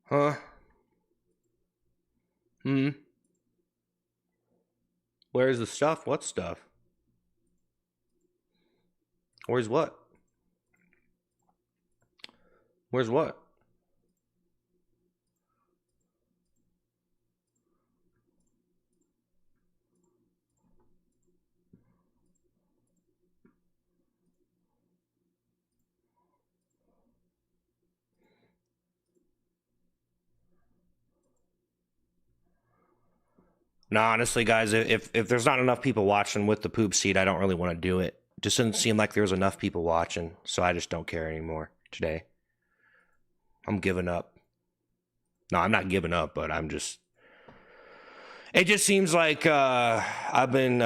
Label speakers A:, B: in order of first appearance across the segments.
A: Huh? Hmm. Where's the stuff? What stuff? Where's what? Where's what? No, honestly, guys, if there's not enough people watching with the poop seat, I don't really want to do it. Just doesn't seem like there's enough people watching, so I just don't care anymore today. I'm giving up. No, I'm not giving up, but I'm just. It just seems like I've been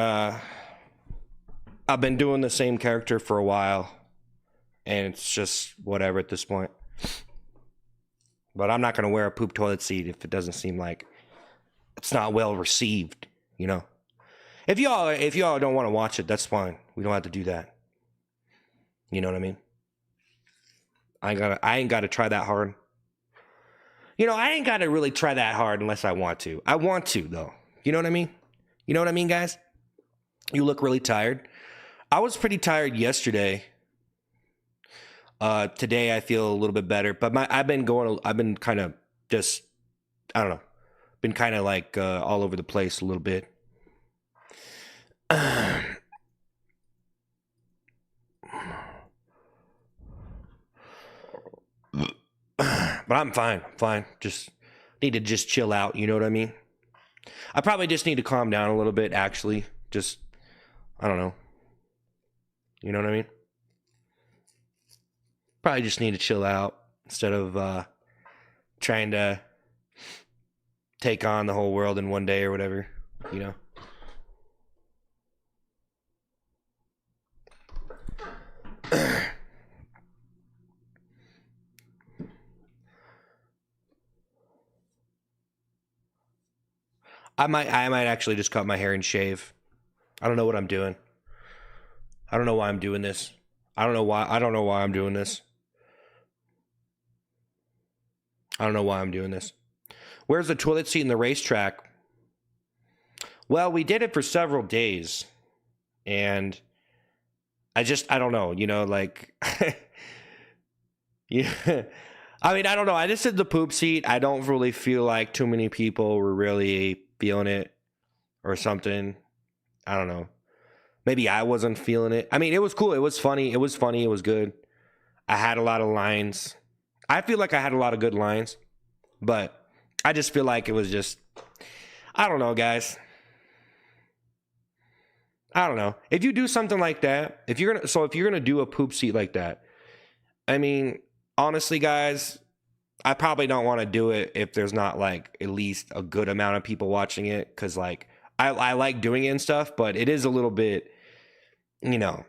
A: doing the same character for a while, and it's just whatever at this point. But I'm not gonna wear a poop toilet seat if it doesn't seem like it's not well received. You know. If y'all don't want to watch it, that's fine. We don't have to do that. You know what I mean? I ain't gotta try that hard. I ain't gotta really try that hard unless I want to. I want to though. You know what I mean? You know what I mean, guys? You look really tired. I was pretty tired yesterday. Today I feel a little bit better, but I've been kind of just, I don't know, been kind of like all over the place a little bit. But I'm fine. I'm fine. Just need to just chill out. You know what I mean? I probably just need to calm down a little bit. Actually, just I don't know. You know what I mean? Probably just need to chill out instead of trying to take on the whole world in one day or whatever. You know. I might actually just cut my hair and shave. I don't know what I'm doing. I don't know why I'm doing this. I don't know why I'm doing this. I don't know why I'm doing this. Where's the toilet seat in the racetrack? Well, we did it for several days, and I don't know, like yeah. I mean, I don't know. I just did the poop seat. I don't really feel like too many people were really feeling it or something. I don't know. Maybe I wasn't feeling it. I mean, it was cool. It was funny. It was funny. It was good. I had a lot of lines. I feel like I had a lot of good lines, but I just feel like it was just, I don't know, guys. I don't know. If you do something like that, if you're gonna do a poop seat like that, I mean, honestly, guys, I probably don't want to do it if there's not like at least a good amount of people watching it, because like I like doing it and stuff, but it is a little bit, you know,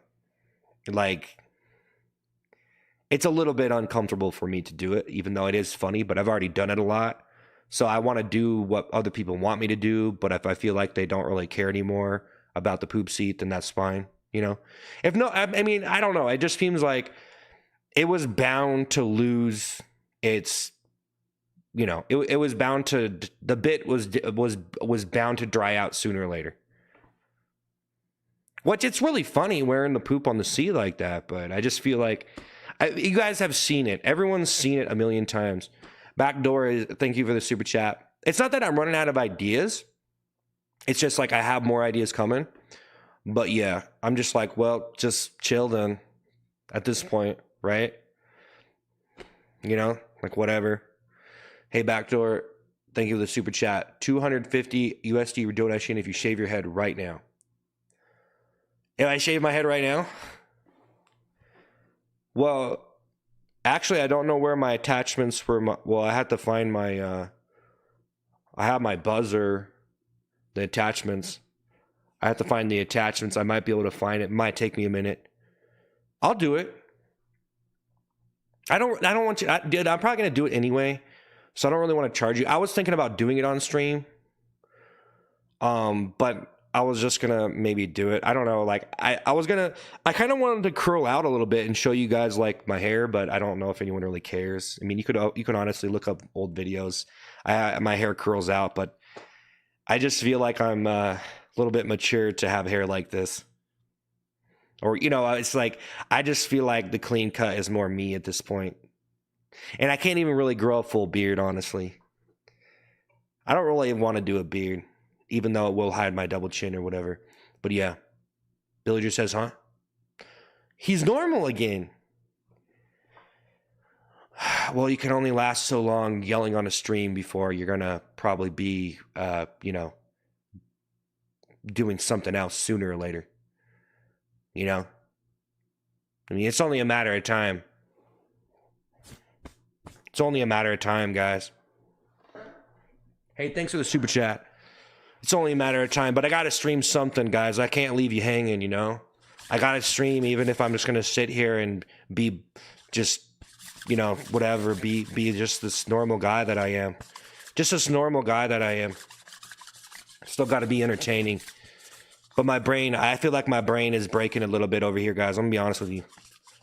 A: like it's a little bit uncomfortable for me to do it, even though it is funny. But I've already done it a lot, so I want to do what other people want me to do. But if I feel like they don't really care anymore about the poop seat, then that's fine. If no, I mean, I don't know. It just seems like it was bound to lose its it was bound to the bit was bound to dry out sooner or later, which it's really funny wearing the poop on the sea like that, but I just feel like you guys have seen it. Everyone's seen it a million times. Backdoor is, thank you for the super chat. It's not that I'm running out of ideas, it's just like I have more ideas coming. But yeah, I'm just like, well, just chill then at this point, right? Like whatever. Hey, Backdoor, thank you for the super chat. 250 USD donation if you shave your head right now. If I shave my head right now? Well, actually, I don't know where my attachments for my... Well, I had to find my... I have my buzzer, the attachments. I have to find the attachments. I might be able to find it. It might take me a minute. I'll do it. I don't want you... Dude, I'm probably going to do it anyway. So I don't really want to charge you. I was thinking about doing it on stream. But I was just gonna maybe do it. I don't know. Like I kind of wanted to curl out a little bit and show you guys like my hair, but I don't know if anyone really cares. I mean, you could honestly look up old videos. My hair curls out, but I just feel like I'm a little bit mature to have hair like this. Or, it's like, I just feel like the clean cut is more me at this point. And I can't even really grow a full beard, honestly. I don't really want to do a beard, even though it will hide my double chin or whatever. But yeah, Villager says, huh? He's normal again. Well, you can only last so long yelling on a stream before you're going to probably be, doing something else sooner or later. I mean, it's only a matter of time. It's only a matter of time, guys. Hey, thanks for the super chat. It's only a matter of time, but I got to stream something, guys. I can't leave you hanging, I got to stream even if I'm just going to sit here and be just, whatever, be just this normal guy that I am. Just this normal guy that I am. Still got to be entertaining. But my brain, I feel like my brain is breaking a little bit over here, guys. I'm going to be honest with you.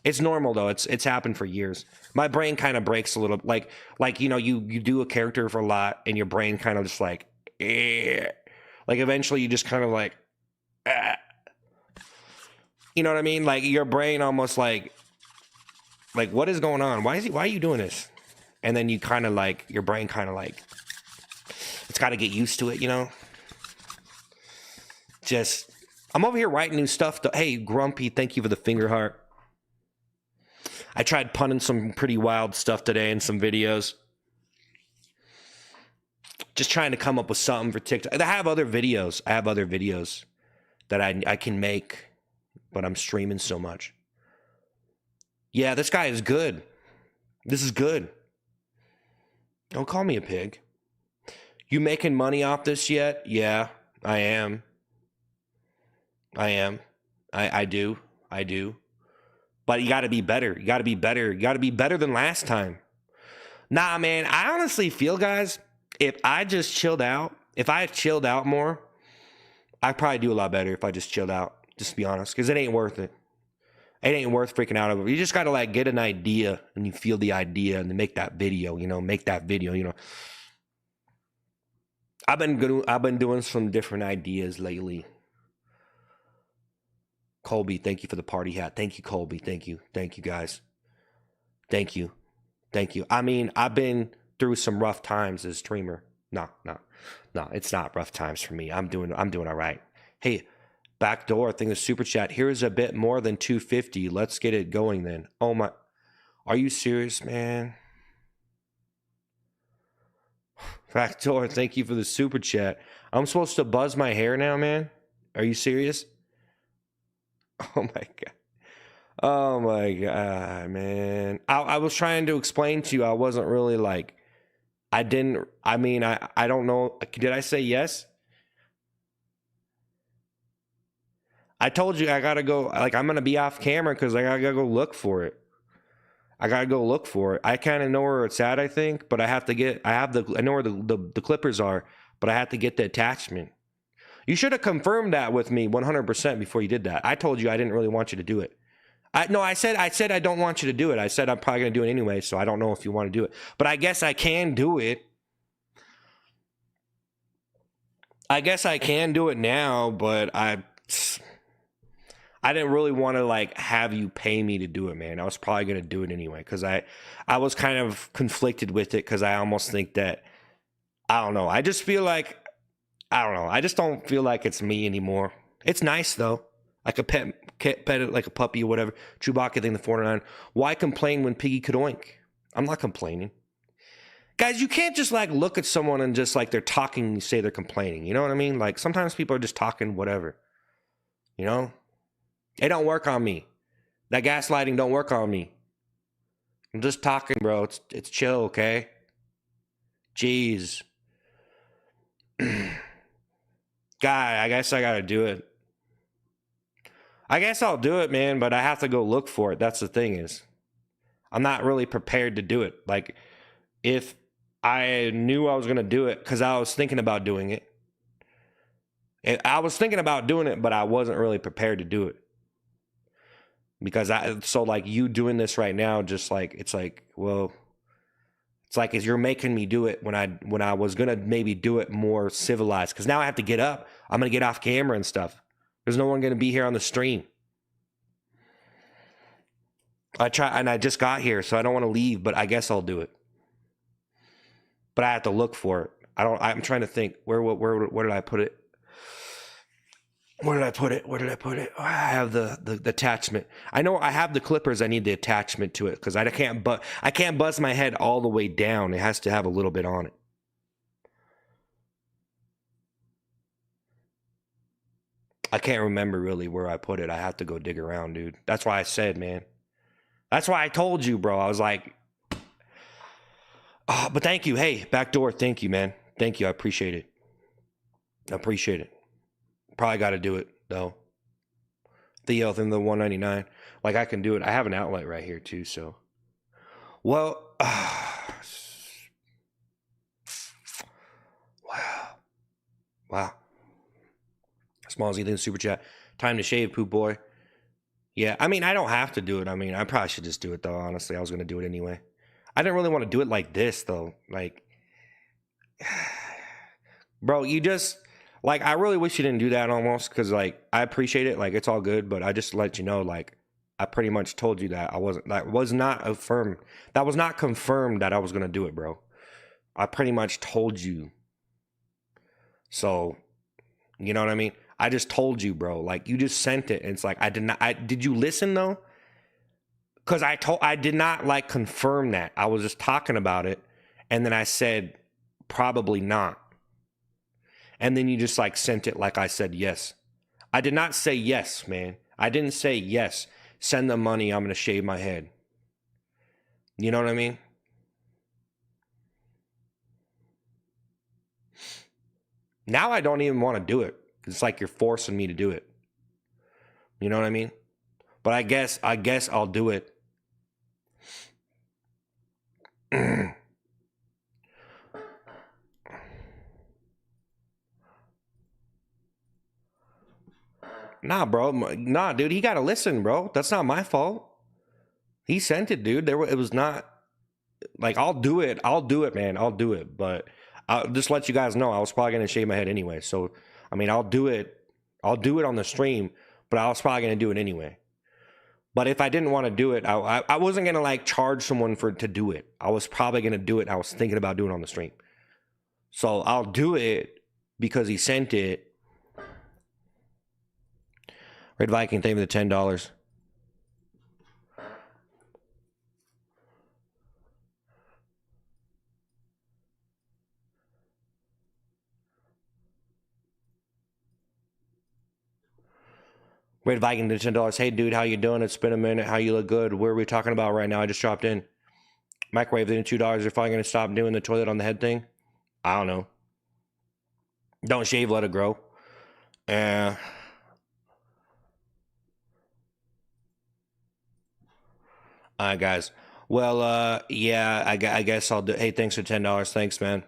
A: It's normal, though. It's happened for years. My brain kind of breaks a little. Like you do a character for a lot, and your brain kind of just like, eh. Like, eventually you just kind of like, ah. You know what I mean? Like, your brain almost like, what is going on? Why are you doing this? And then you kind of like, your brain kind of like, it's got to get used to it, Just, I'm over here writing new stuff. Hey, Grumpy, thank you for the finger heart. I tried punning some pretty wild stuff today in some videos. Just trying to come up with something for TikTok. I have other videos. That I can make, but I'm streaming so much. Yeah, this guy is good. This is good. Don't call me a pig. You making money off this yet? Yeah, I am. I do. But you got to be better. You got to be better than last time. Nah, man, I honestly feel, guys, if I had chilled out more, I'd probably do a lot better if I just chilled out, just to be honest, because it ain't worth it. It ain't worth freaking out over. You just got to like get an idea and you feel the idea and then make that video, I've been doing some different ideas lately. Colby, thank you for the party hat. Thank you, Colby. Thank you, guys. Thank you. I mean, I've been through some rough times as a streamer. No, it's not rough times for me. I'm doing all right. Hey, Backdoor, thing of super chat. Here's a bit more than 250. Let's get it going then. Oh my, are you serious, man? Backdoor, thank you for the super chat. I'm supposed to buzz my hair now, man? Are you serious? Oh my god, man. I was trying to explain to you, I wasn't really like, I don't know. Did I say yes? I told you I gotta go, like, I'm gonna be off camera because I gotta go look for it. I kind of know where it's at, I think, but I know where the clippers are, but I have to get the attachment. You should have confirmed that with me 100% before you did that. I told you I didn't really want you to do it. I said I don't want you to do it. I said I'm probably going to do it anyway, so I don't know if you want to do it. But I guess I can do it. I guess I can do it now, but I didn't really want to like have you pay me to do it, man. I was probably going to do it anyway because I was kind of conflicted with it because I almost think that, I don't know. I just feel like, I don't know. I just don't feel like it's me anymore. It's nice though. Like a pet it like a puppy or whatever. Chewbacca thing, the 49. Why complain when Piggy could oink? I'm not complaining. Guys, you can't just like look at someone and just like they're talking and you say they're complaining. You know what I mean? Like sometimes people are just talking whatever. It don't work on me. That gaslighting don't work on me. I'm just talking, bro. It's chill, okay? Jeez. Guy, I guess I gotta do it. I guess I'll do it, man, but I have to go look for it. That's the thing is, I'm not really prepared to do it. Like, if I knew I was gonna do it, because I was thinking about doing it, I was thinking about doing it, but I wasn't really prepared to do it. Because so like you doing this right now, just like, it's like, well, it's like you're making me do it when I was going to maybe do it more civilized. Because now I have to get up. I'm going to get off camera and stuff. There's no one going to be here on the stream. I just got here, so I don't want to leave, but I guess I'll do it. But I have to look for it. I'm trying to think, where did I put it? Where did I put it? Where did I put it? Oh, I have the attachment. I know I have the clippers. I need the attachment to it because I can't buzz my head all the way down. It has to have a little bit on it. I can't remember really where I put it. I have to go dig around, dude. That's why I said, man. That's why I told you, bro. I was like, oh, but thank you. Hey, backdoor. Thank you, man. Thank you. I appreciate it. I appreciate it. Probably got to do it though. Theo, then the 199. Like I can do it. I have an outlet right here too. So, well, wow. Small Z in super chat. Time to shave, poop boy. Yeah, I mean, I don't have to do it. I mean, I probably should just do it though. Honestly, I was gonna do it anyway. I didn't really want to do it like this though. Like, bro, you just. Like, I really wish you didn't do that almost because, like, I appreciate it. Like, it's all good. But I just let you know, like, I pretty much told you that that was not confirmed that I was going to do it, bro. I pretty much told you. So, you know what I mean? I just told you, bro. Like, you just sent it. And it's like, did you listen, though? Because I did not, like, confirm that. I was just talking about it. And then I said, probably not. And then you just like sent it like I said yes. I did not say yes, man. I didn't say yes. Send the money. I'm going to shave my head. You know what I mean? Now I don't even want to do it. It's like you're forcing me to do it. You know what I mean? But I guess I'll do it. Nah, bro. Nah, dude. He got to listen, bro. That's not my fault. He sent it, dude. It was not like, I'll do it, man. I'll do it. But I'll just let you guys know I was probably going to shave my head anyway. So, I mean, I'll do it on the stream, but I was probably going to do it anyway. But if I didn't want to do it, I wasn't going to like charge someone to do it. I was probably going to do it. I was thinking about doing it on the stream. So I'll do it because he sent it. Red Viking, thank you for the $10. Red Viking, the $10. Hey, dude, how you doing? It's been a minute. How you look good? Where are we talking about right now? I just dropped in. Microwave, the $2. You're finally going to stop doing the toilet on the head thing? I don't know. Don't shave, let it grow. All right, guys. Well, yeah, I guess I'll do. Hey, thanks for $10. Thanks, man.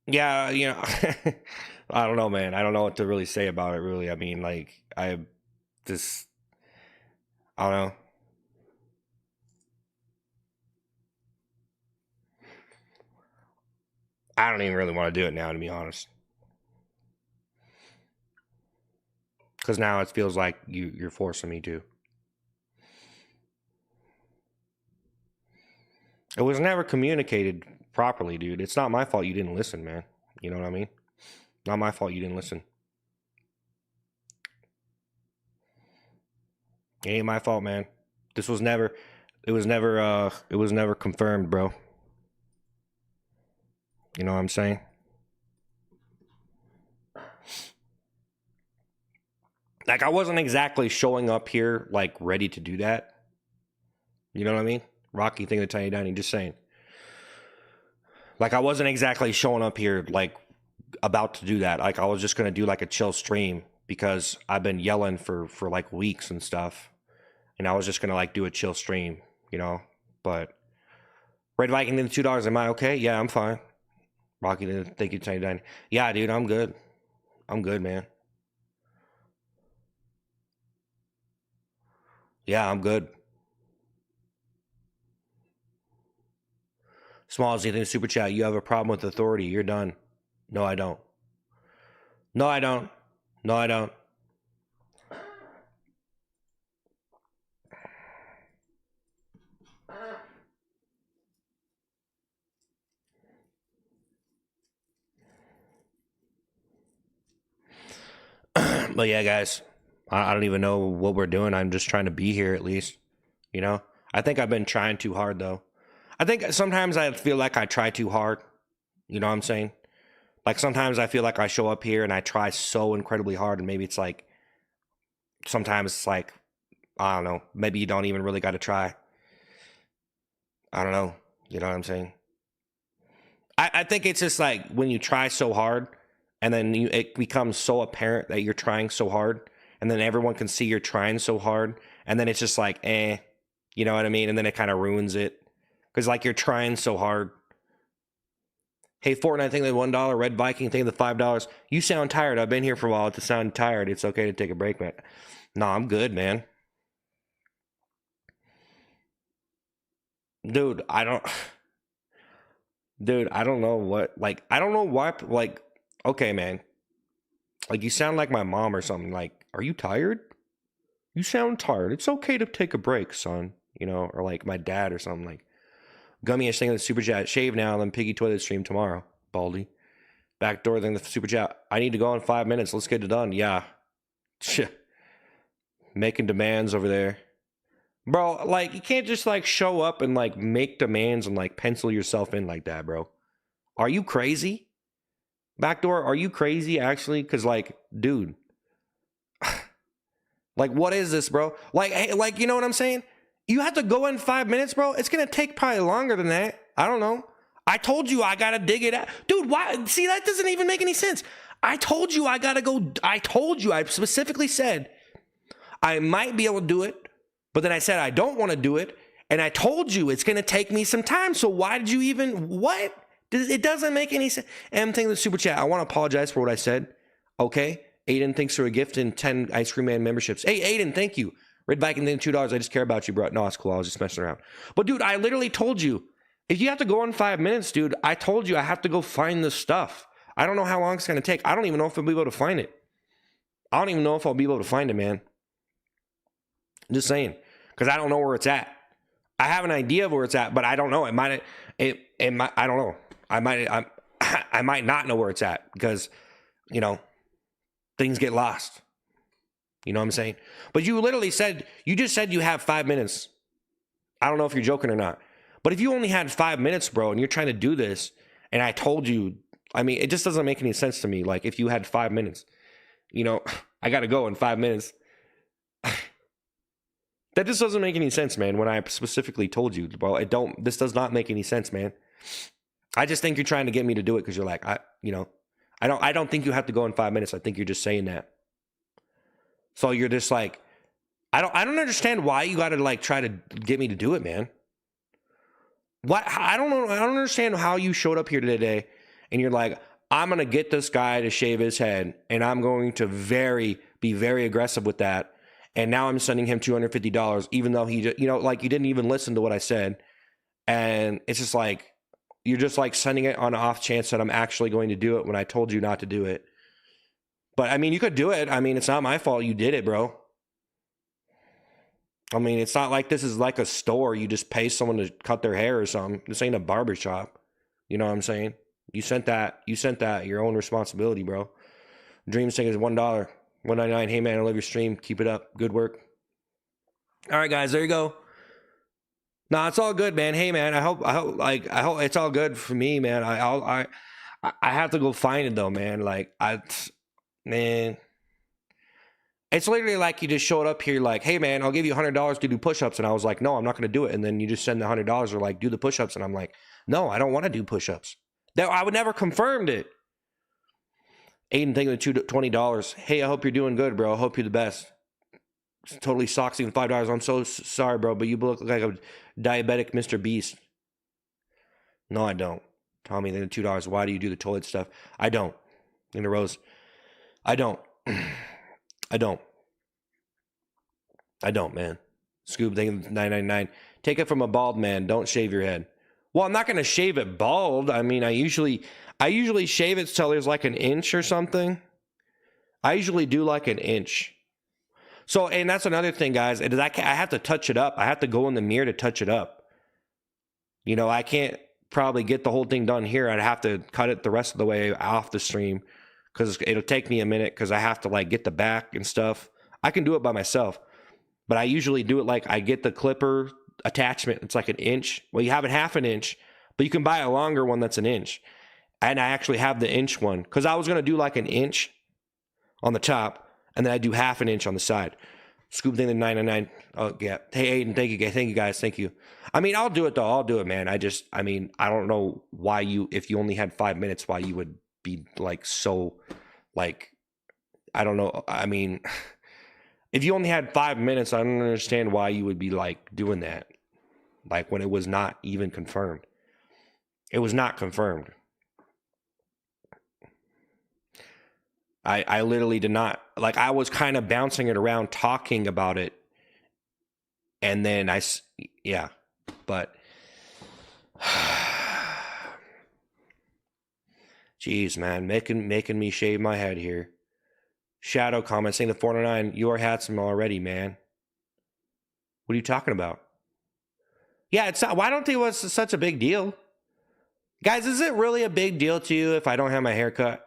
A: Yeah, you know, I don't know, man. I don't know what to really say about it, really. I mean, like, I don't know. I don't even really want to do it now, to be honest. Because now it feels like you're forcing me to. It was never communicated properly, dude. It's not my fault you didn't listen, man. You know what I mean? Not my fault you didn't listen. It ain't my fault, man. It was never confirmed, bro. You know what I'm saying? Like, I wasn't exactly showing up here, like, ready to do that. You know what I mean? Rocky thing to tiny dining, just saying. Like, I wasn't exactly showing up here, like, about to do that. Like, I was just going to do, like, a chill stream because I've been yelling for like, weeks and stuff. And I was just going to, like, do a chill stream, you know? But Red Viking in $2. Am I okay? Yeah, I'm fine. Rocky, thank you, Tiny Dine. Yeah, dude, I'm good. I'm good, man. Yeah, I'm good. Smalls, you think super chat? You have a problem with authority. You're done. No, I don't. No, I don't. No, I don't. But yeah, guys, I don't even know what we're doing. I'm just trying to be here at least. You know, I think I've been trying too hard though. I think sometimes I feel like I try too hard. You know what I'm saying? Like sometimes I feel like I show up here and I try so incredibly hard, and maybe it's like sometimes it's like I don't know. Maybe you don't even really got to try. I don't know. You know what I'm saying? I think it's just like when you try so hard and then it becomes so apparent that you're trying so hard and then everyone can see you're trying so hard and then it's just like, you know what I mean? And then it kind of ruins it because like you're trying so hard. Hey, Fortnite thing, the $1, Red Viking thing, the $5. You sound tired. I've been here for a while. To sound tired, it's okay to take a break, man. No, I'm good, man. Dude, I don't. Dude, I don't know what. Like, I don't know what. Like, okay, man. Like, you sound like my mom or something. Like, are you tired? You sound tired. It's okay to take a break, son. You know, or like my dad or something. Like, Gummy-ish thing in the super chat. Shave now, then Piggy Toilet stream tomorrow. Baldy. Backdoor thing in the super chat. I need to go in 5 minutes. Let's get it done. Yeah. Making demands over there. Bro, like, you can't just, like, show up and, like, make demands and, like, pencil yourself in like that, bro. Are you crazy? Backdoor, are you crazy, actually? Because, like, dude. Like, what is this, bro? Like, hey, like, you know what I'm saying? You have to go in 5 minutes, bro. It's going to take probably longer than that. I don't know. I told you I got to dig it out. Dude, why? See, that doesn't even make any sense. I told you I got to go. I told you. I specifically said I might be able to do it. But then I said I don't want to do it. And I told you it's going to take me some time. So why did you even, what? It doesn't make any sense. M thing in the super chat. I want to apologize for what I said. Okay. Aiden, thanks for a gift and 10 Ice Cream Man memberships. Hey, Aiden, thank you. Red Viking, then $2. I just care about you, bro. No, it's cool. I was just messing around. But, dude, I literally told you, if you have to go in 5 minutes, dude, I told you I have to go find this stuff. I don't know how long it's going to take. I don't even know if I'll be able to find it. I don't even know if I'll be able to find it, man. I'm just saying. Because I don't know where it's at. I have an idea of where it's at, but I don't know. It might, I don't know. I might not know where it's at because, you know, things get lost. You know what I'm saying? But you literally said, you just said you have 5 minutes. I don't know if you're joking or not. But if you only had 5 minutes, bro, and you're trying to do this, and I told you, I mean, it just doesn't make any sense to me. Like, if you had 5 minutes, you know, I got to go in 5 minutes. That just doesn't make any sense, man, when I specifically told you, bro, this does not make any sense, man. I just think you're trying to get me to do it because you're like, I don't think you have to go in 5 minutes. I think you're just saying that. So you're just like, I don't understand why you got to like try to get me to do it, man. What? I don't know. I don't understand how you showed up here today and you're like, I'm going to get this guy to shave his head and I'm going to be very aggressive with that. And now I'm sending him $250, even though he, you know, like you didn't even listen to what I said. And it's just like, you're just like sending it on an off chance that I'm actually going to do it when I told you not to do it. But I mean, you could do it. I mean, it's not my fault you did it, bro. I mean, it's not like this is like a store. You just pay someone to cut their hair or something. This ain't a barbershop. You know what I'm saying? You sent that your own responsibility, bro. Dreams thing is $1, $1.99. Hey man, I love your stream. Keep it up. Good work. All right, guys, there you go. No, it's all good, man. Hey man, I hope it's all good for me, man. I have to go find it though, man. Like man. It's literally like you just showed up here like, hey, man, I'll give you $100 to do push-ups. And I was like, no, I'm not going to do it. And then you just send the $100 or like, do the push-ups. And I'm like, no, I don't want to do push-ups. I would never confirmed it. Aiden, thank you for $20. Hey, I hope you're doing good, bro. I hope you're the best. It's totally Soxy and $5. I'm so sorry, bro, but you look like a diabetic Mr. Beast. No, I don't. Tommy, then $2. Why do you do the toilet stuff? I don't. Linda Rose. I don't. I don't. I don't, man. Scoob, thank you, 999. Take it from a bald man. Don't shave your head. Well, I'm not going to shave it bald. I mean, I usually shave it till there's like an inch or something. I usually do like an inch. So, and that's another thing, guys. Is I have to touch it up. I have to go in the mirror to touch it up. You know, I can't probably get the whole thing done here. I'd have to cut it the rest of the way off the stream because it'll take me a minute because I have to like get the back and stuff. I can do it by myself, but I usually do it like I get the clipper attachment. It's like an inch. Well, you have it half an inch, but you can buy a longer one that's an inch. And I actually have the inch one because I was going to do like an inch on the top and then I do half an inch on the side. Scoop thing the 999. Oh, yeah. Hey, Aiden, thank you, guys. Thank you. I mean, I'll do it, though. I'll do it, man. I don't know why if you only had 5 minutes, why you would be, like, so, like, I don't know. I mean, if you only had 5 minutes, I don't understand why you would be, like, doing that. Like, when it was not even confirmed. It was not confirmed. I literally did not, like, I was kind of bouncing it around talking about it. And then yeah, but jeez, man, making me shave my head here. Shadow comment saying the 409, you are handsome already, man. What are you talking about? Yeah, it's not, why don't think it was such a big deal? Guys, is it really a big deal to you if I don't have my hair cut?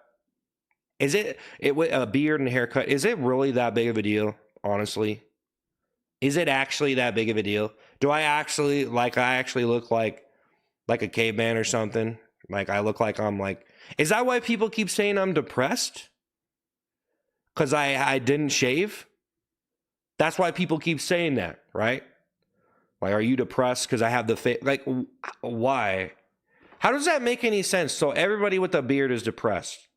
A: Is it with a beard and a haircut? Is it really that big of a deal? Honestly, is it actually that big of a deal? Do I actually look like a caveman or something? Like I look like I'm like? Is that why people keep saying I'm depressed? Because I didn't shave. That's why people keep saying that, right? Like, are you depressed because I have the face? Like, why? How does that make any sense? So everybody with a beard is depressed.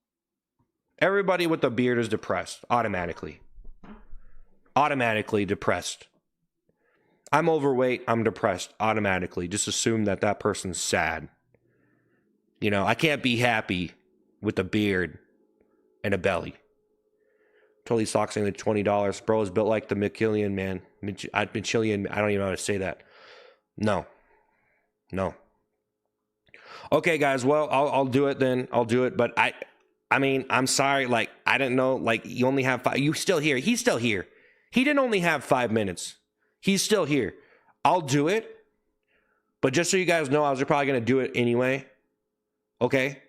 A: Everybody with a beard is depressed, automatically. Automatically depressed. I'm overweight, I'm depressed, automatically. Just assume that person's sad. You know, I can't be happy with a beard and a belly. Totally soxing the $20. Bro is built like the McKillian, man. McKillian, I don't even know how to say that. No. Okay, guys, well, I'll do it then. I'll do it, but I mean, I'm sorry, like, I didn't know, like, you only have 5, you still here, he's still here. He didn't only have 5 minutes. He's still here. I'll do it, but just so you guys know, I was probably going to do it anyway, okay?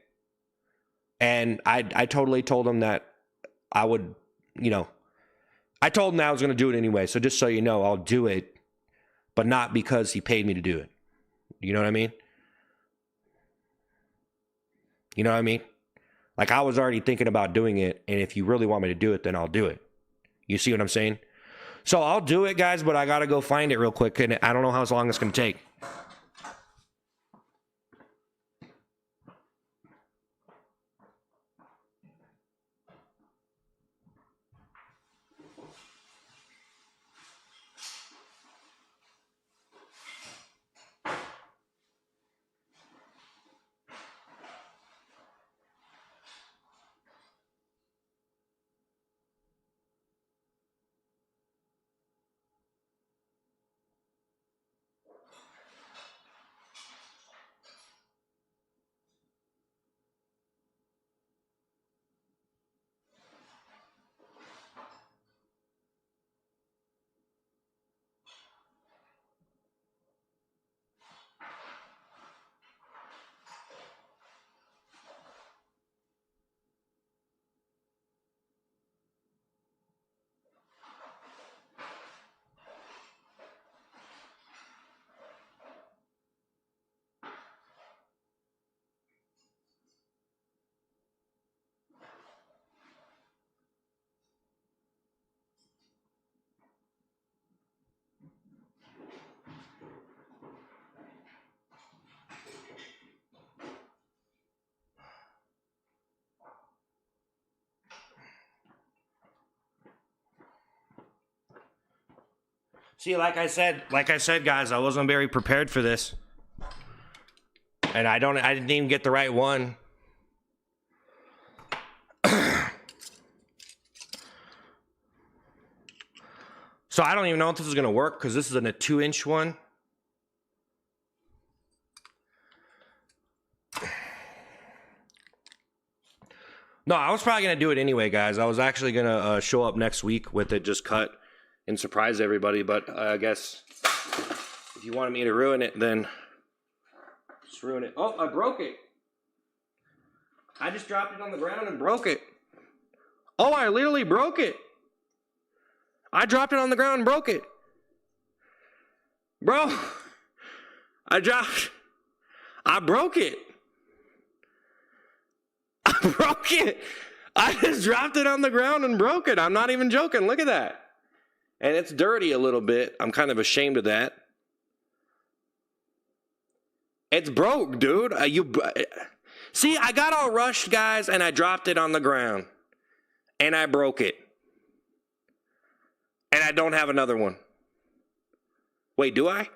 A: And I totally told him that I would, you know, I told him that I was going to do it anyway, so just so you know, I'll do it, but not because he paid me to do it. You know what I mean? You know what I mean? Like, I was already thinking about doing it, and if you really want me to do it, then I'll do it. You see what I'm saying? So I'll do it, guys, but I got to go find it real quick, and I don't know how long it's going to take. See, like I said, guys, I wasn't very prepared for this. And I didn't even get the right one. So I don't even know if this is gonna work because this is a 2-inch one. No, I was probably gonna do it anyway, guys. I was actually gonna show up next week with it just cut and surprise everybody, but I guess if you wanted me to ruin it, then just ruin it. Oh, I broke it. I just dropped it on the ground and broke it. Oh, I literally broke it. I dropped it on the ground and broke it. Bro, I broke it. I broke it. I just dropped it on the ground and broke it. I'm not even joking. Look at that. And it's dirty a little bit. I'm kind of ashamed of that. It's broke, dude. See, I got all rushed, guys, and I dropped it on the ground. And I broke it. And I don't have another one. Wait, do I?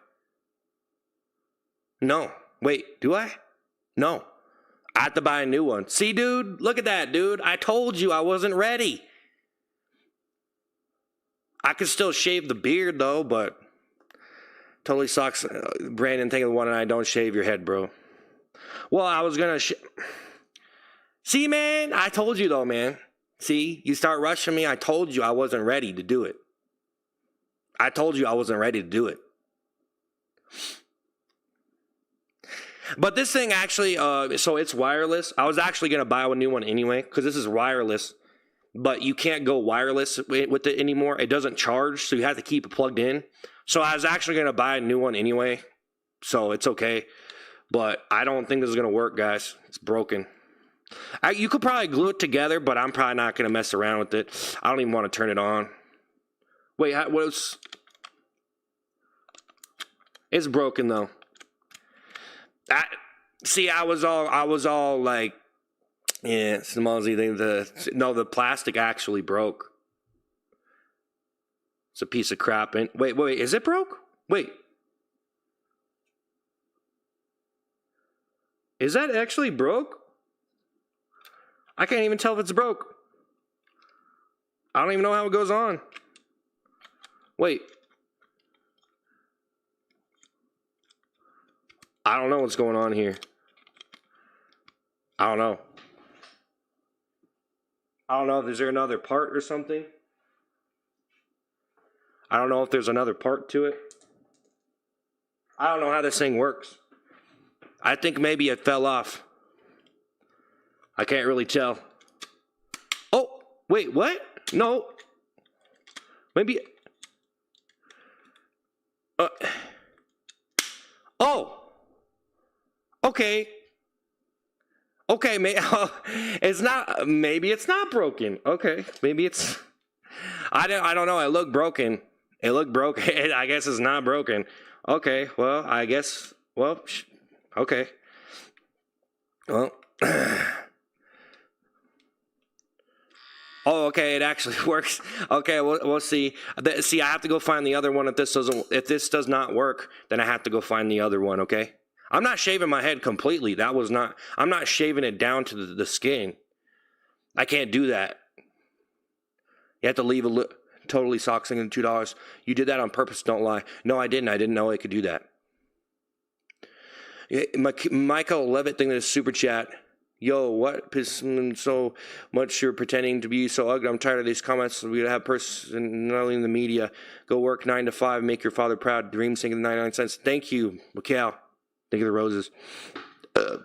A: No. Wait, do I? No. I have to buy a new one. See, dude? Look at that, dude. I told you I wasn't ready. I could still shave the beard, though, but totally sucks. Brandon, think of the one and I don't shave your head, bro. Well, I was going to... See, man? I told you, though, man. See? You start rushing me. I told you I wasn't ready to do it. I told you I wasn't ready to do it. But this thing actually, so it's wireless. I was actually going to buy a new one anyway, because this is wireless. But you can't go wireless with it anymore. It doesn't charge, so you have to keep it plugged in. So I was actually going to buy a new one anyway. So it's okay. But I don't think this is going to work, guys. It's broken. You could probably glue it together, but I'm probably not going to mess around with it. I don't even want to turn it on. Wait, it's broken though. I was all like, yeah, Smallsy thing. The plastic actually broke. It's a piece of crap. And wait, is it broke? Wait, is that actually broke? I can't even tell if it's broke. I don't even know how it goes on. Wait. I don't know what's going on here. I don't know. I don't know if there's another part or something. I don't know if there's another part to it. I don't know how this thing works. I think maybe it fell off. I can't really tell. Oh, wait, what? No. Maybe. Oh. Okay. Okay, it's not. Maybe it's not broken. Okay, maybe it's. I don't know. It looked broken. It looked broken. I guess it's not broken. Okay. Well, I guess. Well. Okay. Well. Oh, okay. It actually works. Okay, we'll see. See, I have to go find the other one. If this does not work, then I have to go find the other one. Okay. I'm not shaving my head completely. I'm not shaving it down to the skin. I can't do that. You have to leave totally socks in $2. You did that on purpose, don't lie. No, I didn't. I didn't know I could do that. Michael Levitt thing is super chat. Yo, what pisses me so much you're pretending to be so ugly? I'm tired of these comments. We have personality in the media. Go work 9 to 5, make your father proud. Dream sinking 99 cents. Thank you, Mikhail. Thank you, the roses. Oh,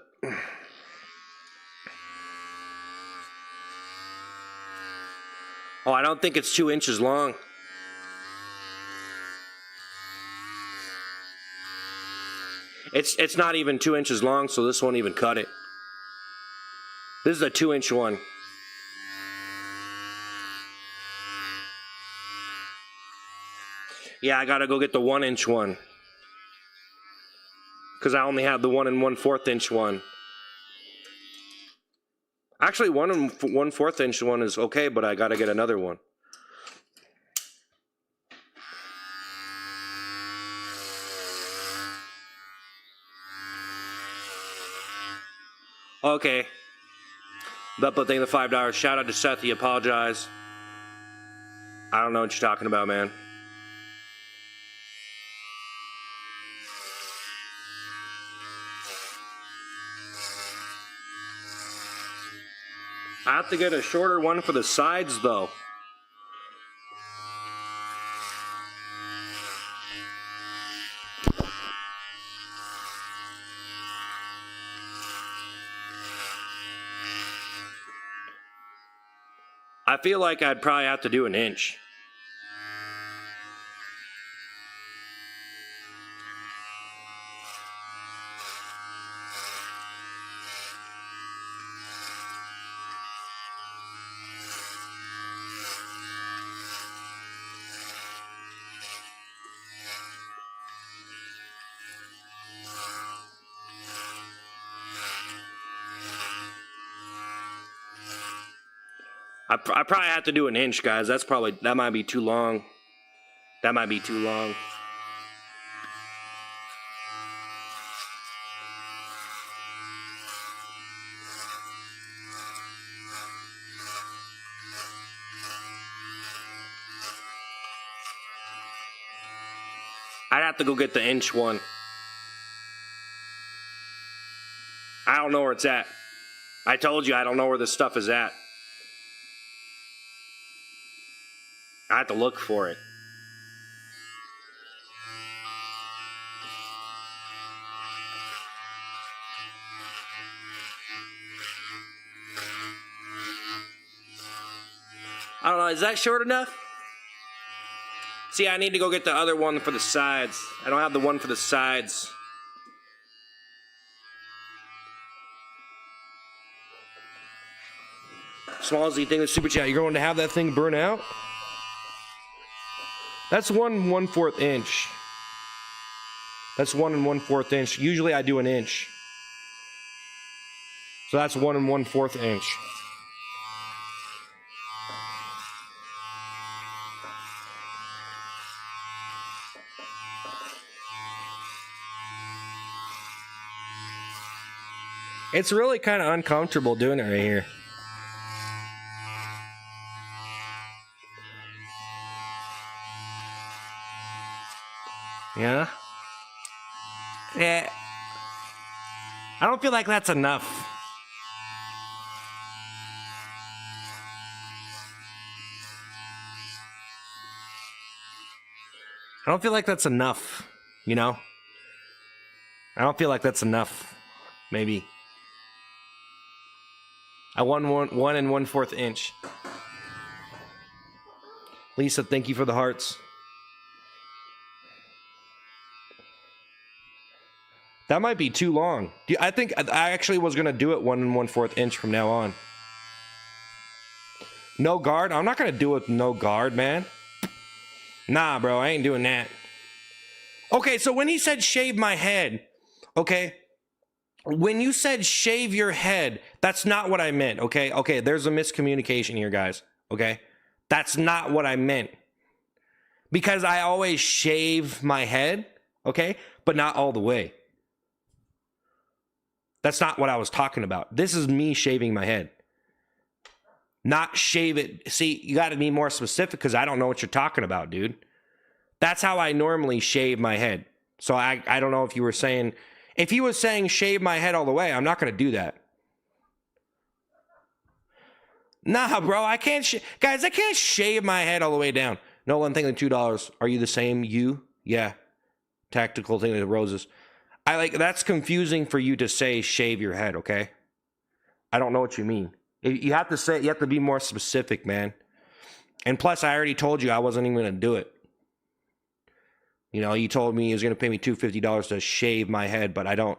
A: I don't think it's 2 inches long. It's not even 2 inches long, so this won't even cut it. This is a 2-inch one. Yeah, I gotta go get the 1-inch one. Because I only have the 1 1/4 inch one. Actually, 1 1/4 inch one is okay, but I gotta get another one. Okay. Beppo, thank the $5. Shout out to Seth. He apologized. I don't know what you're talking about, man. I have to get a shorter one for the sides, though. I feel like I'd probably have to do an inch. I probably have to do an inch, guys. That might be too long. That might be too long. I'd have to go get the inch one. I don't know where it's at. I told you I don't know where this stuff is at. I have to look for it. I don't know, is that short enough? See, I need to go get the other one for the sides. I don't have the one for the sides. Small as you think of super chat, you're going to have that thing burn out? That's 1/4 inch. That's 1 1/4 inch. Usually I do an inch. So that's 1 1/4 inch. It's really kind of uncomfortable doing it right here. Yeah? Yeah. I don't feel like that's enough. I don't feel like that's enough, you know? I don't feel like that's enough. Maybe. I won 1 1/4 inch. Lisa, thank you for the hearts. That might be too long. I think I actually was going to do it 1 1/4 inch from now on. No guard? I'm not going to do it with no guard, man. Nah, bro, I ain't doing that. Okay, so when he said shave my head, okay, when you said shave your head, that's not what I meant, okay? Okay, there's a miscommunication here, guys, okay? That's not what I meant. Because I always shave my head, okay, but not all the way. That's not what I was talking about. This is me shaving my head. Not shave it. See, you got to be more specific because I don't know what you're talking about, dude. That's how I normally shave my head. So I don't know if you were saying... If he was saying shave my head all the way, I'm not going to do that. Nah, bro, I can't... Guys, I can't shave my head all the way down. Nolan, thank you $2. Are you the same? You? Yeah. Tactical thing with roses. That's confusing for you to say shave your head, okay? I don't know what you mean. You have to be more specific, man. And plus, I already told you I wasn't even going to do it. You know, you told me he was going to pay me $250 to shave my head, but I don't.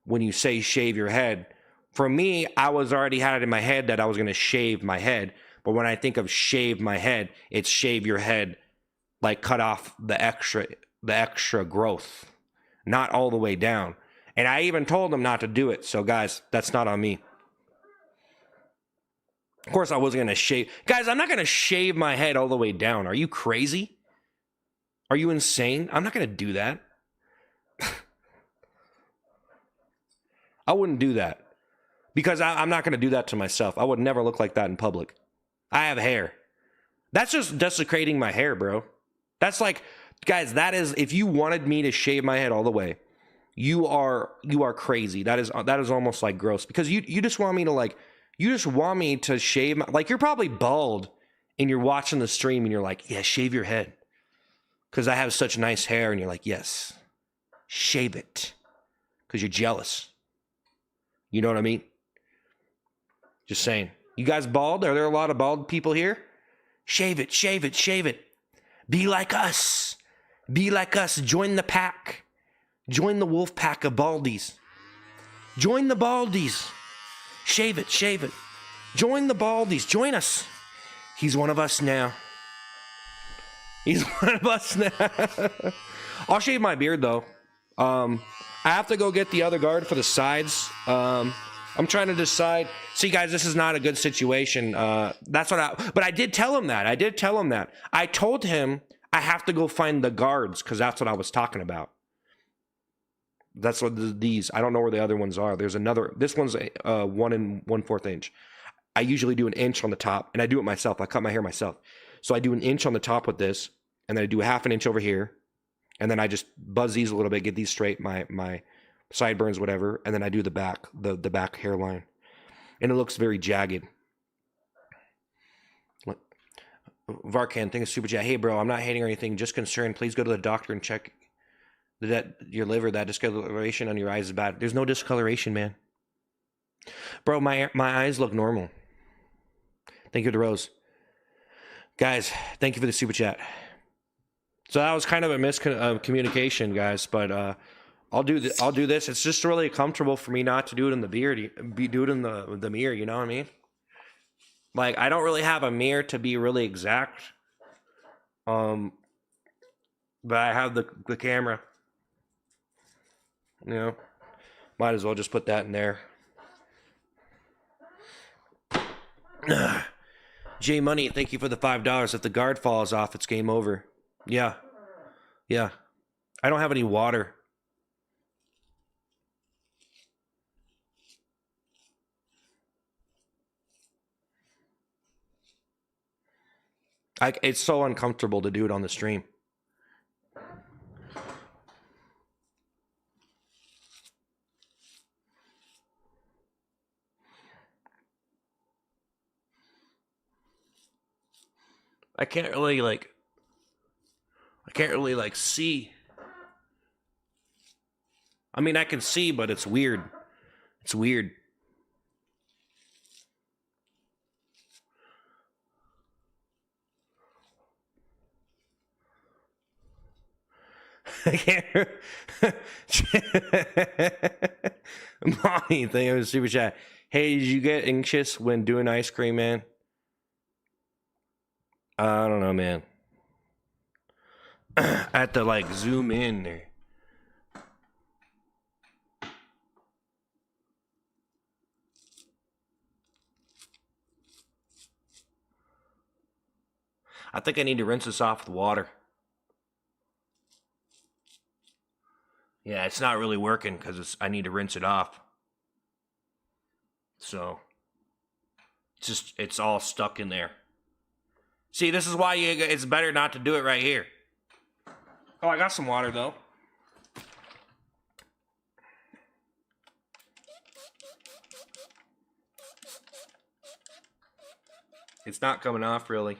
A: When you say shave your head, for me, I was already had it in my head that I was going to shave my head. But when I think of shave my head, it's shave your head, like cut off the extra growth. Not all the way down. And I even told him not to do it. So, guys, that's not on me. Of course, I wasn't going to shave. Guys, I'm not going to shave my head all the way down. Are you crazy? Are you insane? I'm not going to do that. I wouldn't do that. because I'm not going to do that to myself. I would never look like that in public. I have hair. That's just desecrating my hair, bro. That's like, guys, that is, if you wanted me to shave my head all the way, you are crazy. That is almost like gross, because you just want me to like, you just want me to shave my, like, you're probably bald and you're watching the stream and you're like, yeah, shave your head because I have such nice hair, and you're like, yes, shave it because you're jealous. You know what I mean? Just saying. You guys bald? Are there a lot of bald people here? Shave it, shave it, shave it. Be like us. Be like us. Join the pack. Join the wolf pack of baldies. Join the baldies. Shave it, shave it. Join the baldies. Join us. He's one of us now. He's one of us now. I'll shave my beard, though. I have to go get the other guard for the sides. I'm trying to decide. See, guys, this is not a good situation. But I did tell him that. I told him I have to go find the guards because that's what I was talking about. That's what these. I don't know where the other ones are. There's another. This one's 1 1/4 inch. I usually do an inch on the top, and I do it myself. I cut my hair myself. So I do an inch on the top with this, and then I do a 1/2 inch over here, and then I just buzz these a little bit, get these straight, my sideburns, whatever, and then I do the back, the back hairline, and it looks very jagged. Varkan, thank you, super chat. Hey, bro, I'm not hating or anything, just concerned. Please go to the doctor and check that your liver, that discoloration on your eyes is bad. There's no discoloration, man. Bro, my eyes look normal. Thank you to Rose. Guys, thank you for the super chat. So that was kind of a miscommunication, guys, but I'll do this. It's just really comfortable for me not to do it in the beard, do it in the mirror, you know what I mean? Like, I don't really have a mirror to be really exact. But I have the camera. You know, might as well just put that in there. J Money, thank you for the $5. If the guard falls off, it's game over. Yeah. I don't have any water. It's so uncomfortable to do it on the stream. I can't really see. I mean, I can see, but it's weird. It's weird. I can't. Mommy, thank you for the super chat. Hey, did you get anxious when doing ice cream, man? I don't know, man. I have to like zoom in there. I think I need to rinse this off with water. Yeah, it's not really working because I need to rinse it off. So it's all stuck in there. See, this is why it's better not to do it right here. Oh, I got some water though. It's not coming off really.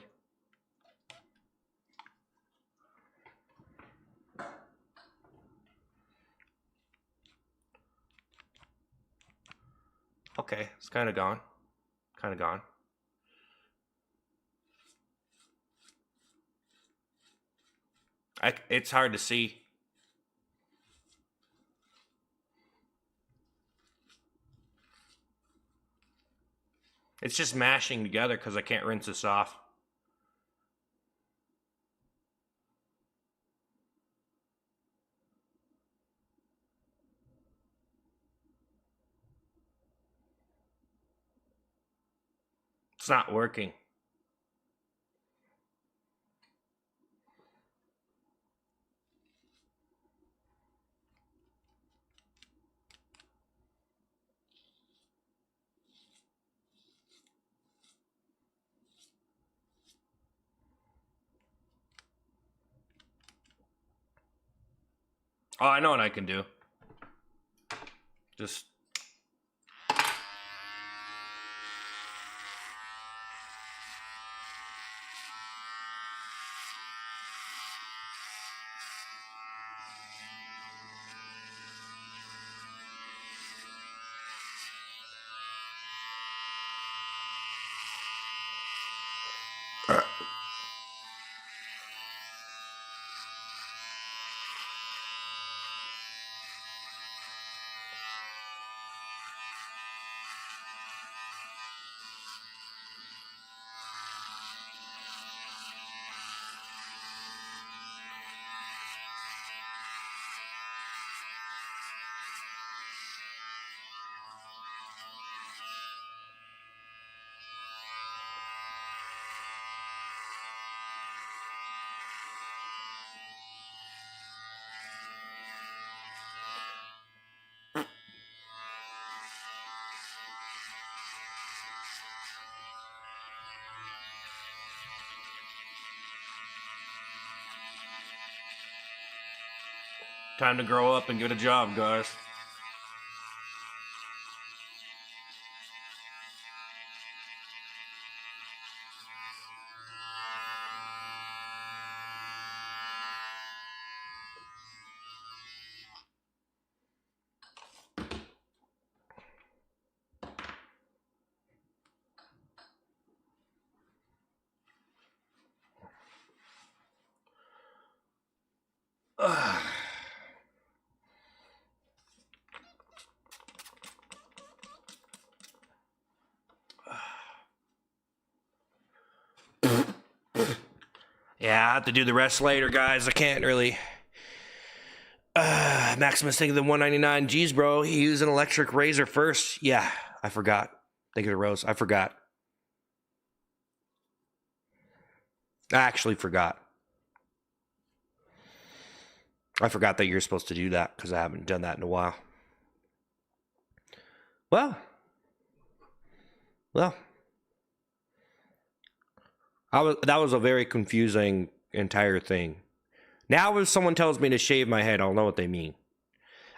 A: Okay, it's kind of gone. It's hard to see. It's just mashing together because I can't rinse this off. It's not working. Oh, I know what I can do. Just... Time to grow up and get a job, guys. Yeah, I have to do the rest later, guys. I can't really. Maximus thinking the 199. Geez, bro, he used an electric razor first. Yeah, I forgot. Think of the rose. I forgot. I actually forgot. I forgot that you're supposed to do that because I haven't done that in a while. Well. That was a very confusing entire thing. Now if someone tells me to shave my head, I'll know what they mean.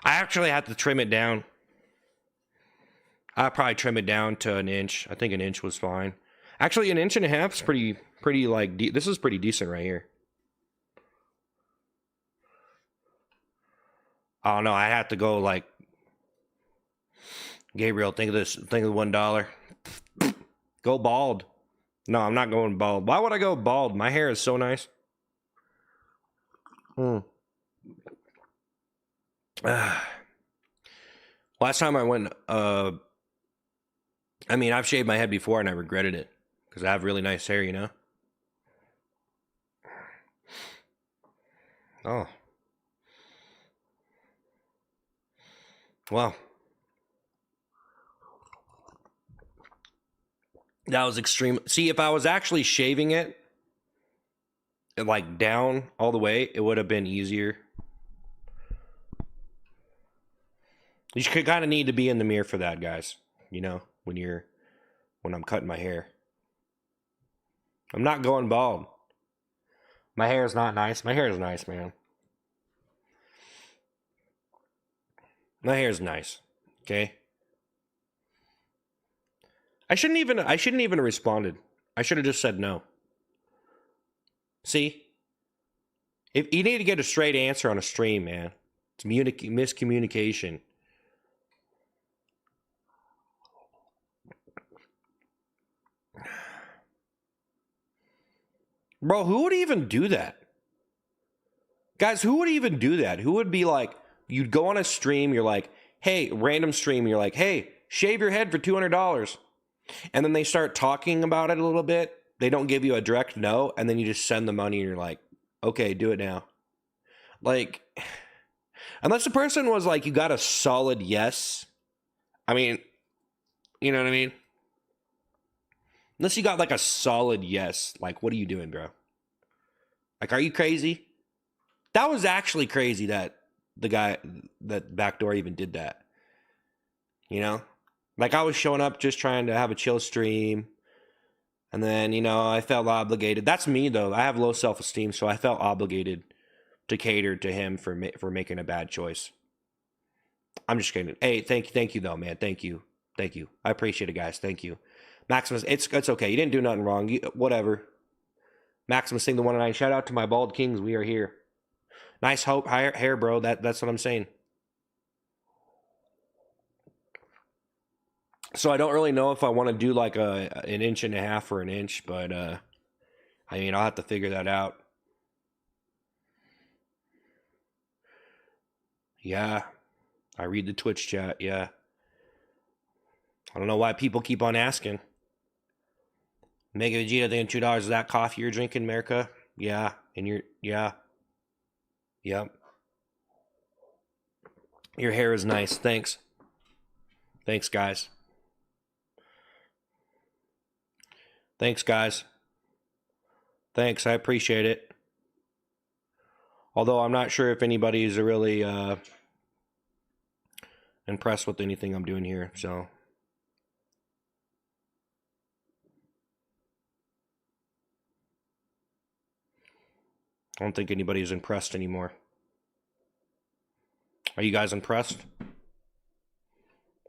A: I actually have to trim it down. I'll probably trim it down to an inch. I think an inch was fine. Actually, an inch and a half is pretty like, this is pretty decent right here. Oh no, I have to go like, Gabriel, think of this, think of the $1. Go bald. No, I'm not going bald. Why would I go bald? My hair is so nice. Last time I went, I mean, I've shaved my head before and I regretted it because I have really nice hair, you know? Oh. Well. That was extreme. See, if I was actually shaving it, like down all the way, it would have been easier. You kind of need to be in the mirror for that, guys. You know, when I'm cutting my hair. I'm not going bald. My hair is not nice. My hair is nice, man. My hair is nice. Okay? I shouldn't even have responded. I should have just said no. See? If you need to get a straight answer on a stream, man. It's miscommunication. Bro, who would even do that? Guys, who would even do that? Who would be like, you'd go on a stream, you're like, hey, random stream, you're like, hey, shave your head for $200. And then they start talking about it a little bit. They don't give you a direct no, and then you just send the money and you're like, okay, do it now. Like, unless the person was like, you got a solid yes. I mean, you know what I mean? Unless you got like a solid yes. Like, what are you doing, bro? Like, are you crazy? That was actually crazy that the guy, that backdoor even did that. You know? Like, I was showing up just trying to have a chill stream. And then, you know, I felt obligated. That's me, though. I have low self-esteem, so I felt obligated to cater to him for making a bad choice. I'm just kidding. Hey, thank you though, man. Thank you. I appreciate it, guys. Thank you. Maximus, it's okay. You didn't do nothing wrong. Whatever. Maximus Sing the 109. Shout out to my bald kings. We are here. Nice hair, bro. That's what I'm saying. So I don't really know if I want to do like an inch and a half or an inch, but I mean, I'll have to figure that out. Yeah. I read the Twitch chat. Yeah. I don't know why people keep on asking. Mega Vegeta, I think $2 is that coffee you're drinking, America? Yeah. And yeah. Yep. Your hair is nice. Thanks. Thanks, guys. Thanks, guys. Thanks. I appreciate it. Although I'm not sure if anybody's really impressed with anything I'm doing here, so. I don't think anybody's impressed anymore. Are you guys impressed?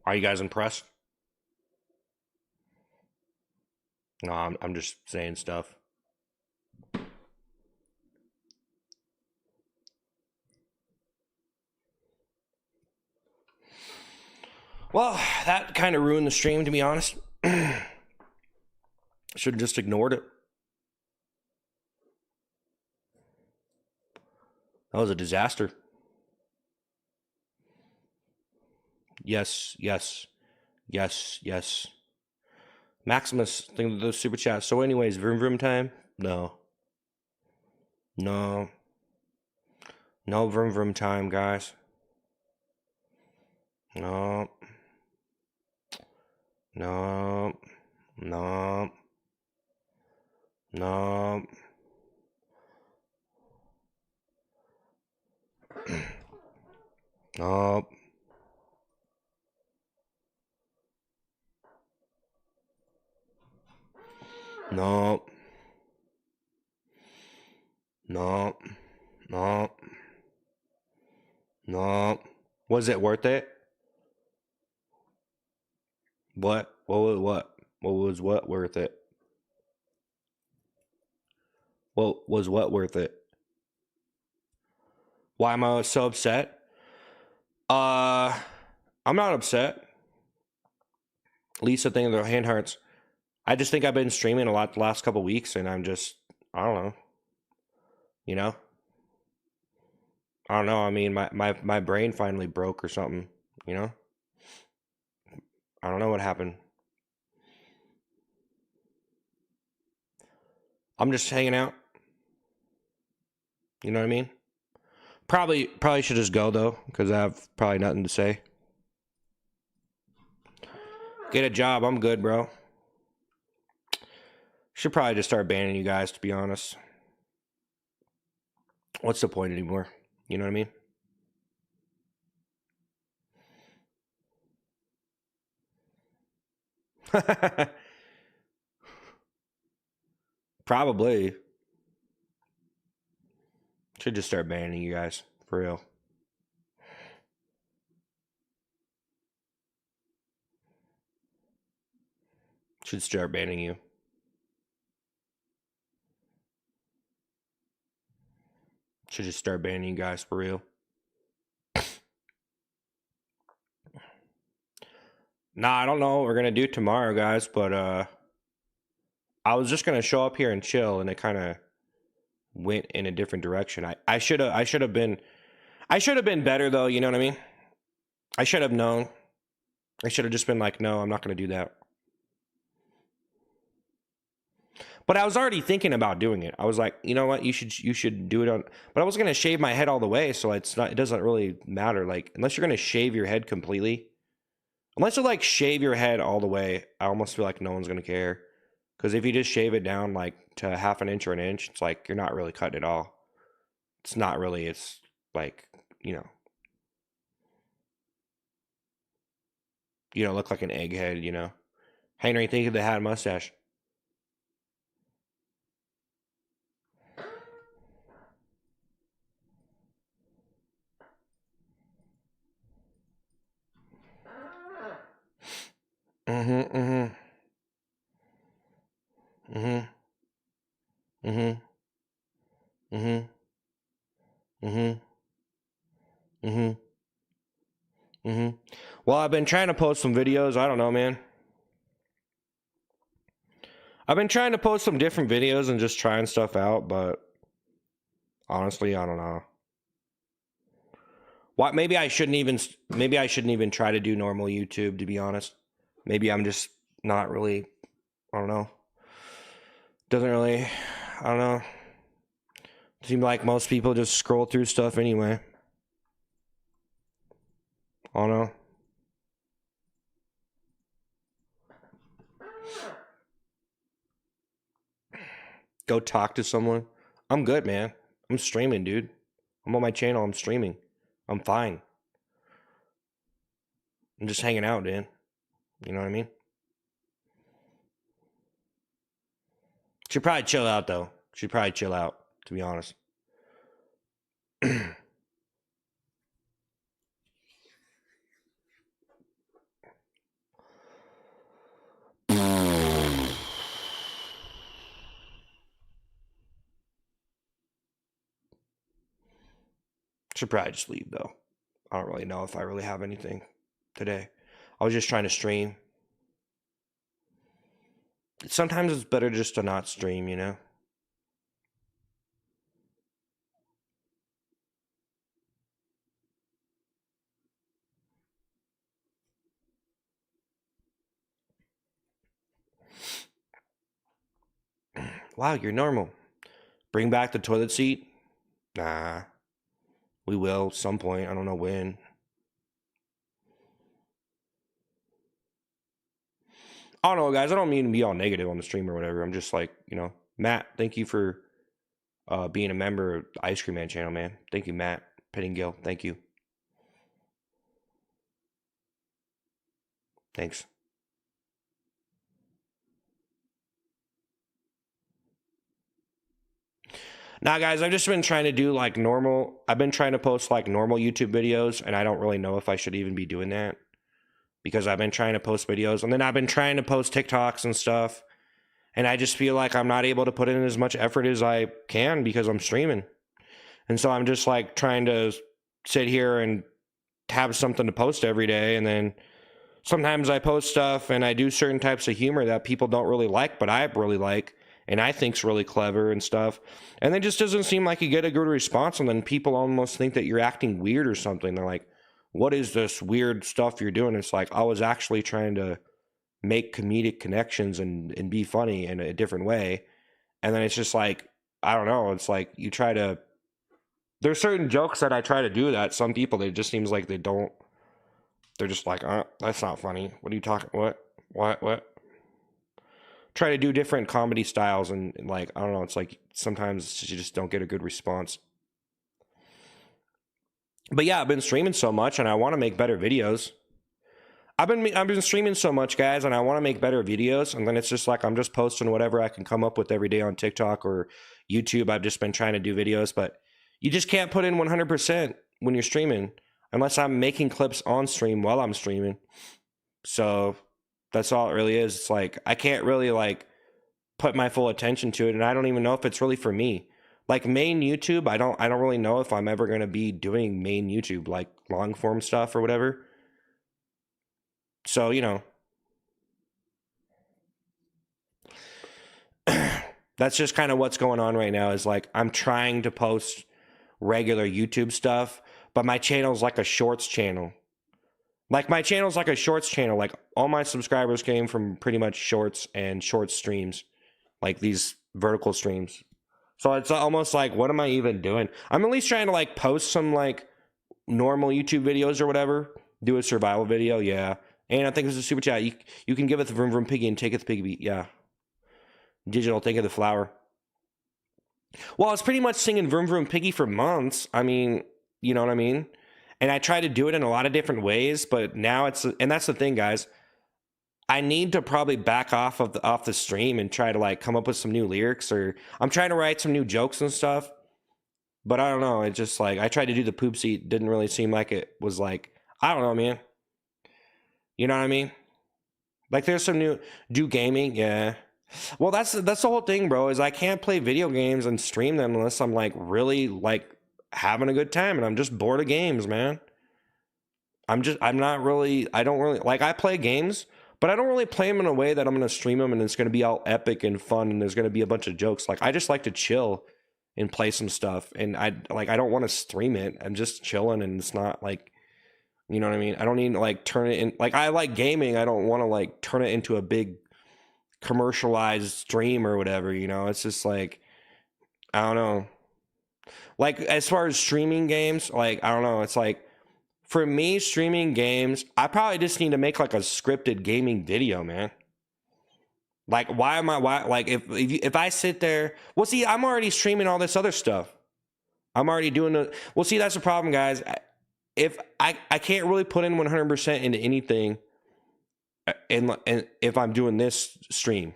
A: Are you guys impressed? No, I'm just saying stuff. Well, that kind of ruined the stream, to be honest. Should have just ignored it. That was a disaster. Yes. Maximus, think of those super chats. So anyways, vroom vroom time? No. No vroom vroom time, guys. No. No. Was it worth it? What? What was what worth it? What was what worth it? Why am I so upset? I'm not upset. Lisa, thing of the hand hearts. I just think I've been streaming a lot the last couple weeks, and I'm just, I don't know. You know? I don't know. I mean, my brain finally broke or something, you know? I don't know what happened. I'm just hanging out. You know what I mean? Probably should just go, though, because I have probably nothing to say. Get a job. I'm good, bro. Should probably just start banning you guys, to be honest. What's the point anymore? You know what I mean? Probably. Should just start banning you guys, for real. Should start banning you. Should just start banning you guys, for real. Nah, I don't know what we're going to do tomorrow, guys, but I was just going to show up here and chill, and it kind of went in a different direction. I should have been better, though, you know what I mean? I should have known. I should have just been like, no, I'm not going to do that. But I was already thinking about doing it. I was like, you know what? You should do it on. But I was going to shave my head all the way, so it doesn't really matter. Like, unless you're going to shave your head completely, unless you like shave your head all the way, I almost feel like no one's going to care. Because if you just shave it down like to half an inch or an inch, it's like you're not really cutting it all. It's not really. It's like, you know, look like an egghead. You know, Henry, think of the hat and mustache. Mm-hmm. Mm-hmm. Mm-hmm. Mm-hmm. Mm-hmm. Mm-hmm. Mm-hmm. Mm-hmm. Well, I've been trying to post some videos. I don't know, man. I've been trying to post some different videos and just trying stuff out, but honestly, I don't know. What? Maybe I shouldn't even. Maybe I shouldn't even try to do normal YouTube. To be honest, maybe I'm just not really. I don't know. Doesn't really. I don't know. Seem like most people just scroll through stuff anyway. I don't know. Go talk to someone. I'm good, man. I'm streaming, dude. I'm on my channel. I'm streaming. I'm fine. I'm just hanging out, dude. You know what I mean? Should probably chill out, though. Should probably chill out, to be honest. Should probably just leave, though. I don't really know if I really have anything today. I was just trying to stream. Sometimes it's better just to not stream, you know? Wow, you're normal. Bring back the toilet seat? Nah. We will some point. I don't know when. I don't know, guys. I don't mean to be all negative on the stream or whatever. I'm just like, you know, Matt, thank you for being a member of the Ice Cream Man channel, man. Thank you, Matt Pettingill. Thank you. Thanks. Now, guys, I've just been trying to do like normal. I've been trying to post like normal YouTube videos, and I don't really know if I should even be doing that because I've been trying to post videos, and then I've been trying to post TikToks and stuff, and I just feel like I'm not able to put in as much effort as I can because I'm streaming. And so I'm just like trying to sit here and have something to post every day, and then sometimes I post stuff and I do certain types of humor that people don't really like, but I really like and I think's really clever and stuff. And it just doesn't seem like you get a good response, and then people almost think that you're acting weird or something. They're like, "What is this weird stuff you're doing?" It's like I was actually trying to make comedic connections and be funny in a different way. And then it's just like, I don't know, it's like you try to there's certain jokes that I try to do that some people, it just seems like they don't. They're just like, that's not funny. What are you talking? What? Try to do different comedy styles, and like, I don't know. It's like sometimes you just don't get a good response. But yeah, I've been streaming so much, and I want to make better videos. I've been streaming so much, guys, and I want to make better videos. And then it's just like I'm just posting whatever I can come up with every day on TikTok or YouTube. I've just been trying to do videos, but you just can't put in 100% when you're streaming unless I'm making clips on stream while I'm streaming. So that's all it really is. It's like I can't really like put my full attention to it, and I don't even know if it's really for me. Like main YouTube, I don't really know if I'm ever gonna be doing main YouTube, like long form stuff or whatever. So, you know, that's just kind of what's going on right now is like I'm trying to post regular YouTube stuff, but my channel's like a shorts channel. Like my channel's like a shorts channel. Like all my subscribers came from pretty much shorts and short streams, like these vertical streams. So it's almost like, what am I even doing? I'm at least trying to like post some like normal YouTube videos or whatever. Do a survival video, yeah. And I think it's a super chat. You can give it the vroom vroom piggy and take it the piggy beat, yeah. Digital, think of the flower. Well, I was pretty much singing vroom vroom piggy for months. I mean, you know what I mean? And I try to do it in a lot of different ways, but now and that's the thing, guys. I need to probably back off the stream and try to like come up with some new lyrics, or I'm trying to write some new jokes and stuff. But I don't know. It's just like I tried to do the poop seat. Didn't really seem like it was like, I don't know, man. You know what I mean? Like there's some new do gaming, yeah. Well, that's the whole thing, bro, is I can't play video games and stream them unless I'm like really like having a good time and I'm just bored of games, man. I'm not really I don't really like I play games, but I don't really play them in a way that I'm going to stream them and it's going to be all epic and fun and there's going to be a bunch of jokes. Like I just like to chill and play some stuff and I don't want to stream it. I'm just chilling and it's not like you know what I mean? I don't need to like turn it in like I like gaming. I don't want to like turn it into a big commercialized stream or whatever, you know? It's just like I don't know. Like as far as streaming games, like I don't know, it's like for me streaming games, I probably just need to make like a scripted gaming video, man. Like why like if I sit there, well see, I'm already streaming all this other stuff. I'm already doing the well see that's the problem, guys. If I can't really put in 100% into anything and if I'm doing this stream.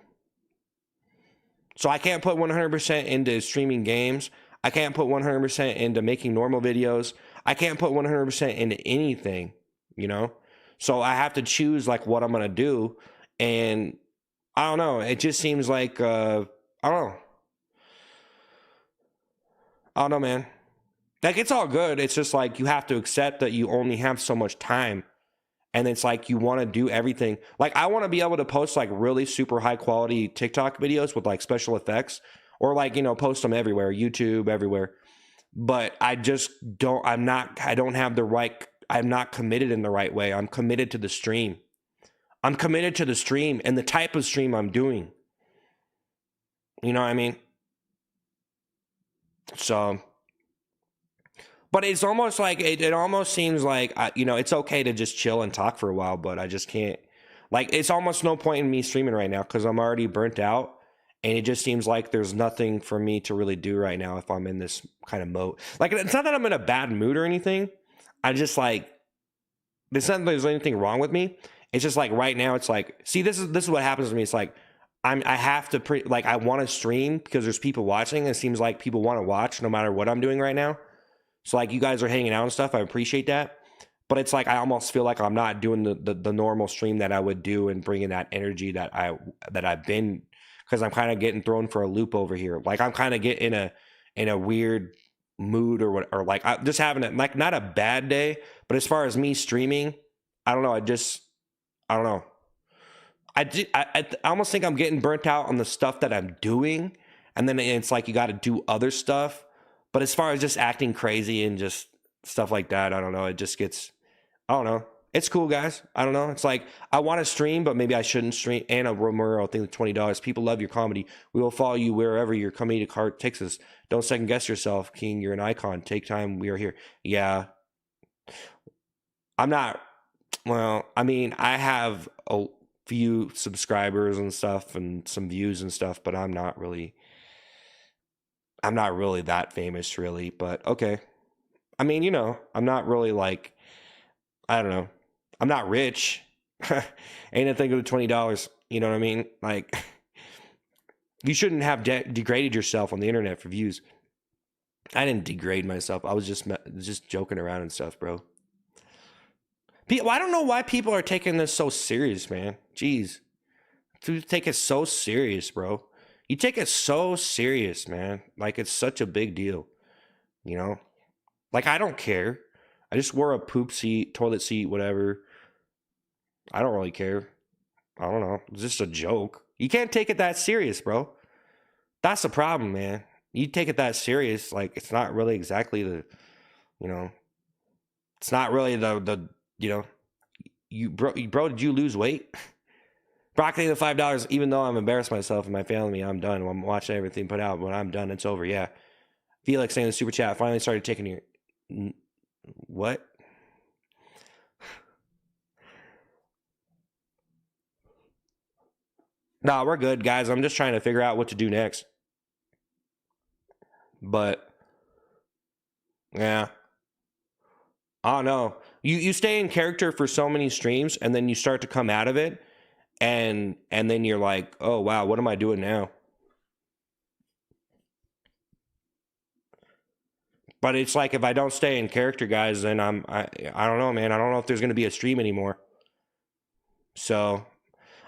A: So I can't put 100% into streaming games. I can't put 100% into making normal videos. I can't put 100% into anything, you know? So I have to choose like what I'm going to do. And I don't know. It just seems like, I don't know. I don't know, man. Like it's all good. It's just like you have to accept that you only have so much time. And it's like you want to do everything. Like I want to be able to post like really super high quality TikTok videos with like special effects or like, you know, post them everywhere, YouTube, everywhere. But I just don't, I don't have the right, I'm not committed in the right way. I'm committed to the stream. I'm committed to the stream and the type of stream I'm doing. You know what I mean? So, but it's almost like, it almost seems like, you know, it's okay to just chill and talk for a while, but I just can't, like, it's almost no point in me streaming right now because I'm already burnt out. And it just seems like there's nothing for me to really do right now if I'm in this kind of mode. Like, it's not that I'm in a bad mood or anything. I just like, it's not that there's anything wrong with me. It's just like right now, it's like, see, this is what happens to me. It's like, I have to, like, I want to stream because there's people watching. It seems like people want to watch no matter what I'm doing right now. So, like, you guys are hanging out and stuff. I appreciate that. But it's like, I almost feel like I'm not doing the normal stream that I would do and bringing that energy that I've been, because I'm kind of getting thrown for a loop over here. Like I'm kind of getting in a weird mood or what, or like I'm just having a, like not a bad day, but as far as me streaming, I don't know. I don't know. I almost think I'm getting burnt out on the stuff that I'm doing, and then it's like you got to do other stuff. But as far as just acting crazy and just stuff like that, I don't know. It just gets, I don't know. It's cool, guys. I don't know. It's like I want to stream, but maybe I shouldn't stream. Anna Romero, I think $20. People love your comedy. We will follow you wherever your comedic heart takes us. Don't second guess yourself, King. You're an icon. Take time. We are here. Yeah, I'm not. Well, I mean, I have a few subscribers and stuff, and some views and stuff, but I'm not really. I'm not really that famous, really. But okay. I mean, you know, I'm not really like. I don't know. I'm not rich. Ain't a thing of $20. You know what I mean? Like, you shouldn't have degraded yourself on the internet for views. I didn't degrade myself. I was just joking around and stuff, bro. I don't know why people are taking this so serious, man. Jeez. You take it so serious, bro. You take it so serious, man. Like, it's such a big deal, you know? Like, I don't care. I just wore a poop seat, toilet seat, whatever. I don't really care. I don't know. It's just a joke. You can't take it that serious, bro. That's the problem, man. You take it that serious, like it's not really exactly the, you know, it's not really the you know, bro, did you lose weight? Broccoli the $5. Even though I'm embarrassed myself and my family, I'm done. I'm watching everything put out. When I'm done, it's over. Yeah. Felix saying the super chat finally started taking your what? Nah, we're good, guys. I'm just trying to figure out what to do next. But yeah, I don't know. You stay in character for so many streams, and then you start to come out of it, and then you're like, oh wow, what am I doing now? But it's like if I don't stay in character, guys, then I don't know, man. I don't know if there's gonna be a stream anymore. So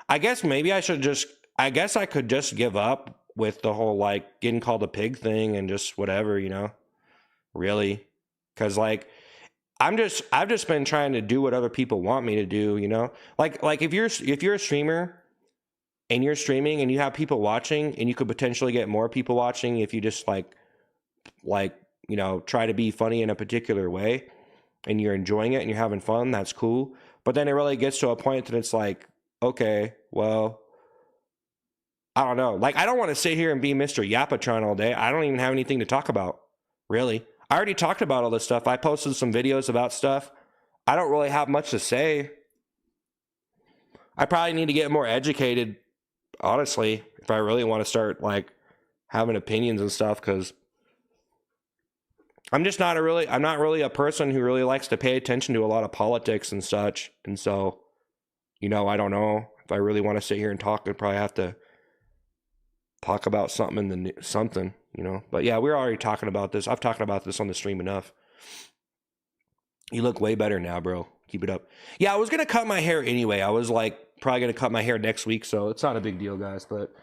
A: I guess maybe I should just, I guess I could just give up with the whole like getting called a pig thing and just whatever, you know, really. Cause like, I've just been trying to do what other people want me to do, you know, like if you're a streamer and you're streaming and you have people watching and you could potentially get more people watching if you just like, you know, try to be funny in a particular way and you're enjoying it and you're having fun, that's cool. But then it really gets to a point that it's like, okay, well, I don't know. Like, I don't want to sit here and be Mr. Yapatron all day. I don't even have anything to talk about, really. I already talked about all this stuff. I posted some videos about stuff. I don't really have much to say. I probably need to get more educated, honestly, if I really want to start, like, having opinions and stuff, because I'm not really a person who really likes to pay attention to a lot of politics and such. And so, you know, I don't know if I really want to sit here and talk. I'd probably have to talk about something something, you know. But yeah, we're already talking about this. I've talked about this on the stream enough. You look way better now, bro. Keep it up. Yeah, I was gonna cut my hair anyway. I was like probably gonna cut my hair next week, so it's not a big deal, guys. But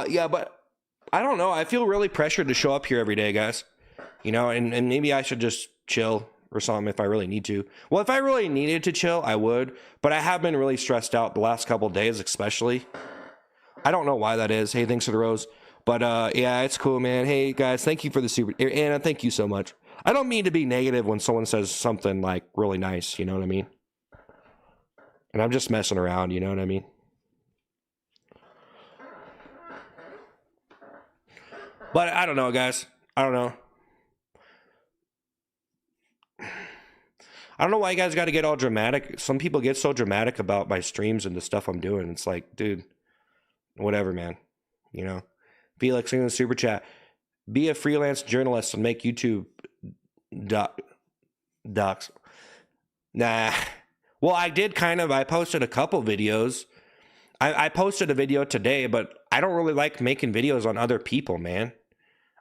A: yeah, but I don't know. I feel really pressured to show up here every day, guys. You know, and maybe I should just chill or something if I really need to. Well, if I really needed to chill, I would. But I have been really stressed out the last couple of days, especially. I don't know why that is. Hey, thanks for the rose. But yeah, it's cool, man. Hey, guys, thank you for the super. Anna, thank you so much. I don't mean to be negative when someone says something like really nice. You know what I mean? And I'm just messing around. You know what I mean? But I don't know, guys. I don't know. I don't know why you guys got to get all dramatic. Some people get so dramatic about my streams and the stuff I'm doing. It's like, dude, whatever, man. You know, Felix in the super chat. Be a freelance journalist and make YouTube docs. Nah. Well, I did kind of. I posted a couple videos. I posted a video today, but I don't really like making videos on other people, man.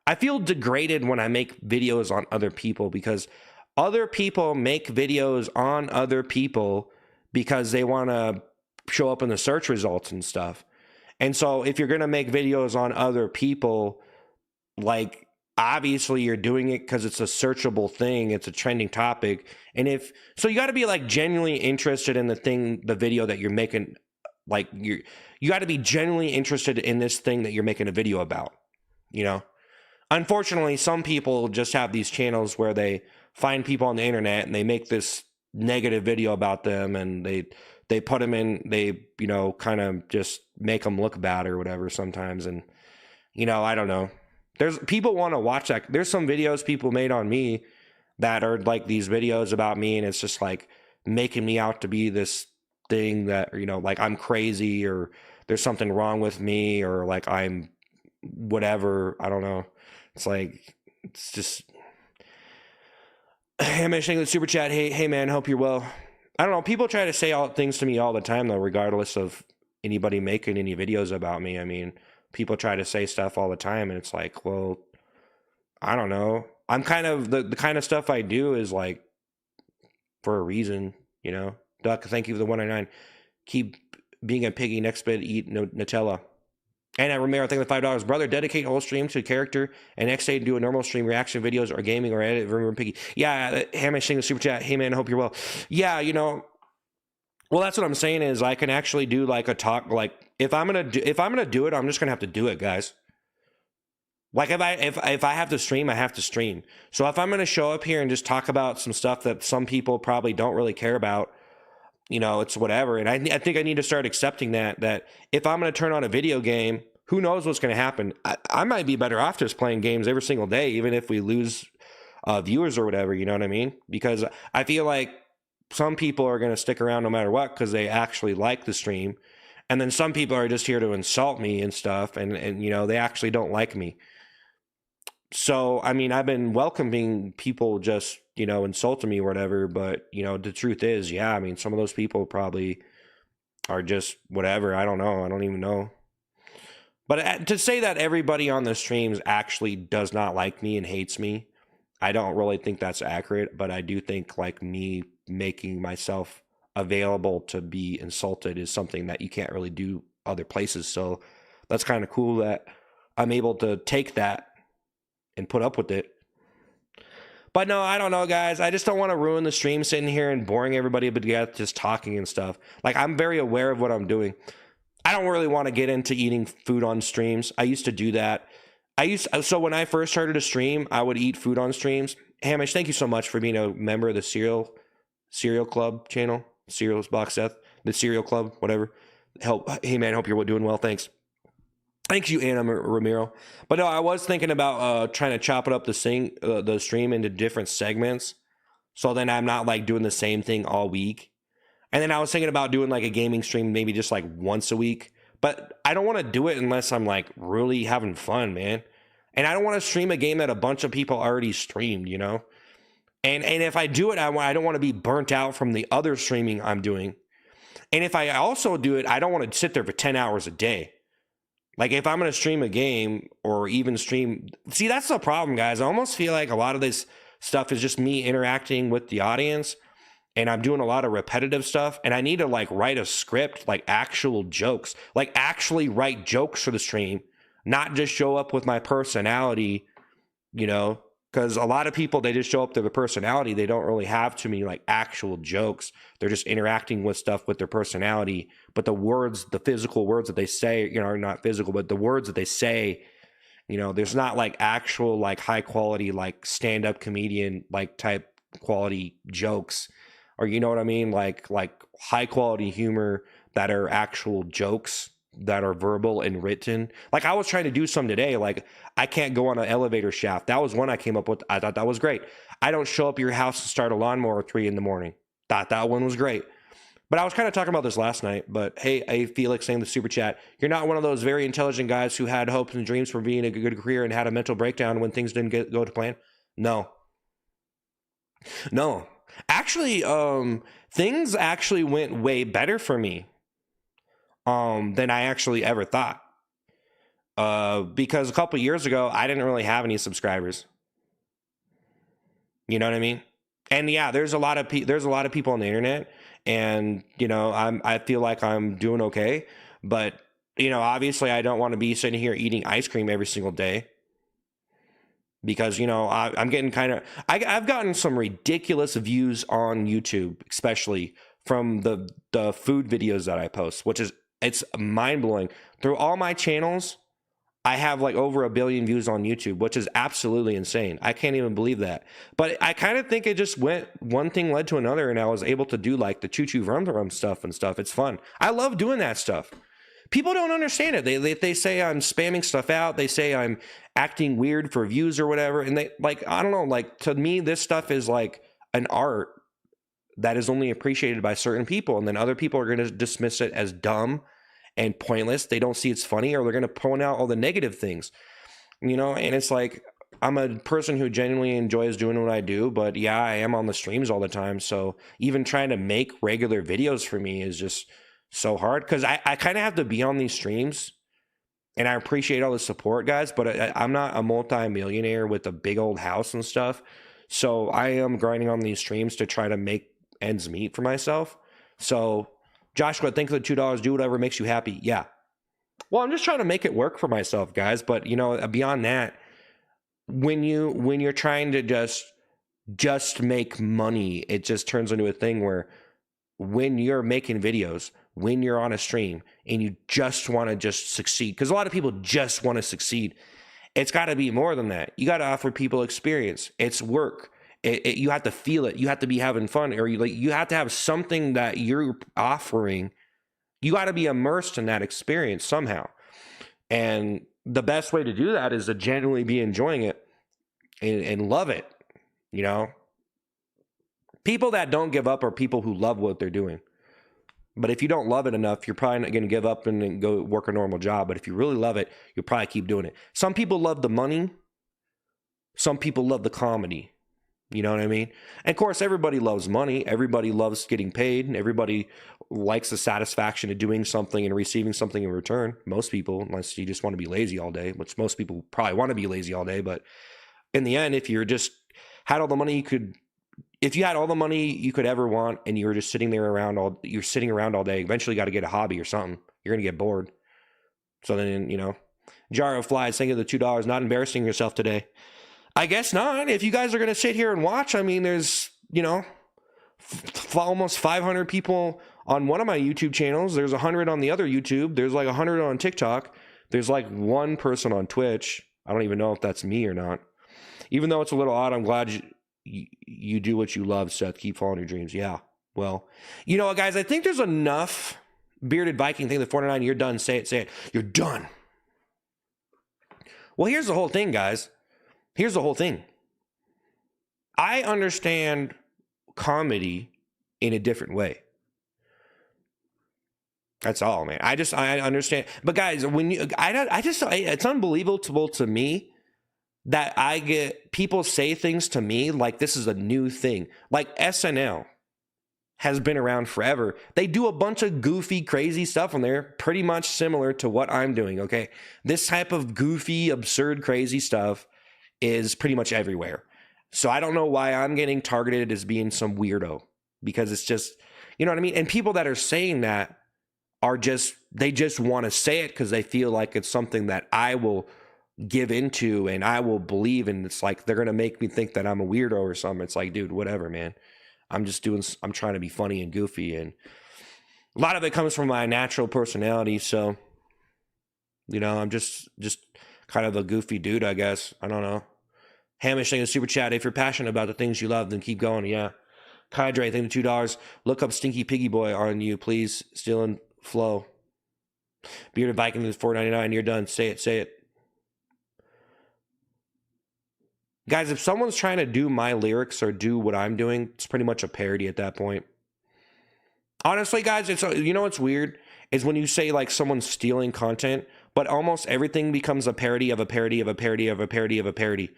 A: I feel degraded when I make videos on other people because other people make videos on other people because they want to show up in the search results and stuff. And so if you're going to make videos on other people, like obviously you're doing it because it's a searchable thing. It's a trending topic. And if so, you got to be like genuinely interested in the video that you're making. Like you got to be genuinely interested in this thing that you're making a video about, you know? Unfortunately, some people just have these channels where they find people on the internet and they make this negative video about them and they put them in, they, you know, kind of just make them look bad or whatever sometimes. And, you know, I don't know. There's people want to watch that. There's some videos people made on me that are like these videos about me and it's just like making me out to be this thing that, you know, like I'm crazy or there's something wrong with me or like I'm whatever. I don't know. It's like, it's just, I'm mentioning the super chat. Hey man, hope you're well. I don't know. People try to say all things to me all the time though, regardless of anybody making any videos about me. I mean, people try to say stuff all the time and it's like, well, I don't know. I'm kind of, the kind of stuff I do is like for a reason, you know. Duck, thank you for the 199. Keep being a piggy. Next bit, eat Nutella. And at Romero, thank you for the $5. Brother, dedicate whole stream to a character and next day do a normal stream, reaction videos or gaming or edit. Remember piggy. Yeah, Hamish saying the super chat. Hey man, I hope you're well. Yeah, you know. Well, that's what I'm saying is I can actually do like a talk. Like if I'm gonna do it, I'm just gonna have to do it, guys. Like if I have to stream, I have to stream. So if I'm gonna show up here and just talk about some stuff that some people probably don't really care about, you know, it's whatever. And I think I need to start accepting that if I'm going to turn on a video game, who knows what's going to happen? I might be better off just playing games every single day, even if we lose viewers or whatever, you know what I mean? Because I feel like some people are going to stick around no matter what because they actually like the stream. And then some people are just here to insult me and stuff. And you know, they actually don't like me. So, I mean, I've been welcoming people just, you know, insulting me or whatever. But, you know, the truth is, yeah, I mean, some of those people probably are just whatever. I don't know. I don't even know. But to say that everybody on the streams actually does not like me and hates me, I don't really think that's accurate. But I do think like me making myself available to be insulted is something that you can't really do other places. So that's kind of cool that I'm able to take that and put up with it. But no, I don't know, guys. I just don't want to ruin the stream sitting here and boring everybody to death just talking and stuff. Like, I'm very aware of what I'm doing. I don't really want to get into eating food on streams. I used to do that. So when I first started to stream, I would eat food on streams. Hamish, thank you so much for being a member of the Cereal Club channel. cerealboxseth, the Cereal Club, whatever. Hey man, hope you're doing well. Thanks. Thank you, Anna Ramiro. But no, I was thinking about trying to chop it up the stream into different segments, so then I'm not like doing the same thing all week. And then I was thinking about doing like a gaming stream, maybe just like once a week. But I don't want to do it unless I'm like really having fun, man. And I don't want to stream a game that a bunch of people already streamed, you know. And if I do it, I don't want to be burnt out from the other streaming I'm doing. And if I also do it, I don't want to sit there for 10 hours a day. Like if I'm going to stream a game or even stream, see, that's the problem, guys. I almost feel like a lot of this stuff is just me interacting with the audience, and I'm doing a lot of repetitive stuff, and I need to like write a script, like actual jokes, like actually write jokes for the stream, not just show up with my personality, you know, because a lot of people, they just show up to their personality. They don't really have too many like actual jokes. They're just interacting with stuff with their personality. But the words, the physical words that they say, you know, are not physical, but the words that they say, you know, there's not like actual, like high quality, like stand-up comedian, like type quality jokes, or you know what I mean? Like high quality humor that are actual jokes that are verbal and written. Like I was trying to do some today. Like I can't go on an elevator shaft. That was one I came up with. I thought that was great. I don't show up at your house to start a lawnmower at 3 a.m. Thought that one was great. But I was kind of talking about this last night. But hey, Felix saying the super chat. You're not one of those very intelligent guys who had hopes and dreams for being a good career and had a mental breakdown when things didn't go to plan. No. Actually, things actually went way better for me than I actually ever thought. Because a couple years ago, I didn't really have any subscribers. You know what I mean? And yeah, there's a lot of people on the internet, and you know, I feel like I'm doing okay, but you know, obviously, I don't want to be sitting here eating ice cream every single day. Because you know, I'm getting I've gotten some ridiculous views on YouTube, especially from the food videos that I post, which is it's mind blowing. Through all my channels, I have like over 1 billion views on YouTube, which is absolutely insane. I can't even believe that. But I kind of think it just went, one thing led to another, and I was able to do like the choo choo rum rum stuff and stuff. It's fun. I love doing that stuff. People don't understand it. They say I'm spamming stuff out. They say I'm acting weird for views or whatever. And they like, I don't know, like to me, this stuff is like an art that is only appreciated by certain people. And then other people are going to dismiss it as dumb and pointless. They don't see it's funny, or they're going to point out all the negative things, you know? And it's like, I'm a person who genuinely enjoys doing what I do, but yeah, I am on the streams all the time. So even trying to make regular videos for me is just so hard, because I kind of have to be on these streams, and I appreciate all the support, guys, but I'm not a multi-millionaire with a big old house and stuff. So I am grinding on these streams to try to make ends meet for myself. So Joshua, thanks for the $2. Do whatever makes you happy. Yeah. Well, I'm just trying to make it work for myself, guys. But you know, beyond that, when you're trying to just make money, it just turns into a thing where when you're making videos, when you're on a stream and you just want to just succeed, because a lot of people just want to succeed, it's got to be more than that. You got to offer people experience. It's work. You have to feel it. You have to be having fun, or you have to have something that you're offering. You got to be immersed in that experience somehow. And the best way to do that is to genuinely be enjoying it and love it. You know, people that don't give up are people who love what they're doing. But if you don't love it enough, you're probably not going to give up and go work a normal job. But if you really love it, you'll probably keep doing it. Some people love the money. Some people love the comedy. You know what I mean? And of course, everybody loves money. Everybody loves getting paid. And everybody likes the satisfaction of doing something and receiving something in return. Most people, unless you just want to be lazy all day, which most people probably want to be lazy all day. But in the end, if you're just had all the money you could, if you had all the money you could ever want and you were just sitting there around you're sitting around all day, eventually you got to get a hobby or something. You're going to get bored. So then, Jar of Flies, thank you for the $2, not embarrassing yourself today. I guess not. If you guys are going to sit here and watch, I mean, there's, almost 500 people on one of my YouTube channels. There's 100 on the other YouTube. There's like 100 on TikTok. There's like one person on Twitch. I don't even know if that's me or not. Even though it's a little odd, I'm glad you do what you love, Seth. Keep following your dreams. Yeah. Well, you know what, guys? I think there's enough. Bearded Viking thing, the 49, you're done. Say it. You're done. Well, here's the whole thing, guys. Here's the whole thing. I understand comedy in a different way. That's all, man. I understand. But guys, it's unbelievable to me that I get people say things to me like this is a new thing. Like SNL has been around forever. They do a bunch of goofy, crazy stuff on there, pretty much similar to what I'm doing, okay? This type of goofy, absurd, crazy stuff is pretty much everywhere. So I don't know why I'm getting targeted as being some weirdo, because it's just, you know what I mean? And people that are saying that they just want to say it because they feel like it's something that I will give into and I will believe in. It's like they're going to make me think that I'm a weirdo or something. It's like, dude, whatever, man. I'm trying to be funny and goofy, and a lot of it comes from my natural personality. So, I'm just kind of a goofy dude, I guess. I don't know. Hamish saying the super chat. If you're passionate about the things you love, then keep going. Yeah. Kydre, thank you $2. Look up Stinky Piggy Boy on you, please. Stealing flow. Bearded Viking is $4.99. You're done. Say it. Guys, if someone's trying to do my lyrics or do what I'm doing, it's pretty much a parody at that point. Honestly, guys, what's weird is when you say like someone's stealing content, but almost everything becomes a parody of a parody of a parody of a parody of a parody.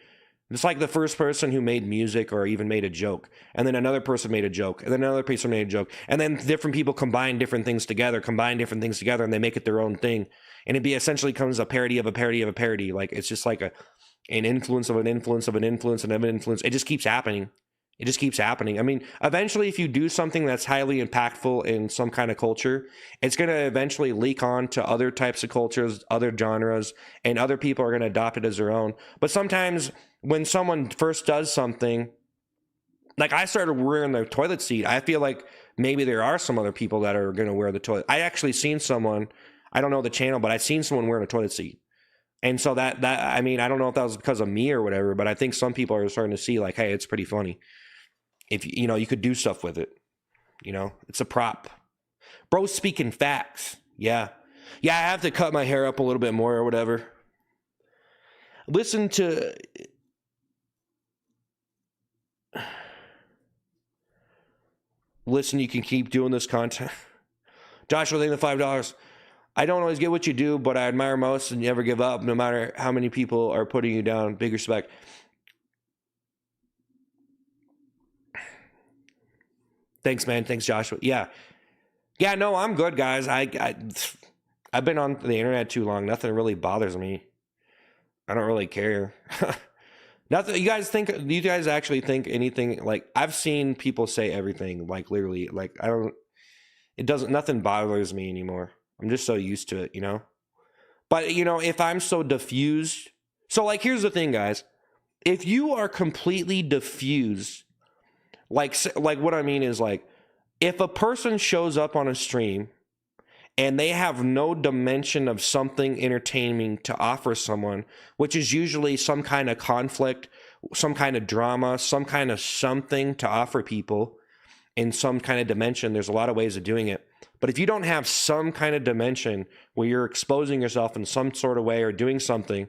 A: It's like the first person who made music or even made a joke, and then another person made a joke, and then another person made a joke, and then different people combine different things together, and they make it their own thing, and it essentially becomes a parody of a parody of a parody. Like it's just like an influence of an influence of an influence and of an influence. It just keeps happening. I mean, eventually, if you do something that's highly impactful in some kind of culture, it's going to eventually leak on to other types of cultures, other genres, and other people are going to adopt it as their own. But sometimes when someone first does something, like I started wearing the toilet seat, I feel like maybe there are some other people that are going to wear the toilet. I actually seen someone, I don't know the channel, but I've seen someone wearing a toilet seat. And so that I mean, I don't know if that was because of me or whatever, but I think some people are starting to see like, hey, it's pretty funny. If you could do stuff with it, it's a prop. Bro, speaking facts. Yeah, I have to cut my hair up a little bit more or whatever. Listen, you can keep doing this content. Joshua, thank you for the $5. I don't always get what you do, but I admire most and you never give up, no matter how many people are putting you down. Big respect. Thanks, man. Thanks, Joshua. Yeah, no, I'm good, guys. I've been on the internet too long. Nothing really bothers me. I don't really care. Nothing. Do you guys actually think anything? Like, I've seen people say everything, like literally, like nothing bothers me anymore. I'm just so used to it, But, if I'm so diffused. So, like, here's the thing, guys. If you are completely diffused, like what I mean is, like, if a person shows up on a stream and they have no dimension of something entertaining to offer someone, which is usually some kind of conflict, some kind of drama, some kind of something to offer people in some kind of dimension, there's a lot of ways of doing it. But if you don't have some kind of dimension where you're exposing yourself in some sort of way or doing something,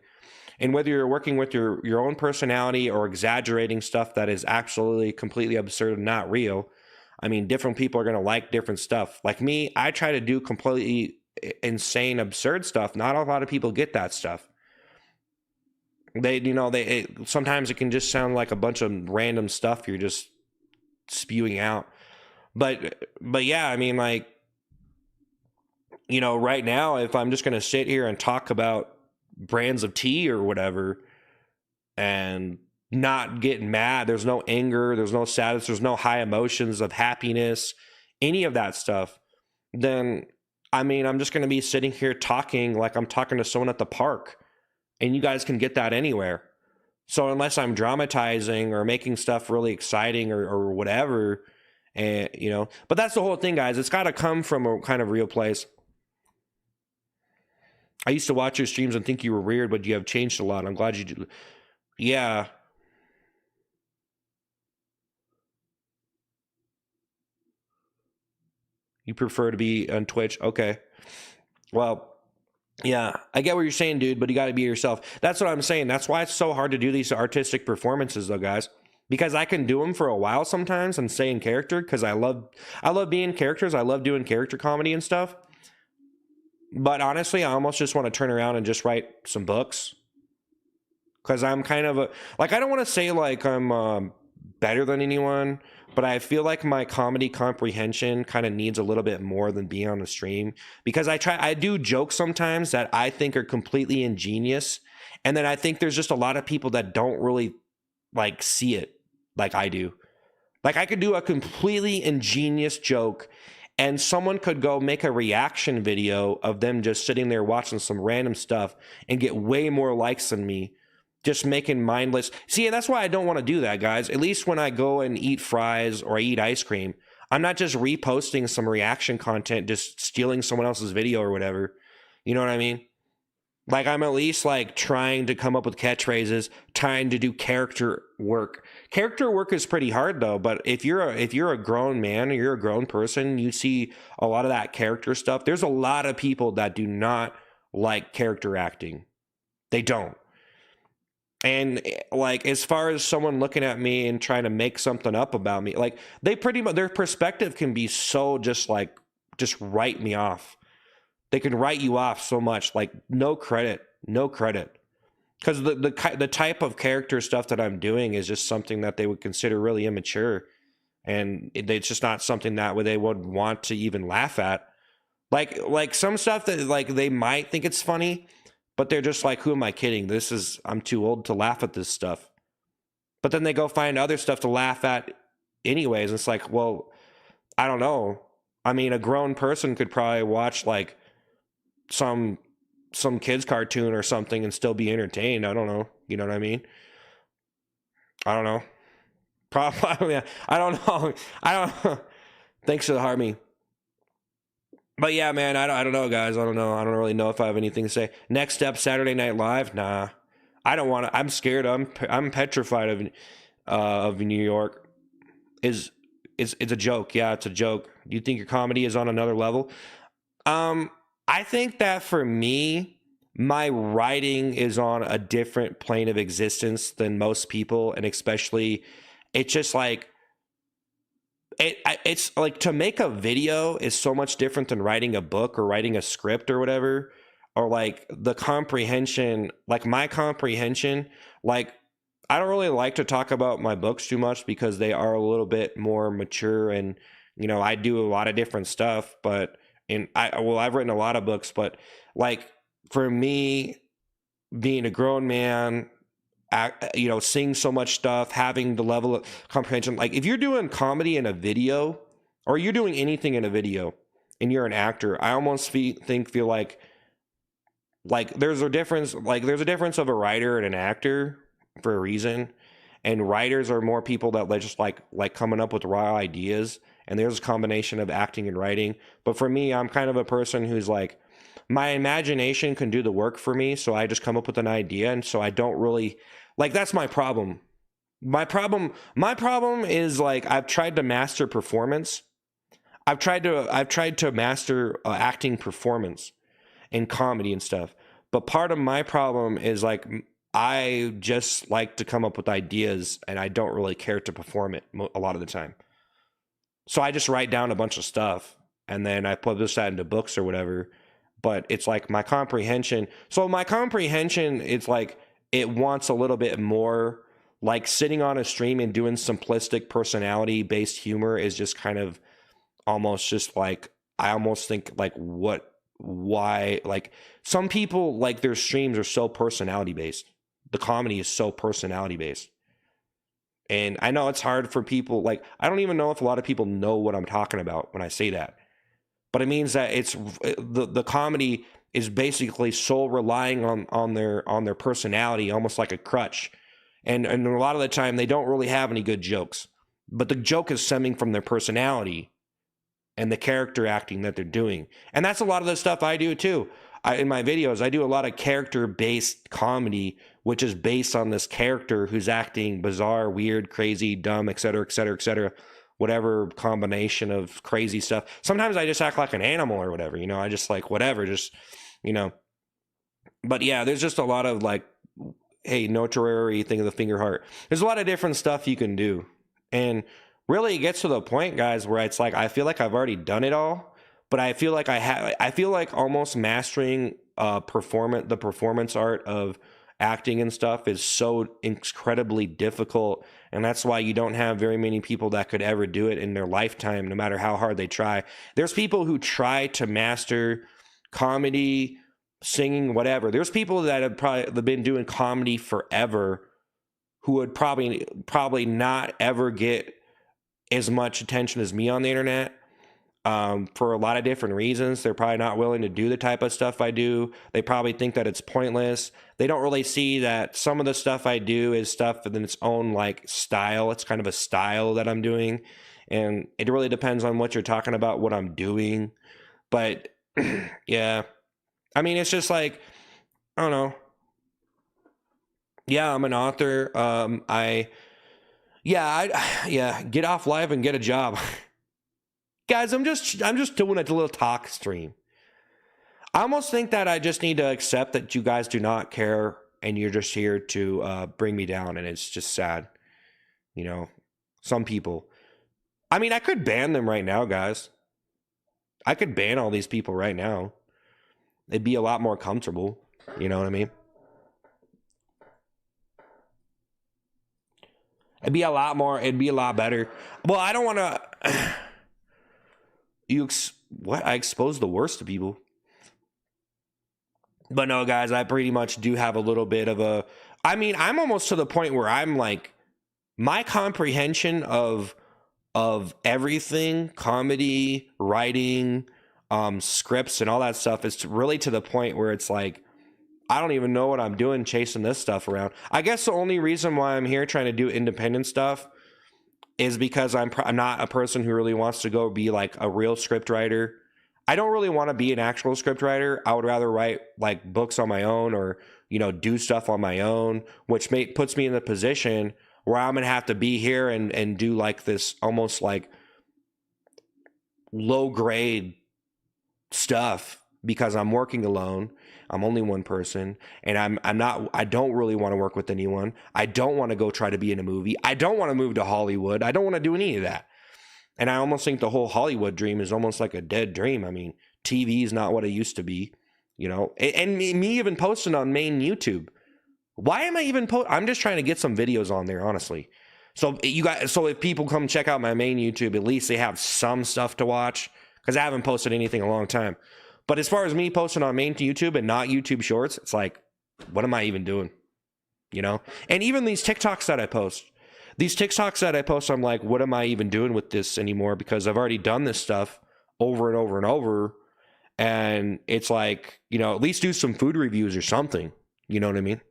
A: and whether you're working with your own personality or exaggerating stuff that is absolutely completely absurd and not real, I mean, different people are going to like different stuff. Like me, I try to do completely insane, absurd stuff. Not a lot of people get that stuff. sometimes it can just sound like a bunch of random stuff you're just spewing out. But yeah, I mean, like, right now, if I'm just going to sit here and talk about brands of tea or whatever and not get mad, there's no anger, there's no sadness, there's no high emotions of happiness, any of that stuff, then I mean, I'm just going to be sitting here talking like I'm talking to someone at the park, and you guys can get that anywhere. So unless I'm dramatizing or making stuff really exciting or whatever, and but that's the whole thing, guys. It's got to come from a kind of real place. I used to watch your streams and think you were weird, but you have changed a lot. I'm glad you did. Yeah. You prefer to be on Twitch? Okay. Well, yeah, I get what you're saying, dude, but you got to be yourself. That's what I'm saying. That's why it's so hard to do these artistic performances, though, guys. Because I can do them for a while sometimes and stay in character because I love being characters. I love doing character comedy and stuff. But honestly, I almost just want to turn around and just write some books. Because I'm kind of I don't want to say like I'm better than anyone, but I feel like my comedy comprehension kind of needs a little bit more than being on the stream. Because I do jokes sometimes that I think are completely ingenious. And then I think there's just a lot of people that don't really like see it like I do. Like I could do a completely ingenious joke and someone could go make a reaction video of them just sitting there watching some random stuff and get way more likes than me, just making mindless. See, that's why I don't want to do that, guys. At least when I go and eat fries or I eat ice cream, I'm not just reposting some reaction content, just stealing someone else's video or whatever. You know what I mean? Like I'm at least like trying to come up with catchphrases, trying to do character work. Character work is pretty hard though, but if you're a grown man or you're a grown person, you see a lot of that character stuff. There's a lot of people that do not like character acting. They don't. And like as far as someone looking at me and trying to make something up about me, like they pretty much, their perspective can be so just write me off. They can write you off so much, like no credit. Because the type of character stuff that I'm doing is just something that they would consider really immature, and it's just not something that they would want to even laugh at. Like some stuff that like they might think it's funny, but they're just like, who am I kidding? I'm too old to laugh at this stuff. But then they go find other stuff to laugh at anyways. And it's like, well, I don't know. I mean, a grown person could probably watch like some kids cartoon or something and still be entertained. I don't know. You know what I mean? I don't know. Probably. I don't know. I don't. Thanks for the harmony. But yeah, man, I don't know, guys. I don't know. I don't really know if I have anything to say. Next step, Saturday Night Live. Nah, I don't want to. I'm scared. I'm petrified of New York. It's a joke. Yeah, it's a joke. Do you think your comedy is on another level? I think that for me, my writing is on a different plane of existence than most people, and especially, it's just like it's like to make a video is so much different than writing a book or writing a script or whatever, or like the comprehension, like my comprehension, like I don't really like to talk about my books too much because they are a little bit more mature, and I do a lot of different stuff, but I've written a lot of books, but like for me, being a grown man, seeing so much stuff, having the level of comprehension, like if you're doing comedy in a video or you're doing anything in a video and you're an actor, I almost feel like there's a difference of a writer and an actor for a reason. And writers are more people that just like coming up with raw ideas. And there's a combination of acting and writing. But for me, I'm kind of a person who's like, my imagination can do the work for me. So I just come up with an idea. And so I don't really, like, that's my problem. My problem is like, I've tried to master performance. I've tried to master acting performance and comedy and stuff. But part of my problem is like, I just like to come up with ideas and I don't really care to perform it a lot of the time. So I just write down a bunch of stuff and then I publish that into books or whatever. But it's like my comprehension. So my comprehension, it's like it wants a little bit more. Like sitting on a stream and doing simplistic personality based humor is just kind of almost just like, I almost think like why, like some people, like their streams are so personality based. The comedy is so personality based. And I know it's hard for people, like I don't even know if a lot of people know what I'm talking about when I say that. But it means that it's the comedy is basically so relying on their personality, almost like a crutch. And a lot of the time they don't really have any good jokes. But the joke is stemming from their personality and the character acting that they're doing. And that's a lot of the stuff I do too. In my videos, I do a lot of character-based comedy, which is based on this character who's acting bizarre, weird, crazy, dumb, et cetera, et cetera, et cetera. Whatever combination of crazy stuff. Sometimes I just act like an animal or whatever, you know, I just like whatever, just, you know. But yeah, there's just a lot of like, hey, no terrary thing of the finger heart. There's a lot of different stuff you can do. And really it gets to the point, guys, where it's like, I feel like I've already done it all, but I feel like I feel like almost mastering the performance art of acting and stuff is so incredibly difficult. And that's why you don't have very many people that could ever do it in their lifetime, no matter how hard they try. There's people who try to master comedy, singing, whatever. There's people that have probably been doing comedy forever who would probably not ever get as much attention as me on the internet. For a lot of different reasons. They're probably not willing to do the type of stuff I do. They probably think that it's pointless. They don't really see that some of the stuff I do is stuff in its own like style. It's kind of a style that I'm doing. And it really depends on what you're talking about, what I'm doing. But yeah, I mean, it's just like, I don't know. Yeah, I'm an author. Get off live and get a job. Guys, I'm just doing a little talk stream. I almost think that I just need to accept that you guys do not care and you're just here to bring me down, and it's just sad. You know, some people. I mean, I could ban them right now, guys. I could ban all these people right now. It'd be a lot more comfortable. You know what I mean? It'd be a lot better. Well, I don't want to... I expose the worst to people. But no, guys, I pretty much do have a little bit of a... I mean, I'm almost to the point where I'm like... My comprehension of everything, comedy, writing, scripts, and all that stuff is really to the point where it's like... I don't even know what I'm doing chasing this stuff around. I guess the only reason why I'm here trying to do independent stuff is because I'm not a person who really wants to go be like a real script writer. I don't really want to be an actual script writer. I would rather write like books on my own or, you know, do stuff on my own, which puts me in the position where I'm going to have to be here and do like this almost like low grade stuff because I'm working alone. I'm only one person, and I don't really want to work with anyone. I don't want to go try to be in a movie. I don't want to move to Hollywood. I don't want to do any of that. And I almost think the whole Hollywood dream is almost like a dead dream. I mean, TV is not what it used to be, you know, and me even posting on main YouTube. Why am I even I'm just trying to get some videos on there, honestly. So if people come check out my main YouTube, at least they have some stuff to watch because I haven't posted anything in a long time. But as far as me posting on main YouTube and not YouTube Shorts, it's like, what am I even doing? You know? And even these TikToks that I post, I'm like, what am I even doing with this anymore? Because I've already done this stuff over and over and over. And it's like, you know, at least do some food reviews or something. You know what I mean?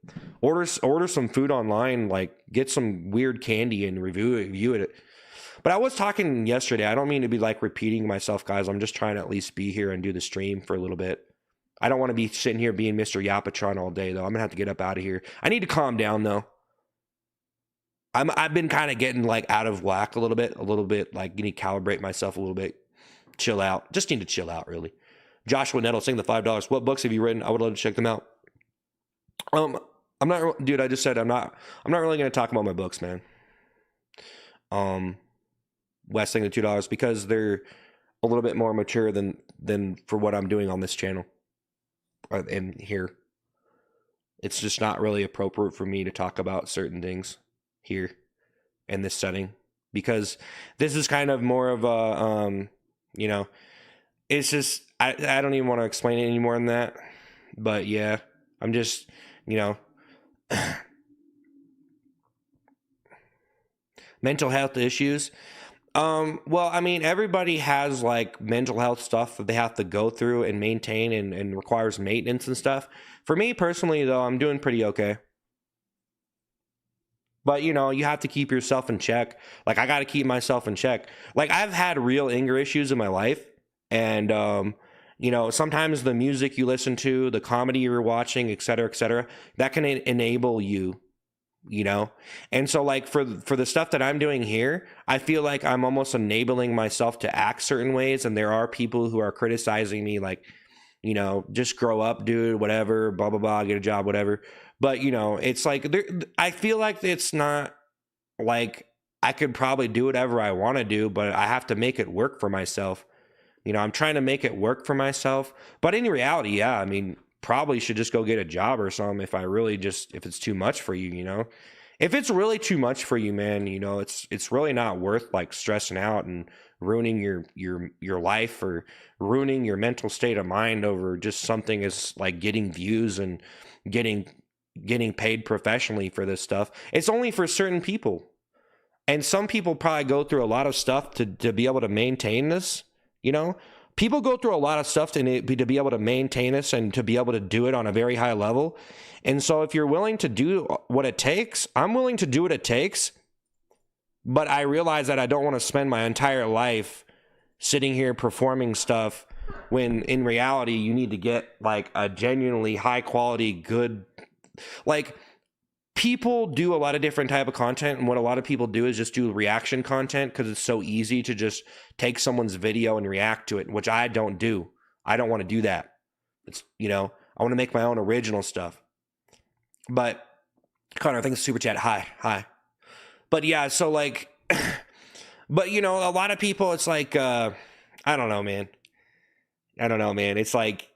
A: Order some food online, like get some weird candy and review it. But I was talking yesterday. I don't mean to be like repeating myself, guys. I'm just trying to at least be here and do the stream for a little bit. I don't want to be sitting here being Mr. Yapatron all day, though. I'm going to have to get up out of here. I need to calm down, though. I've been kind of getting like out of whack a little bit, like you need to calibrate myself a little bit. Chill out. Just need to chill out, really. Joshua Nettle saying the $5. What books have you written? I would love to check them out. I'm not, dude, I just said I'm not really going to talk about my books, man. West saying the $2 because they're a little bit more mature than for what I'm doing on this channel and here. It's just not really appropriate for me to talk about certain things here in this setting, because this is kind of more of a you know, it's just I don't even want to explain it any more than that. But yeah, I'm just, you know, mental health issues. Well, I mean, everybody has like mental health stuff that they have to go through and maintain, and requires maintenance and stuff. For me personally, though, I'm doing pretty okay. But you know, you have to keep yourself in check. Like I got to keep myself in check. Like I've had real anger issues in my life, and you know, sometimes the music you listen to, the comedy you're watching, et cetera, that can enable you, you know. And so like for the stuff that I'm doing here, I feel like I'm almost enabling myself to act certain ways, and there are people who are criticizing me, like, you know, just grow up, dude, whatever, blah blah blah, get a job, whatever. But you know, it's like I feel like it's not like I could probably do whatever I want to do, but I have to make it work for myself. You know, I'm trying to make it work for myself. But in reality, yeah, I mean, probably should just go get a job or something if I really just, if it's too much for you, you know. If it's really too much for you, man, you know, it's really not worth like stressing out and ruining your life, or ruining your mental state of mind over just something as like getting views and getting getting paid professionally for this stuff. It's only for certain people. And some people probably go through a lot of stuff to be able to maintain this, you know? People go through a lot of stuff to be able to maintain this and to be able to do it on a very high level. And so if you're willing to do what it takes, I'm willing to do what it takes. But I realize that I don't want to spend my entire life sitting here performing stuff when in reality you need to get like a genuinely high quality, good, like, people do a lot of different type of content, and what a lot of people do is just do reaction content because it's so easy to just take someone's video and react to it, which I don't do. I don't want to do that. It's, you know, I want to make my own original stuff. But Connor, I think it's super chat. Hi. But yeah, so like, but you know, a lot of people, it's like, I don't know, man. It's like,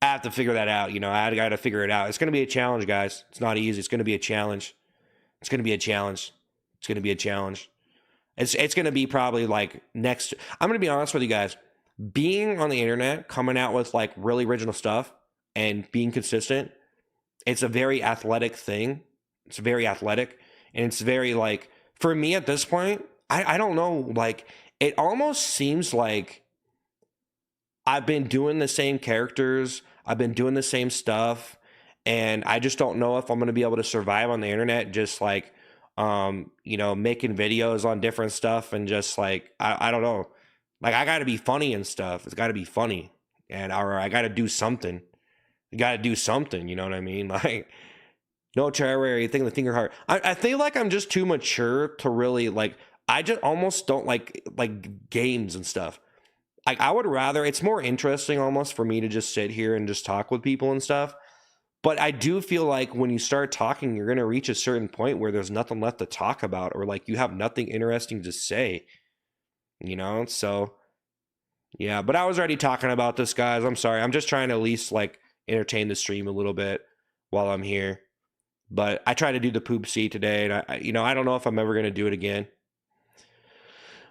A: I have to figure that out. You know, I got to figure it out. It's going to be a challenge, guys. It's not easy. It's going to be a challenge. It's going to be a challenge. It's going to be a challenge. It's going to be probably like next. I'm going to be honest with you guys. Being on the internet, coming out with like really original stuff and being consistent, it's a very athletic thing. It's very athletic. And it's very like, for me at this point, I don't know, like, it almost seems like I've been doing the same characters, I've been doing the same stuff, and I just don't know if I'm going to be able to survive on the internet, just like, you know, making videos on different stuff, and just like, I don't know, like, I got to be funny and stuff. It's got to be funny, and or I got to do something. You got to do something. You know what I mean? Like, no terror, thing, the finger heart. I feel like I'm just too mature to really like. I just almost don't like games and stuff. I would rather, it's more interesting almost for me to just sit here and just talk with people and stuff. But I do feel like when you start talking, you're going to reach a certain point where there's nothing left to talk about, or like you have nothing interesting to say, you know? So yeah, but I was already talking about this, guys. I'm sorry. I'm just trying to at least like entertain the stream a little bit while I'm here. But I tried to do the poop seat today, and you know, I don't know if I'm ever going to do it again.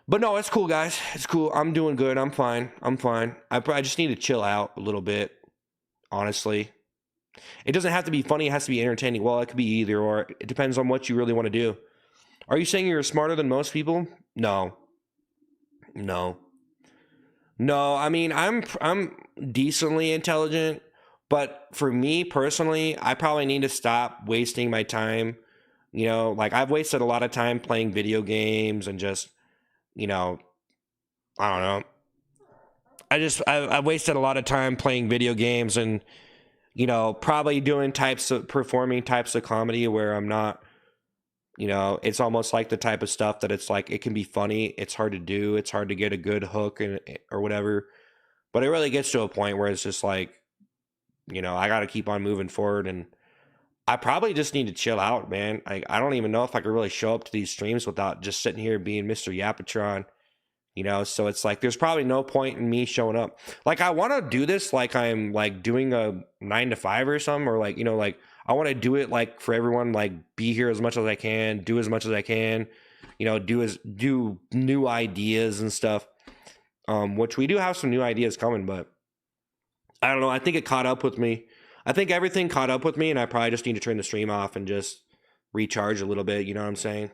A: But no, it's cool, guys. It's cool. I'm doing good. I'm fine. I just need to chill out a little bit, honestly. It doesn't have to be funny. It has to be entertaining. Well, it could be either, or it depends on what you really want to do. Are you saying you're smarter than most people? No. I mean, I'm decently intelligent, but for me personally, I probably need to stop wasting my time. You know, like, I've wasted a lot of time playing video games and just, you know, I don't know. I wasted a lot of time playing video games, and, you know, probably performing types of comedy where I'm not, you know, it's almost like the type of stuff that it's like, it can be funny. It's hard to do. It's hard to get a good hook or whatever. But it really gets to a point where it's just like, you know, I got to keep on moving forward, and I probably just need to chill out, man. I don't even know if I could really show up to these streams without just sitting here being Mr. Yapatron, you know, so it's like there's probably no point in me showing up. Like I want to do this like I'm like doing a 9 to 5 or something, or like, you know, like I want to do it like for everyone, like be here as much as I can, do as much as I can, you know, do new ideas and stuff. Which we do have some new ideas coming, but I don't know. I think it caught up with me. I think everything caught up with me, and I probably just need to turn the stream off and just recharge a little bit. You know what I'm saying?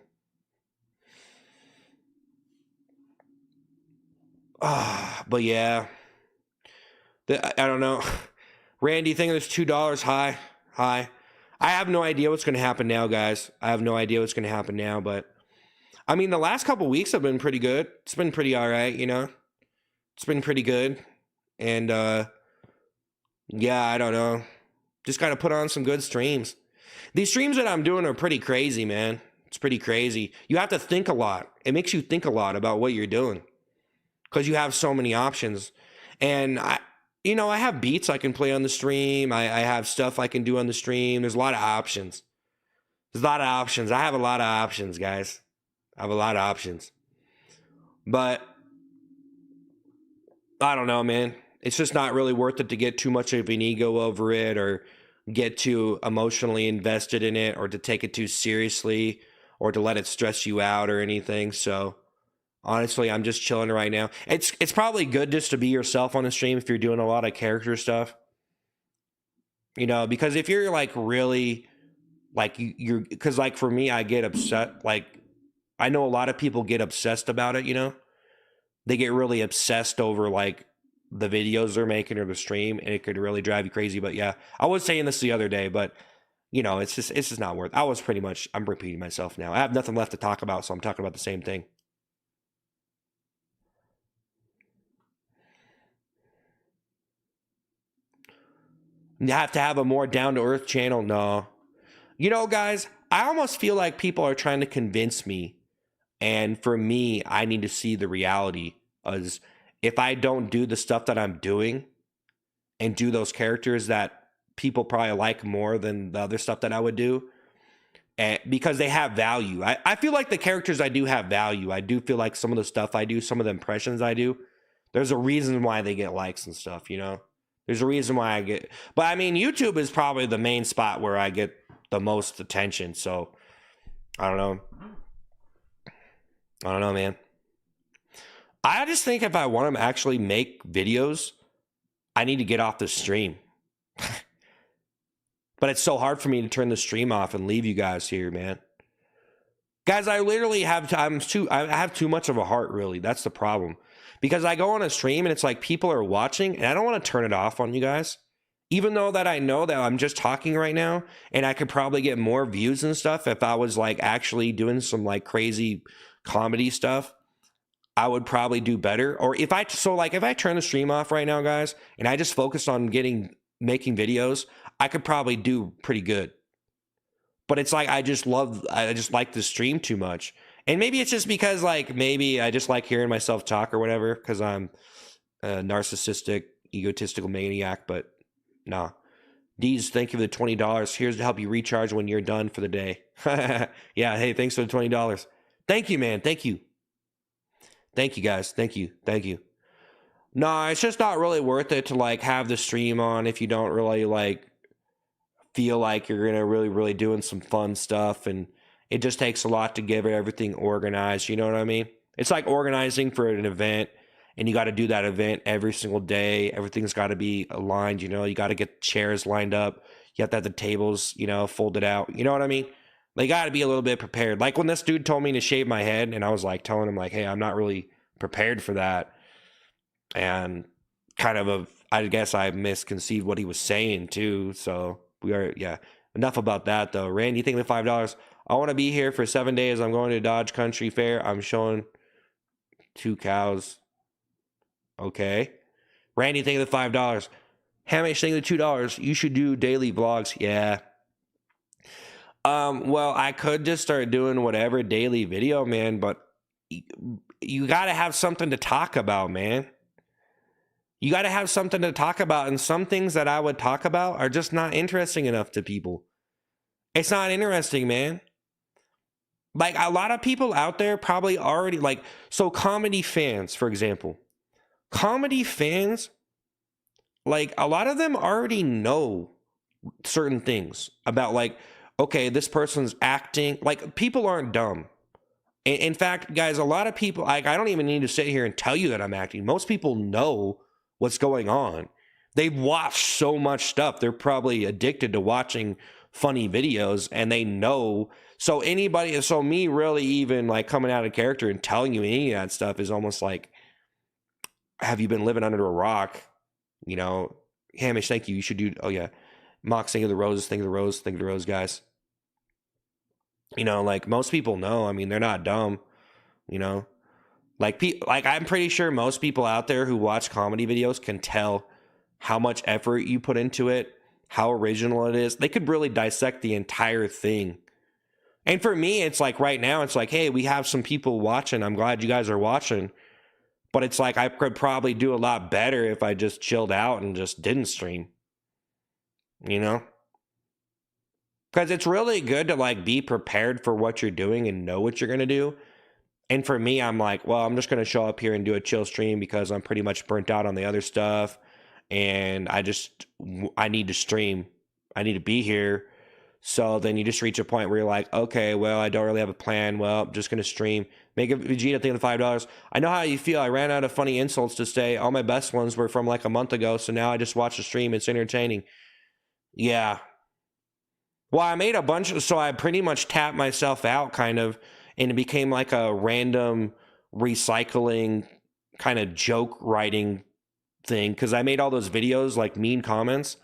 A: But yeah, I don't know. Randy, you think there's $2 high? High. I have no idea what's going to happen now, guys. I have no idea what's going to happen now, but I mean, the last couple weeks have been pretty good. It's been pretty all right, you know? It's been pretty good. And yeah, I don't know. Just got to put on some good streams. These streams that I'm doing are pretty crazy, man. It's pretty crazy. You have to think a lot. It makes you think a lot about what you're doing because you have so many options. And you know, I have beats I can play on the stream. I have stuff I can do on the stream. There's a lot of options. There's a lot of options. I have a lot of options, guys. I have a lot of options. But I don't know, man. It's just not really worth it to get too much of an ego over it or get too emotionally invested in it or to take it too seriously or to let it stress you out or anything. So honestly, I'm just chilling right now. It's probably good just to be yourself on the stream if you're doing a lot of character stuff. You know, because if you're like really like you're because like for me, I get upset. Like I know a lot of people get obsessed about it, you know? They get really obsessed over like the videos they're making or the stream, and it could really drive you crazy. But yeah, I was saying this the other day, but you know, it's just not worth. I'm repeating myself now. I have nothing left to talk about, so I'm talking about the same thing. You have to have a more down to earth channel. No, you know, guys, I almost feel like people are trying to convince me, and for me, I need to see the reality. As if I don't do the stuff that I'm doing and do those characters that people probably like more than the other stuff that I would do, and because they have value. I feel like the characters I do have value. I do feel like some of the stuff I do, some of the impressions I do, there's a reason why they get likes and stuff, you know? There's a reason why I get, but I mean, YouTube is probably the main spot where I get the most attention. So I don't know. I don't know, man. I just think if I want to actually make videos, I need to get off the stream. But it's so hard for me to turn the stream off and leave you guys here, man. Guys, I literally have I have too much of a heart, really. That's the problem. Because I go on a stream and it's like people are watching and I don't want to turn it off on you guys. Even though that I know that I'm just talking right now and I could probably get more views and stuff if I was like actually doing some like crazy comedy stuff. I would probably do better. Or if I turn the stream off right now, guys, and I just focus on making videos, I could probably do pretty good. But it's like I just like the stream too much. And maybe it's just because like maybe I just like hearing myself talk or whatever because I'm a narcissistic, egotistical maniac. But nah. Deez, thank you for the $20. Here's to help you recharge when you're done for the day. Yeah, hey, thanks for the $20. Thank you, man. Thank you. Thank you, guys. Thank you. Thank you. No, it's just not really worth it to like have the stream on if you don't really like feel like you're gonna really doing some fun stuff, and it just takes a lot to get everything organized. You know what I mean? It's like organizing for an event, and you got to do that event every single day. Everything's got to be aligned. You know, you got to get chairs lined up. You have to have the tables, you know, folded out. You know what I mean? They got to be a little bit prepared. Like when this dude told me to shave my head, and I was like telling him like, hey, I'm not really prepared for that. And I guess I misconceived what he was saying too. So enough about that though. Randy, you think the $5? I want to be here for 7 days. I'm going to Dodge Country Fair. I'm showing 2 cows. Okay. Randy, think of the $5. Hamish, think of the $2. You should do daily vlogs. Yeah. Well, I could just start doing whatever daily video, man, but you got to have something to talk about, man. You got to have something to talk about, and some things that I would talk about are just not interesting enough to people. It's not interesting, man. Like a lot of people out there probably already like, so comedy fans, for example, comedy fans, like a lot of them already know certain things about like, okay, this person's acting. Like people aren't dumb. In fact, guys, a lot of people, like, I don't even need to sit here and tell you that I'm acting. Most people know what's going on. They've watched so much stuff. They're probably addicted to watching funny videos and they know. So anybody, so me really even like coming out of character and telling you any of that stuff is almost like, have you been living under a rock? You know, Hamish, thank you. You should do, oh yeah. Mox, think of the roses, think of the rose, think of the rose, guys. You know, like most people know. I mean, they're not dumb. You know, like I'm pretty sure most people out there who watch comedy videos can tell how much effort you put into it, how original it is. They could really dissect the entire thing. And for me, it's like right now, it's like, hey, we have some people watching. I'm glad you guys are watching. But it's like I could probably do a lot better if I just chilled out and just didn't stream. You know? Because it's really good to like be prepared for what you're doing and know what you're going to do. And for me, I'm like, well, I'm just going to show up here and do a chill stream because I'm pretty much burnt out on the other stuff. And I need to stream. I need to be here. So then you just reach a point where you're like, okay, well, I don't really have a plan. Well, I'm just going to stream. Make a Vegeta thing of $5. I know how you feel. I ran out of funny insults to say. All my best ones were from like a month ago. So now I just watch the stream. It's entertaining. Yeah. Well, I made a bunch of, so I pretty much tapped myself out kind of, and it became like a random recycling kind of joke writing thing because I made all those videos like mean comments.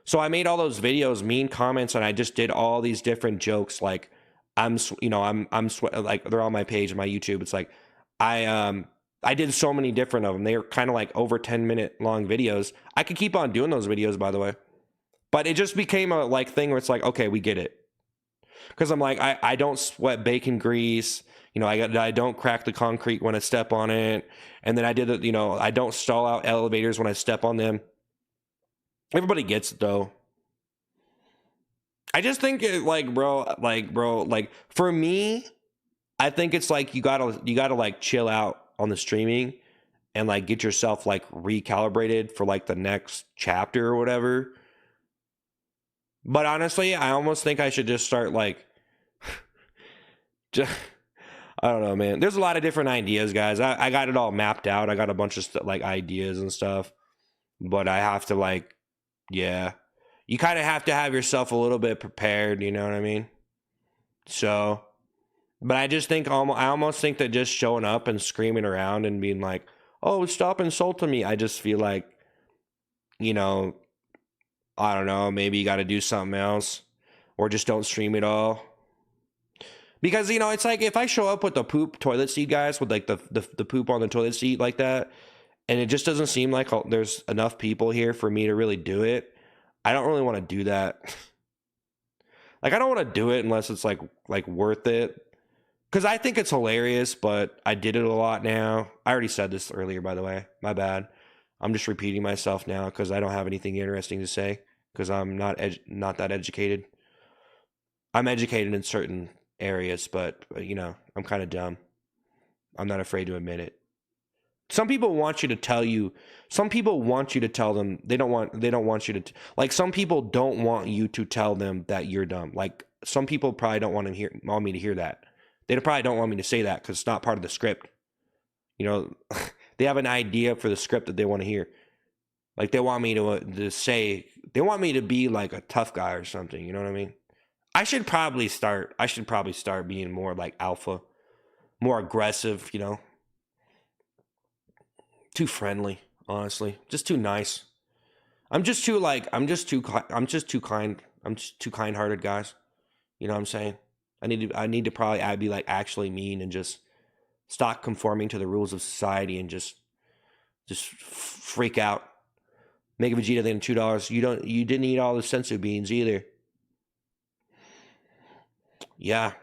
A: So I made all those videos, mean comments, and I just did all these different jokes. Like like they're on my page, my YouTube. It's like I did so many different of them. They were kind of like over 10-minute long videos. I could keep on doing those videos, by the way. But it just became a like thing where it's like, okay, we get it. Because I'm like, I don't sweat bacon grease. You know, I don't crack the concrete when I step on it. And then I did it, you know, I don't stall out elevators when I step on them. Everybody gets it though. I just think it like, bro, like for me, I think it's like you gotta like chill out on the streaming and like get yourself like recalibrated for like the next chapter or whatever. But honestly, I almost think I should just start like, just, I don't know, man. There's a lot of different ideas, guys. I got it all mapped out. I got a bunch of like ideas and stuff, but I have to like, yeah, you kind of have to have yourself a little bit prepared. You know what I mean? So, but I just think I almost think that just showing up and screaming around and being like, "Oh, stop insulting me," I just feel like, you know, I don't know, maybe you got to do something else or just don't stream at all. Because, you know, it's like if I show up with the poop toilet seat, guys, with like the poop on the toilet seat like that, and it just doesn't seem like there's enough people here for me to really do it, I don't really want to do that. Like, I don't want to do it unless it's like worth it. Because I think it's hilarious, but I did it a lot now. I already said this earlier, by the way. My bad. I'm just repeating myself now because I don't have anything interesting to say because I'm not that educated. I'm educated in certain areas, but you know, I'm kind of dumb. I'm not afraid to admit it. Some people want you to tell you. Some people want you to tell them they don't want you to like. Some people don't want you to tell them that you're dumb. Like some people probably don't want me to hear that. They probably don't want me to say that because it's not part of the script. You know, they have an idea for the script that they want to hear. Like they want me to say, they want me to be like a tough guy or something. You know what I mean? I should probably start being more like alpha, more aggressive. You know, too friendly. Honestly, just too nice. I'm just too like I'm just too kind. I'm just too kind-hearted, guys. You know what I'm saying? I need to probably be like actually mean and just stop conforming to the rules of society and just freak out. Make a Vegeta thing $2. You didn't eat all the sensu beans either. Yeah.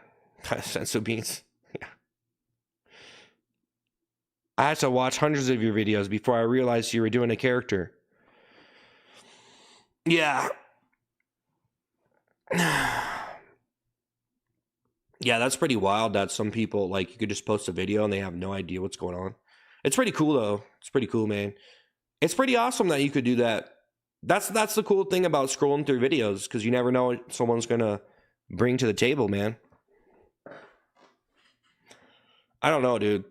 A: Sensu beans. Yeah. I had to watch hundreds of your videos before I realized you were doing a character. Yeah. Yeah, that's pretty wild that some people like you could just post a video and they have no idea what's going on. It's pretty cool though. It's pretty cool, man. It's pretty awesome that you could do that. That's the cool thing about scrolling through videos because you never know what someone's gonna bring to the table, man. I don't know, dude.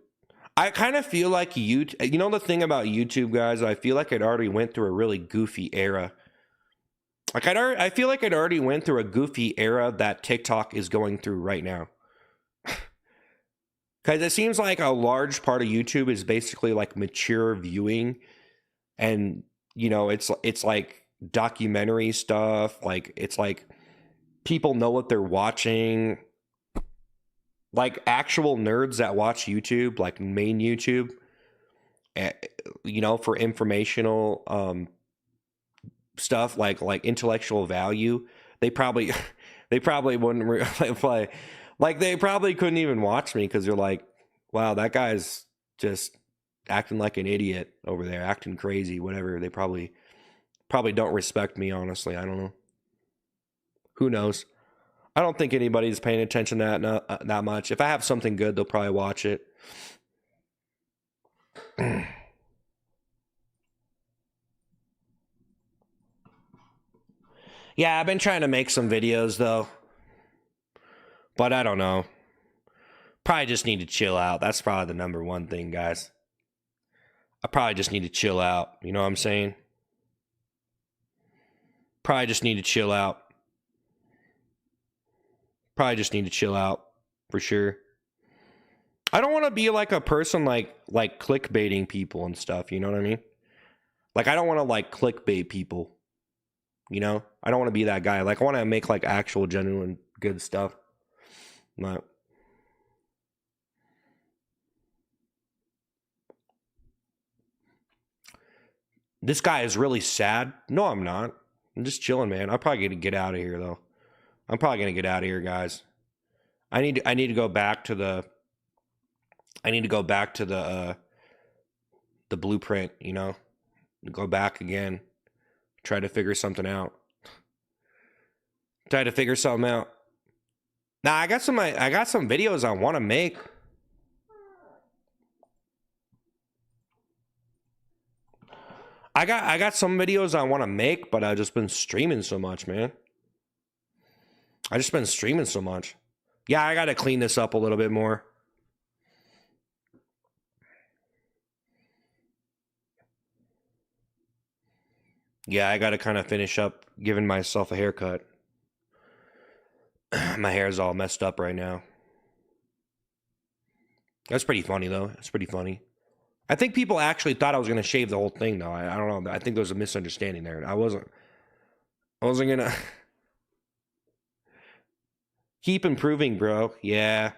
A: I kind of feel like you know the thing about YouTube, guys. I feel like it already went through a really goofy era. Like I feel like it already went through a goofy era that TikTok is going through right now. Because it seems like a large part of YouTube is basically like mature viewing, and you know it's like documentary stuff. Like it's like people know what they're watching. Like actual nerds that watch YouTube, like main YouTube, eh, you know, for informational stuff like intellectual value, they probably they probably wouldn't play, like they probably couldn't even watch me because they're like, wow, that guy's just acting like an idiot over there, acting crazy, whatever. They probably don't respect me, honestly. I don't know. Who knows? I don't think anybody's paying attention to that that much. If I have something good, they'll probably watch it. Yeah, I've been trying to make some videos though, but I don't know. Probably just need to chill out. That's probably the number one thing, guys. I probably just need to chill out. You know what I'm saying? Probably just need to chill out. Probably just need to chill out for sure. I don't want to be like a person like clickbaiting people and stuff. You know what I mean? Like I don't want to like clickbait people. You know? I don't want to be that guy. Like I want to make like actual genuine good stuff. But this guy is really sad. No, I'm not. I'm just chilling, man. I'm probably gonna get out of here though. I'm probably gonna get out of here, guys. I need to go back to the I need to go back to the blueprint, you know? Go back again. Try to figure something out. Try to figure something out. Now I got some videos I want to make. I got some videos I want to make, but I've just been streaming so much, man. I just been streaming so much. Yeah, I got to clean this up a little bit more. Yeah, I got to kind of finish up giving myself a haircut. My hair's all messed up right now. That's pretty funny though. It's pretty funny. I think people actually thought I was gonna shave the whole thing though. I don't know. I think there was a misunderstanding there. I wasn't gonna keep improving, bro. Yeah.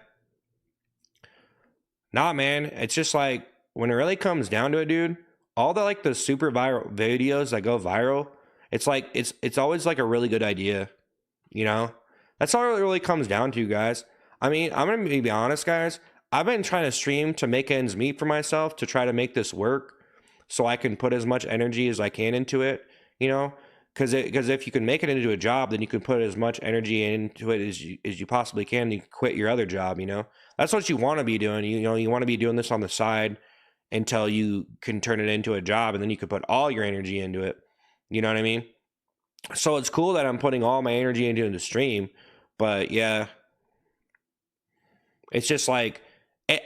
A: Nah, man. It's just like when it really comes down to it, dude, all the like the super viral videos that go viral, it's like it's always like a really good idea, you know? That's all it really comes down to, guys. I mean, I'm gonna be honest, guys. I've been trying to stream to make ends meet for myself to try to make this work so I can put as much energy as I can into it, you know? Because if you can make it into a job, then you can put as much energy into it as you possibly can. And you can quit your other job, you know? That's what you want to be doing. You know, you want to be doing this on the side until you can turn it into a job, and then you can put all your energy into it. You know what I mean? So it's cool that I'm putting all my energy into the stream, but yeah, it's just like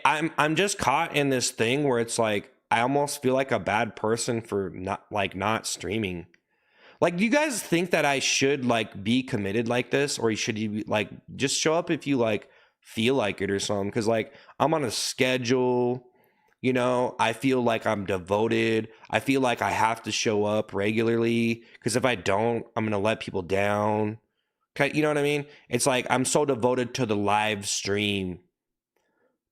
A: I'm just caught in this thing where it's like I almost feel like a bad person for not streaming. Like, do you guys think that I should like be committed like this, or should you like just show up if you like feel like it or something? Because like I'm on a schedule, you know. I feel like I'm devoted. I feel like I have to show up regularly because if I don't, I'm gonna let people down. You know what I mean? It's like I'm so devoted to the live stream.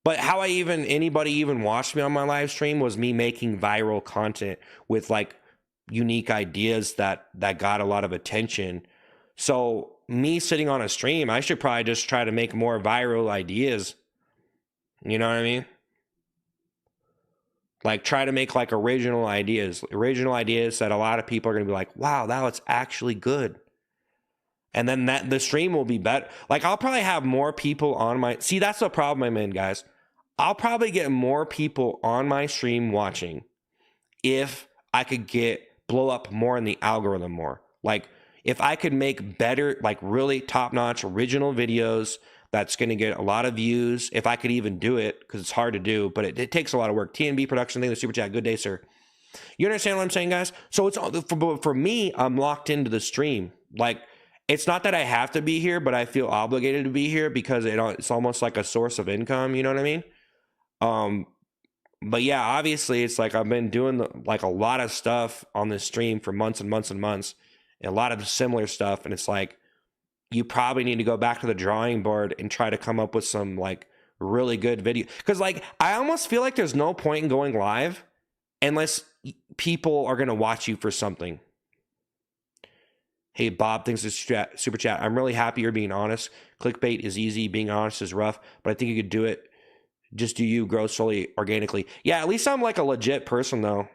A: But how anybody even watched me on my live stream was me making viral content with like unique ideas that got a lot of attention. So me sitting on a stream, I should probably just try to make more viral ideas. You know what I mean? Like try to make like original ideas that a lot of people are going to be like, wow, that was actually good. And then the stream will be better. Like, I'll probably have more people on my, see, that's the problem I'm in, guys. I'll probably get more people on my stream watching if I could blow up more in the algorithm more. Like, if I could make better, like really top-notch original videos that's going to get a lot of views, if I could even do it, because it's hard to do, but it takes a lot of work. TNB Production, thank you for the super chat. Good day, sir. You understand what I'm saying, guys? So it's for me, I'm locked into the stream. Like, it's not that I have to be here, but I feel obligated to be here because it's almost like a source of income. You know what I mean? But yeah, obviously, it's like I've been doing like a lot of stuff on this stream for months and months and months, and a lot of similar stuff. And it's like you probably need to go back to the drawing board and try to come up with some like really good video. Because like I almost feel like there's no point in going live unless people are gonna watch you for something. Hey, Bob, thanks for super chat. I'm really happy you're being honest. Clickbait is easy. Being honest is rough, but I think you could do it. Just do you, grow slowly, organically. Yeah, at least I'm like a legit person, though.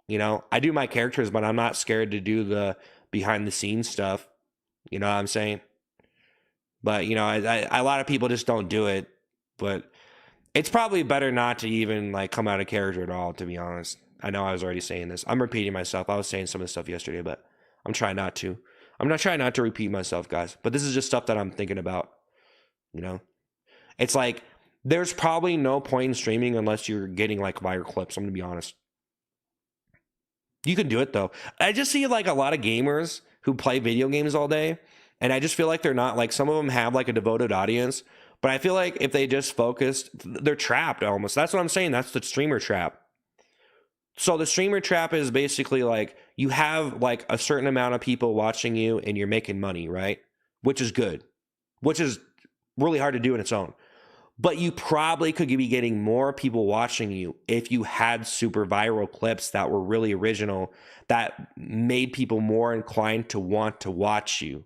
A: You know, I do my characters, but I'm not scared to do the behind the scenes stuff. You know what I'm saying? But, you know, a lot of people just don't do it. But it's probably better not to even like come out of character at all, to be honest. I know I was already saying this. I'm repeating myself. I was saying some of the stuff yesterday, but I'm trying not to. I'm not trying not to repeat myself, guys. But this is just stuff that I'm thinking about. You know? It's like, there's probably no point in streaming unless you're getting like viral clips. I'm gonna be honest. You can do it though. I just see like a lot of gamers who play video games all day, and I just feel like they're not like, some of them have like a devoted audience, but I feel like if they just focused, they're trapped almost. That's what I'm saying. That's the streamer trap. So the streamer trap is basically like you have like a certain amount of people watching you and you're making money, right? Which is good, which is really hard to do in its own. But you probably could be getting more people watching you if you had super viral clips that were really original, that made people more inclined to want to watch you.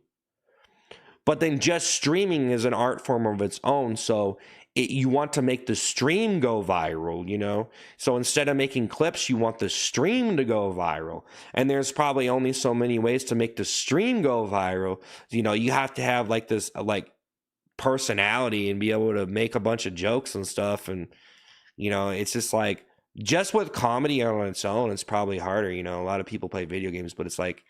A: But then just streaming is an art form of its own. So you want to make the stream go viral, you know? So instead of making clips, you want the stream to go viral. And there's probably only so many ways to make the stream go viral. You know, you have to have like this, like, personality and be able to make a bunch of jokes and stuff. And you know, it's just like, just with comedy on its own, it's probably harder. You know, a lot of people play video games, but it's like,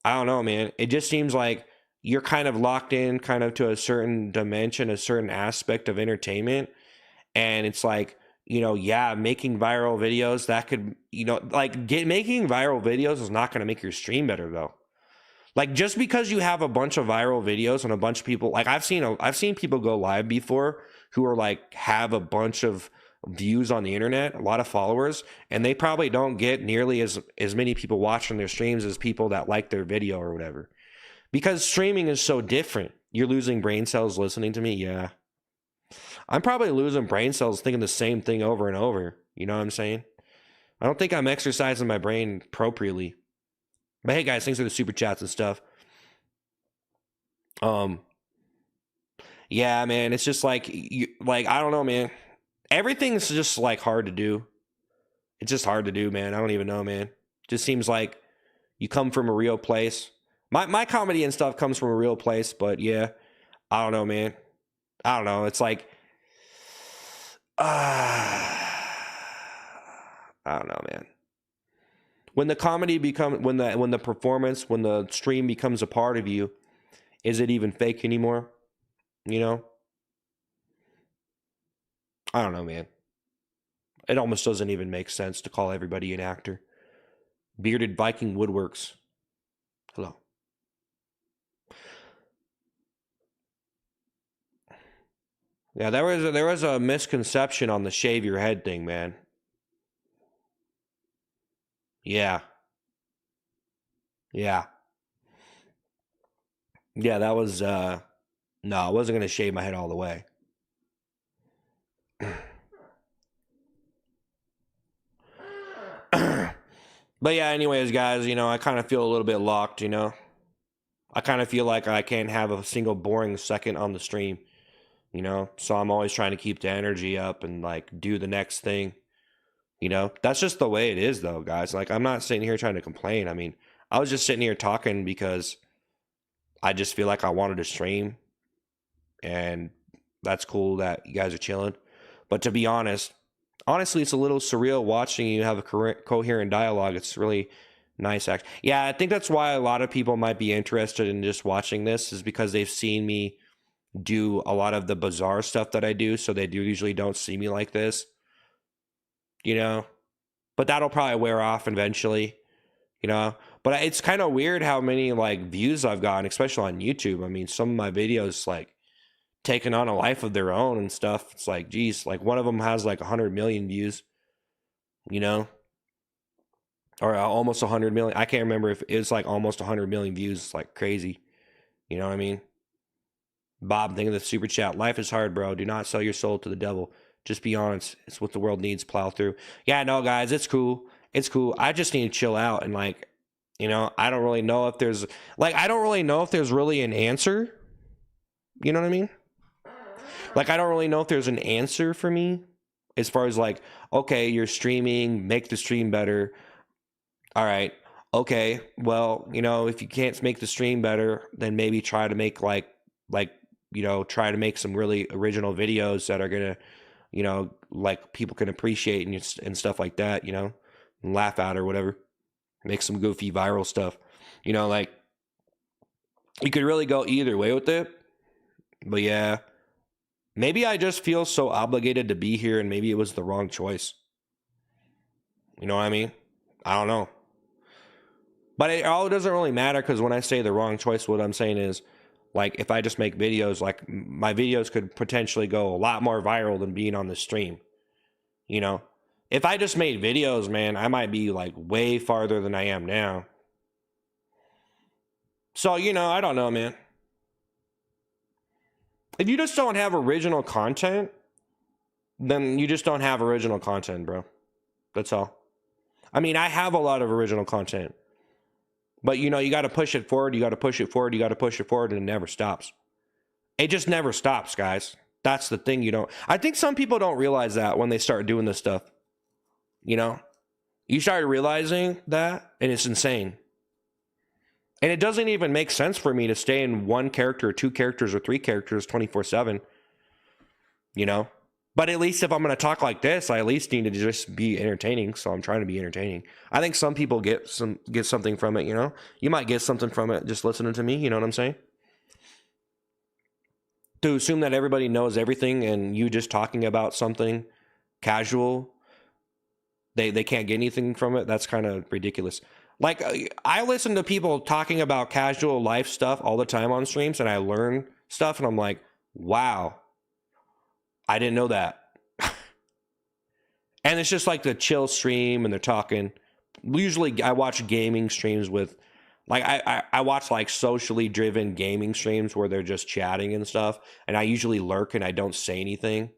A: I don't know, man, it just seems like you're kind of locked in kind of to a certain dimension, a certain aspect of entertainment. And it's like, you know, yeah, making viral videos, that could, you know, like making viral videos is not going to make your stream better though. Like, just because you have a bunch of viral videos and a bunch of people, like I've seen people go live before who are like, have a bunch of views on the internet, a lot of followers, and they probably don't get nearly as many people watching their streams as people that like their video or whatever. Because streaming is so different. You're losing brain cells listening to me? Yeah. I'm probably losing brain cells thinking the same thing over and over. You know what I'm saying? I don't think I'm exercising my brain appropriately. But hey guys, thanks for the super chats and stuff. Yeah, man, it's just like, I don't know, man. Everything's just like hard to do. It's just hard to do, man. I don't even know, man. Just seems like you come from a real place. My comedy and stuff comes from a real place, but yeah, I don't know, man. I don't know. It's like, I don't know, man. When the comedy becomes, when the performance, when the stream becomes a part of you, is it even fake anymore? You know? I don't know, man. It almost doesn't even make sense to call everybody an actor. Bearded Viking Woodworks. Hello. Yeah, there was a misconception on the shave your head thing, man. Yeah. Yeah. Yeah, that was no, I wasn't gonna shave my head all the way. But yeah, anyways, guys, you know, I kind of feel a little bit locked, you know. I kind of feel like I can't have a single boring second on the stream, you know. So I'm always trying to keep the energy up and like do the next thing. You know, that's just the way it is though, guys. Like, I'm not sitting here trying to complain. I mean, I was just sitting here talking because I just feel like I wanted to stream, and that's cool that you guys are chilling. But to be honest, honestly, it's a little surreal watching you have a coherent dialogue. It's really nice, actually. Yeah, I think that's why a lot of people might be interested in just watching this, is because they've seen me do a lot of the bizarre stuff that I do, so they do usually don't see me like this, you know. But that'll probably wear off eventually, you know. But it's kind of weird how many like views I've gotten, especially on YouTube. I mean, some of my videos like taking on a life of their own and stuff. It's like, geez, like one of them has like 100 million views, you know, or almost 100 million. I can't remember if it's like almost 100 million views. It's like crazy, you know what I mean? Bob, think of the super chat. Life is hard, bro. Do not sell your soul to the devil. Just be honest. It's what the world needs. Plow through. Yeah, no, guys, it's cool. It's cool. I just need to chill out and like, you know, I don't really know if there's like, I don't really know if there's really an answer. You know what I mean? Like, I don't really know if there's an answer for me as far as like, okay, you're streaming, make the stream better. All right. Okay. Well, you know, if you can't make the stream better, then maybe try to make like, you know, try to make some really original videos that are going to, you know, like people can appreciate and stuff like that, you know, and laugh at or whatever. Make some goofy viral stuff, you know, like you could really go either way with it. But yeah, maybe I just feel so obligated to be here and maybe it was the wrong choice. You know what I mean? I don't know. But it all doesn't really matter, because when I say the wrong choice, what I'm saying is, like, if I just make videos, like, my videos could potentially go a lot more viral than being on the stream. You know? If I just made videos, man, I might be, like, way farther than I am now. So, you know, I don't know, man. If you just don't have original content, then you just don't have original content, bro. That's all. I mean, I have a lot of original content. But, you know, you got to push it forward. You got to push it forward. You got to push it forward, and it never stops. It just never stops, guys. That's the thing you don't... I think some people don't realize that when they start doing this stuff. You know? You start realizing that, and it's insane. And it doesn't even make sense for me to stay in one character or two characters or three characters 24/7. You know? But at least if I'm going to talk like this, I at least need to just be entertaining. So I'm trying to be entertaining. I think some people get something from it, you know? You might get something from it just listening to me, you know what I'm saying? To assume that everybody knows everything and you just talking about something casual, they can't get anything from it, that's kind of ridiculous. Like, I listen to people talking about casual life stuff all the time on streams, and I learn stuff, and I'm like, wow, I didn't know that. And it's just like the chill stream, and they're talking. Usually I watch gaming streams with, like, I watch like socially driven gaming streams where they're just chatting and stuff, and I usually lurk and I don't say anything.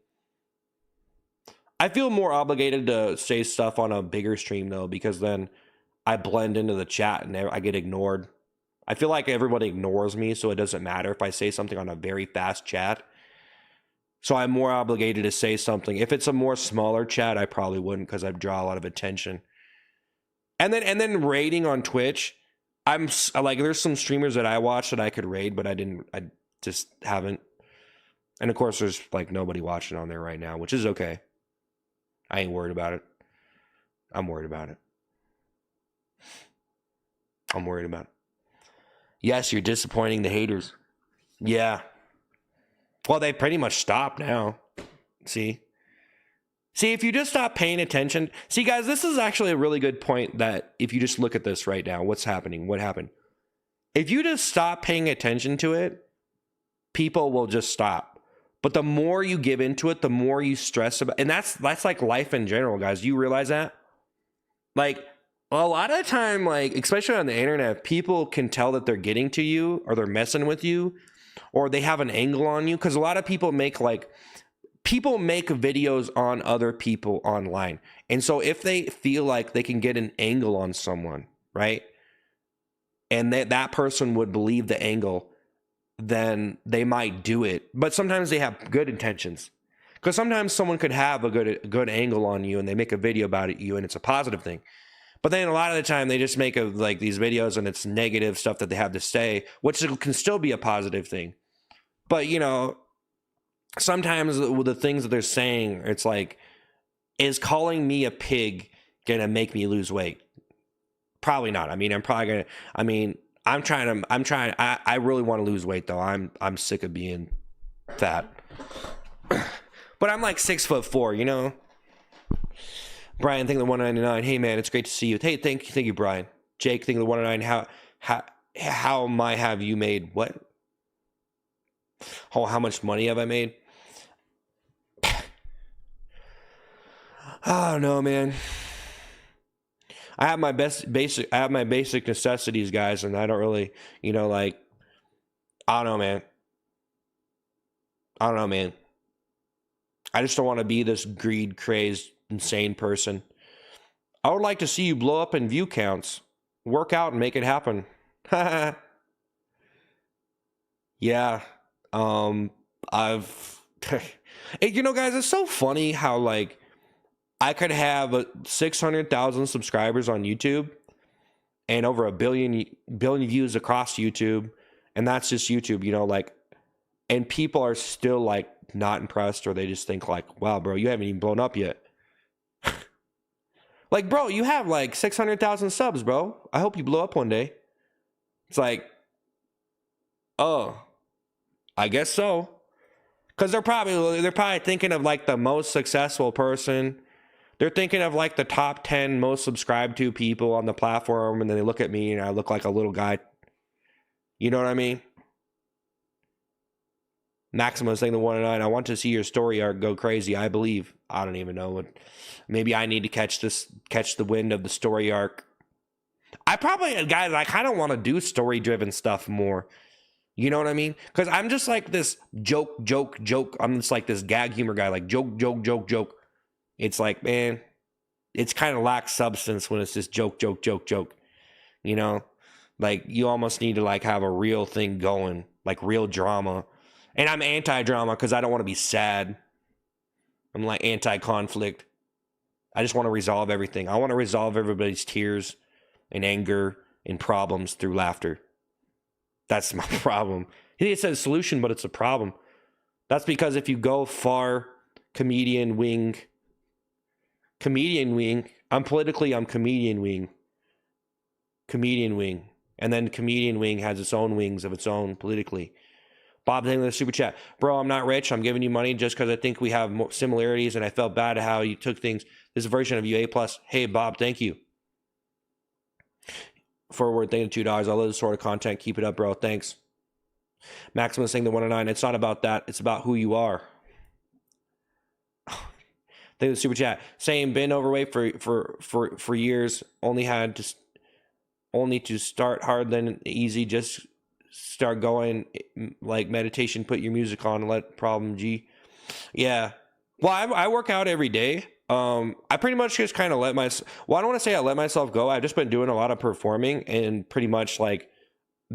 A: I feel more obligated to say stuff on a bigger stream though, because then I blend into the chat and I get ignored. I feel like everybody ignores me, so it doesn't matter if I say something on a very fast chat. So I'm more obligated to say something. If it's a more smaller chat, I probably wouldn't, because I'd draw a lot of attention. And then raiding on Twitch, I'm like, there's some streamers that I watch that I could raid, but I just haven't. And of course, there's like nobody watching on there right now, which is okay. I ain't worried about it. I'm worried about it. I'm worried about it. Yes, you're disappointing the haters. Yeah. Well, they pretty much stopped now. See, if you just stop paying attention. See, guys, this is actually a really good point, that if you just look at this right now, what's happening? What happened? If you just stop paying attention to it, people will just stop. But the more you give into it, the more you stress about, and that's like life in general, guys. You realize that? Like, a lot of the time, like, especially on the internet, people can tell that they're getting to you, or they're messing with you, or they have an angle on you. Because a lot of people make videos on other people online. And so if they feel like they can get an angle on someone, right, and that person would believe the angle, then they might do it. But sometimes they have good intentions. Because sometimes someone could have a good angle on you, and they make a video about it, and it's a positive thing. But then a lot of the time they just make like these videos and it's negative stuff that they have to say, which can still be a positive thing. But you know, sometimes with the things that they're saying, it's like, is calling me a pig gonna make me lose weight? Probably not. I mean, I really want to lose weight though. I'm sick of being fat. But I'm like 6'4", you know? Brian, think of the 199. Hey man, it's great to see you. Hey, thank you, Brian. Jake, think of the 199. How might have you made what? Oh, how much money have I made? I don't know, man. I have my basic necessities, guys, and I don't really, you know, like, I don't know, man. I just don't want to be this greed crazed, insane person. I would like to see you blow up in view counts. Work out and make it happen. Yeah. I've you know, guys, it's so funny how like I could have 600,000 subscribers on YouTube and over a billion views across YouTube, and that's just YouTube, you know, like, and people are still like not impressed, or they just think like, wow, bro, you haven't even blown up yet. Like, bro, you have like 600,000 subs, bro. I hope you blow up one day. It's like, oh, I guess so. Because they're probably thinking of like the most successful person. They're thinking of like the top 10 most subscribed to people on the platform, and then they look at me and I look like a little guy. You know what I mean? Maximus saying the 109. I want to see your story arc go crazy. I believe. I don't even know what. Maybe I need to catch the wind of the story arc. I kind of want to do story driven stuff more. You know what I mean? Because I'm just like this joke. I'm just like this gag humor guy, like joke. It's like, man, it's kind of lacks substance when it's just joke. You know, like you almost need to like have a real thing going, like real drama. And I'm anti-drama because I don't want to be sad. I'm like anti-conflict. I just want to resolve everything. I want to resolve everybody's tears and anger and problems through laughter. That's my problem. It says solution, but it's a problem. That's because if you go far, comedian wing. I'm comedian wing. And then comedian wing has its own wings of its own politically. Bob, thank you for the super chat. Bro, I'm not rich. I'm giving you money just because I think we have similarities, and I felt bad at how you took things. This version of you, A+. Hey, Bob, thank you. Forward, thank you, $2. I love this sort of content. Keep it up, bro. Thanks. Maximus saying the 109. It's not about that. It's about who you are. Thank you, the super chat. Saying been overweight for years. Only to start hard, then easy. Just start going like meditation. Put your music on. Let problem G. Yeah. Well, I work out every day. I pretty much just kind of I don't want to say I let myself go. I've just been doing a lot of performing, and pretty much like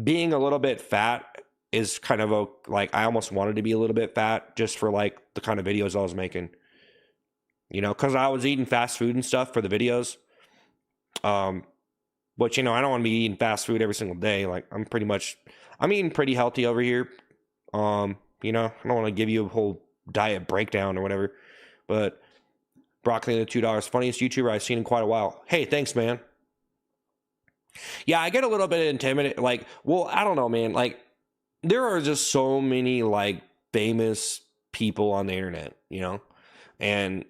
A: being a little bit fat is kind of like I almost wanted to be a little bit fat just for like the kind of videos I was making, you know, because I was eating fast food and stuff for the videos. But you know, I don't want to be eating fast food every single day. Like I'm eating pretty healthy over here. You know, I don't want to give you a whole diet breakdown or whatever, but Broccoli the $2. Funniest YouTuber I've seen in quite a while. Hey, thanks, man. Yeah, I get a little bit intimidated. Like, well, I don't know, man. Like, there are just so many like famous people on the internet, you know, and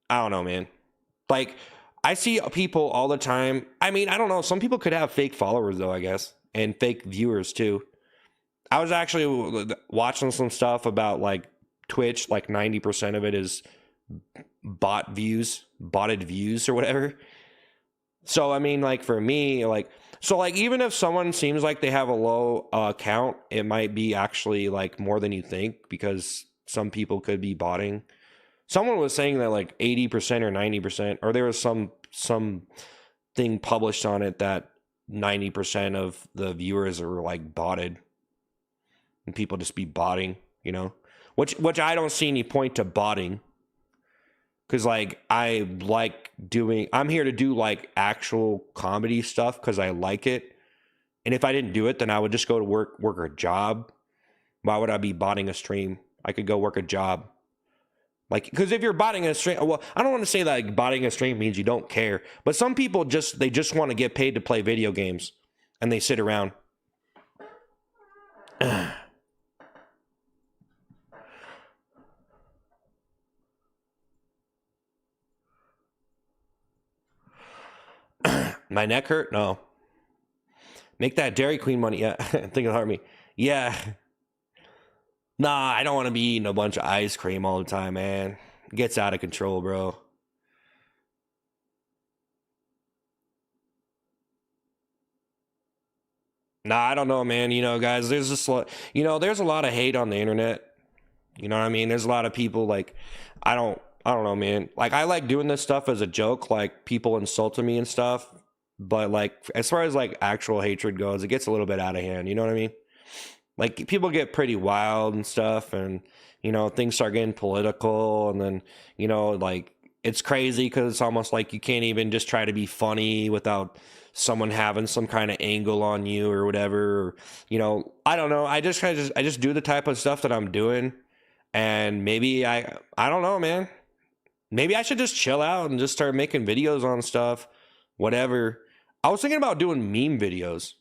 A: I don't know, man. Like, I see people all the time. I mean, I don't know. Some people could have fake followers though, I guess, and fake viewers too. I was actually watching some stuff about like Twitch. Like 90% of it is botted views or whatever. So I mean, like for me, like even if someone seems like they have a low count, it might be actually like more than you think, because some people could be botting. Someone was saying that like 80% or 90%, or there was some thing published on it that 90% of the viewers are like botted, and people just be botting, you know, which I don't see any point to botting. because like I'm here to do like actual comedy stuff because I like it. And if I didn't do it, then I would just go to work a job. Why would I be botting a stream? I could go work a job. Like, because if you're botting a stream, well, I don't want to say that like botting a stream means you don't care, but some people they just want to get paid to play video games, and they sit around. My neck hurt? No. Make that Dairy Queen money. Yeah, think it'll hurt me. Yeah. Nah, I don't want to be eating a bunch of ice cream all the time, man. It gets out of control, bro. Nah, I don't know, man. You know, guys, there's just there's a lot of hate on the internet. You know what I mean? There's a lot of people like I don't know, man. Like I like doing this stuff as a joke, like people insulting me and stuff. But like as far as like actual hatred goes, it gets a little bit out of hand. You know what I mean? Like people get pretty wild and stuff, and things start getting political, and then like it's crazy because it's almost like you can't even just try to be funny without someone having some kind of angle on you or whatever. Or, I don't know. I just do the type of stuff that I'm doing, and maybe I don't know, man. Maybe I should just chill out and just start making videos on stuff, whatever. I was thinking about doing meme videos,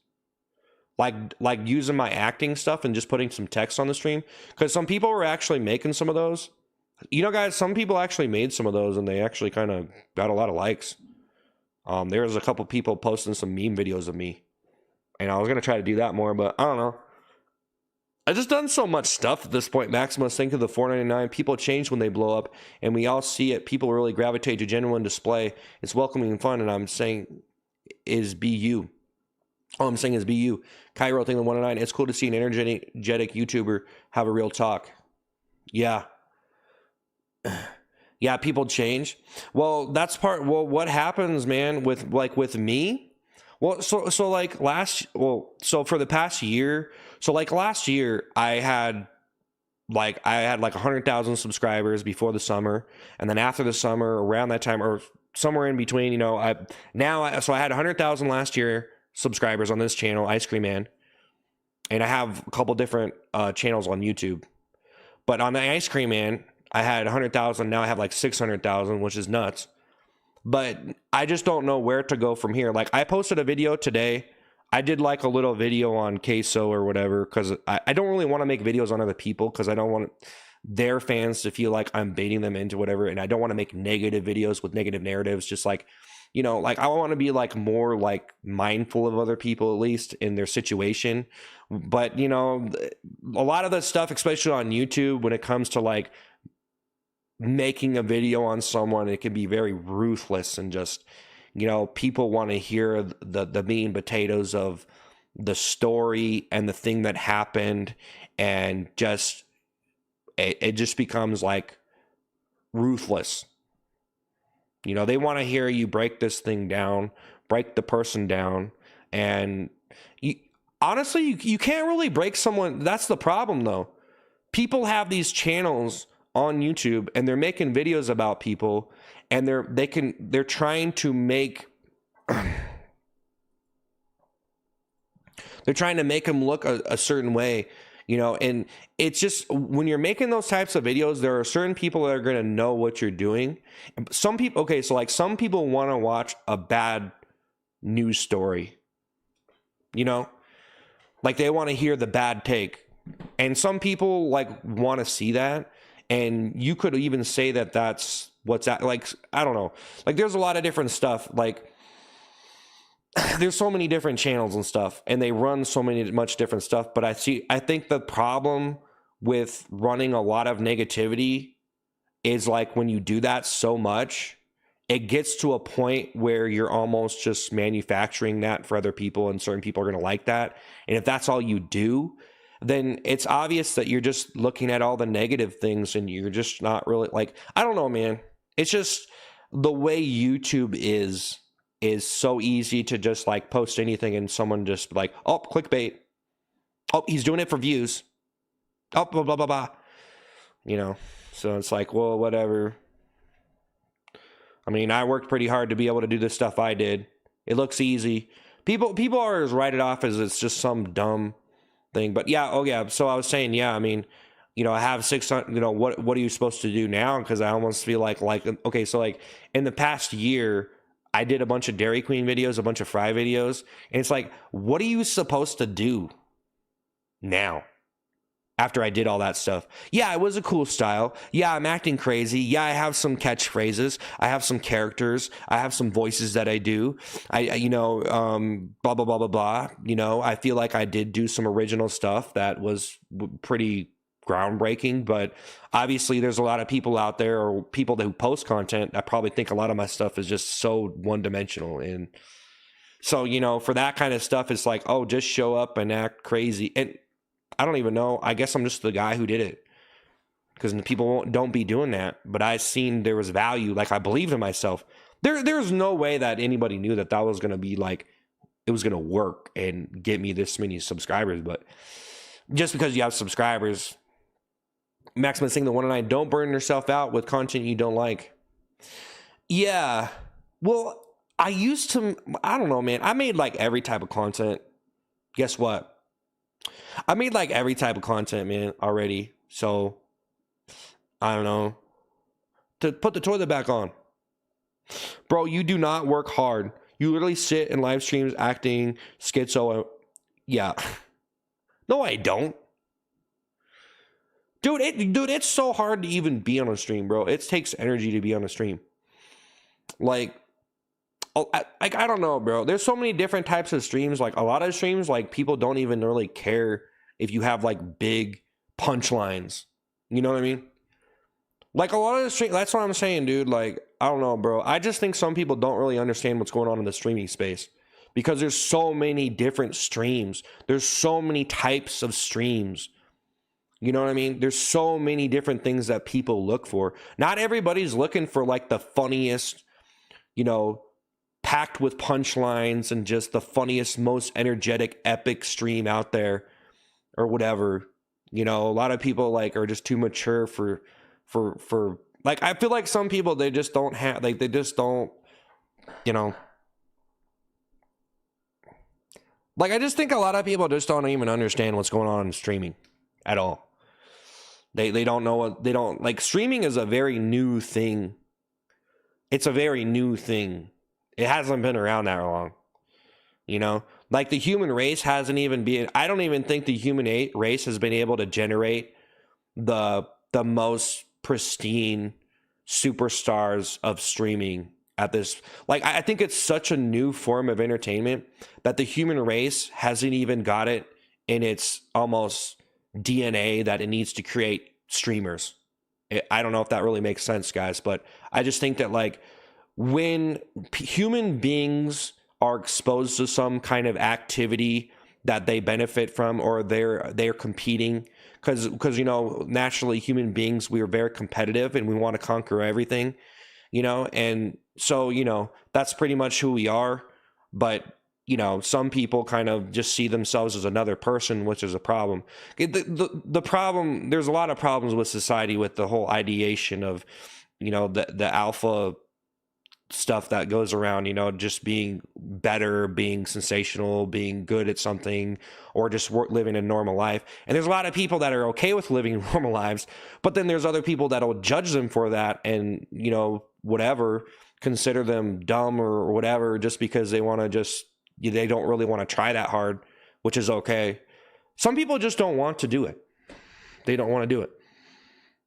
A: like using my acting stuff and just putting some text on the stream, because some people were actually making some of those. Guys, some people actually made some of those, and they actually kind of got a lot of likes. There was a couple people posting some meme videos of me, and I was gonna try to do that more, but I don't know. I just done so much stuff at this point. Maximus, think of the 499. People change when they blow up, and we all see it. People really gravitate to genuine display. It's welcoming and fun, and I'm saying is be you. All I'm saying is be you. Cairo, thing the 109. It's cool to see an energetic YouTuber have a real talk. Yeah. Yeah, people change. Well, what happens, man, with me? Well, so like so for the past year, so like last year I had like 100,000 subscribers before the summer, and then after the summer, around that time or somewhere in between, so I had 100,000 last year subscribers on this channel, Ice Cream Man, and I have a couple different channels on YouTube. But on the Ice Cream Man, I had 100,000. Now I have like 600,000, which is nuts. But I just don't know where to go from here. Like I posted a video today. I did like a little video on queso or whatever, because I don't really want to make videos on other people, because I don't want their fans to feel like I'm baiting them into whatever. And I don't want to make negative videos with negative narratives. Just like, like I want to be like more like mindful of other people, at least in their situation. But, a lot of the stuff, especially on YouTube, when it comes to like making a video on someone, it can be very ruthless, and just people want to hear the meat and potatoes of the story and the thing that happened, and just it just becomes like ruthless. They want to hear you break this thing down, break the person down, and honestly you can't really break someone. That's the problem, though. People have these channels on YouTube, and they're making videos about people, and they're trying to make they're trying to make them look a certain way, and it's just, when you're making those types of videos, there are certain people that are going to know what you're doing. Some people, okay, so like some people want to watch a bad news story, like they want to hear the bad take, and some people like want to see that. And you could even say that that's what's that, like, I don't know. Like, there's a lot of different stuff. Like, there's so many different channels and stuff, and they run much different stuff. But I think the problem with running a lot of negativity is like when you do that so much, it gets to a point where you're almost just manufacturing that for other people, and certain people are going to like that. And if that's all you do, then it's obvious that you're just looking at all the negative things, and you're just not really like, I don't know, man. It's just the way YouTube is so easy to just like post anything, and someone just like, oh, clickbait. Oh, he's doing it for views. Oh, blah, blah, blah, blah. So it's like, well, whatever. I mean, I worked pretty hard to be able to do the stuff I did. It looks easy. People always write it off as it's just some dumb thing. But yeah, oh yeah. So I was saying, yeah, I mean, I have 600, what are you supposed to do now? Because I almost feel like, okay, so like in the past year, I did a bunch of Dairy Queen videos, a bunch of Fry videos. And it's like, what are you supposed to do now? After I did all that stuff. Yeah, it was a cool style. Yeah, I'm acting crazy. Yeah, I have some catchphrases. I have some characters. I have some voices that I do. Blah, blah, blah, blah, blah. I feel like I did do some original stuff that was pretty groundbreaking, but obviously there's a lot of people out there or people who post content that probably think a lot of my stuff is just so one-dimensional. And so, for that kind of stuff, it's like, oh, just show up and act crazy. And I don't even know. I guess I'm just the guy who did it because people don't be doing that. But I seen there was value. Like I believed in myself. There's no way that anybody knew that was going to be like, it was going to work and get me this many subscribers. But just because you have subscribers, Maximus saying the 109, don't burn yourself out with content you don't like. Yeah. Well, I don't know, man. I made like every type of content. Guess what? I made like every type of content, man, already. So, I don't know. To put the toilet back on. Bro, you do not work hard. You literally sit in live streams acting schizo. Yeah. No, I don't. Dude, it's so hard to even be on a stream, bro. It takes energy to be on a stream. Like, I don't know, bro. There's so many different types of streams. Like a lot of streams, like people don't even really care if you have like big punchlines. You know what I mean? Like a lot of the stream, that's what I'm saying, dude. Like, I don't know, bro. I just think some people don't really understand what's going on in the streaming space because there's so many different streams. There's so many types of streams. You know what I mean? There's so many different things that people look for. Not everybody's looking for like the funniest, packed with punchlines and just the funniest, most energetic, epic stream out there or whatever. A lot of people like are just too mature for like, I feel like some people, they just don't have, like, they just don't, like, I just think a lot of people just don't even understand what's going on in streaming at all. They don't know what, they don't, like, streaming is a very new thing. It's a very new thing. It hasn't been around that long, like the human race hasn't even been, I don't even think the human race has been able to generate the most pristine superstars of streaming at this. Like, I think it's such a new form of entertainment that the human race hasn't even got it in its almost DNA that it needs to create streamers. I don't know if that really makes sense, guys, but I just think that like when human beings are exposed to some kind of activity that they benefit from, or they're competing, because naturally human beings, we are very competitive and we want to conquer everything, and so that's pretty much who we are. But some people kind of just see themselves as another person, which is a problem. The problem, there's a lot of problems with society with the whole ideation of the alpha stuff that goes around, just being better, being sensational, being good at something, or just living a normal life. And there's a lot of people that are okay with living normal lives, but then there's other people that will judge them for that and, whatever, consider them dumb or whatever, just because they want to they don't really want to try that hard, which is okay. Some people just don't want to do it. They don't want to do it.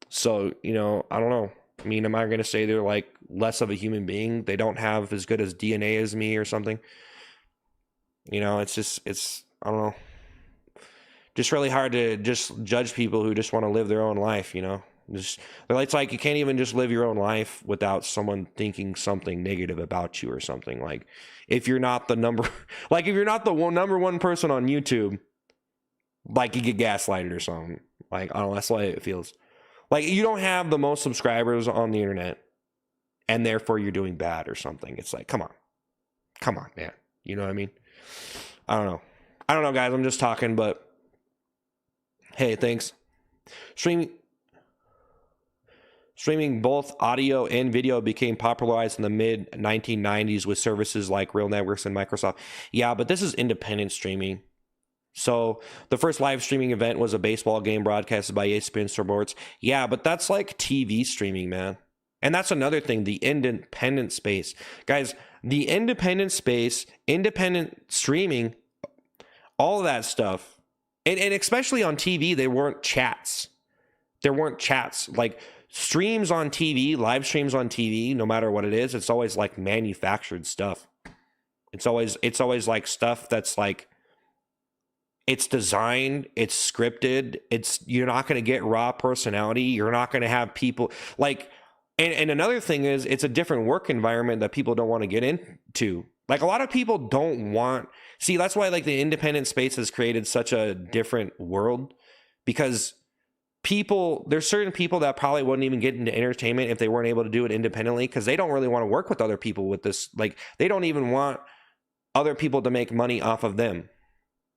A: So, I don't know. I mean, am I going to say they're like less of a human being? They don't have as good as DNA as me or something. It's I don't know. Just really hard to just judge people who just want to live their own life, it's like you can't even just live your own life without someone thinking something negative about you or something. Like if you're not the number one person on YouTube, like you get gaslighted or something. Like, I don't know, that's the way it feels. Like you don't have the most subscribers on the internet and therefore you're doing bad or something. It's like, come on, man. You know what I mean? I don't know, guys. I'm just talking, but hey, thanks. Streaming both audio and video became popularized in the mid 1990s with services like Real Networks and Microsoft. Yeah, but this is independent streaming. So the first live streaming event was a baseball game broadcasted by ESPN Sports. Yeah, but that's like TV streaming, man. And that's another thing, the independent space. Guys, the independent space, independent streaming, all of that stuff. And especially on TV, they weren't chats. There weren't chats. Like streams on TV, live streams on TV, no matter what it is, it's always like manufactured stuff. It's always like stuff that's like, it's designed, it's scripted, you're not going to get raw personality. You're not going to have people like, and another thing is it's a different work environment that people don't want to get into. Like a lot of people don't want, see, that's why like the independent space has created such a different world, because there's certain people that probably wouldn't even get into entertainment if they weren't able to do it independently, because they don't really want to work with other people with this. Like they don't even want other people to make money off of them.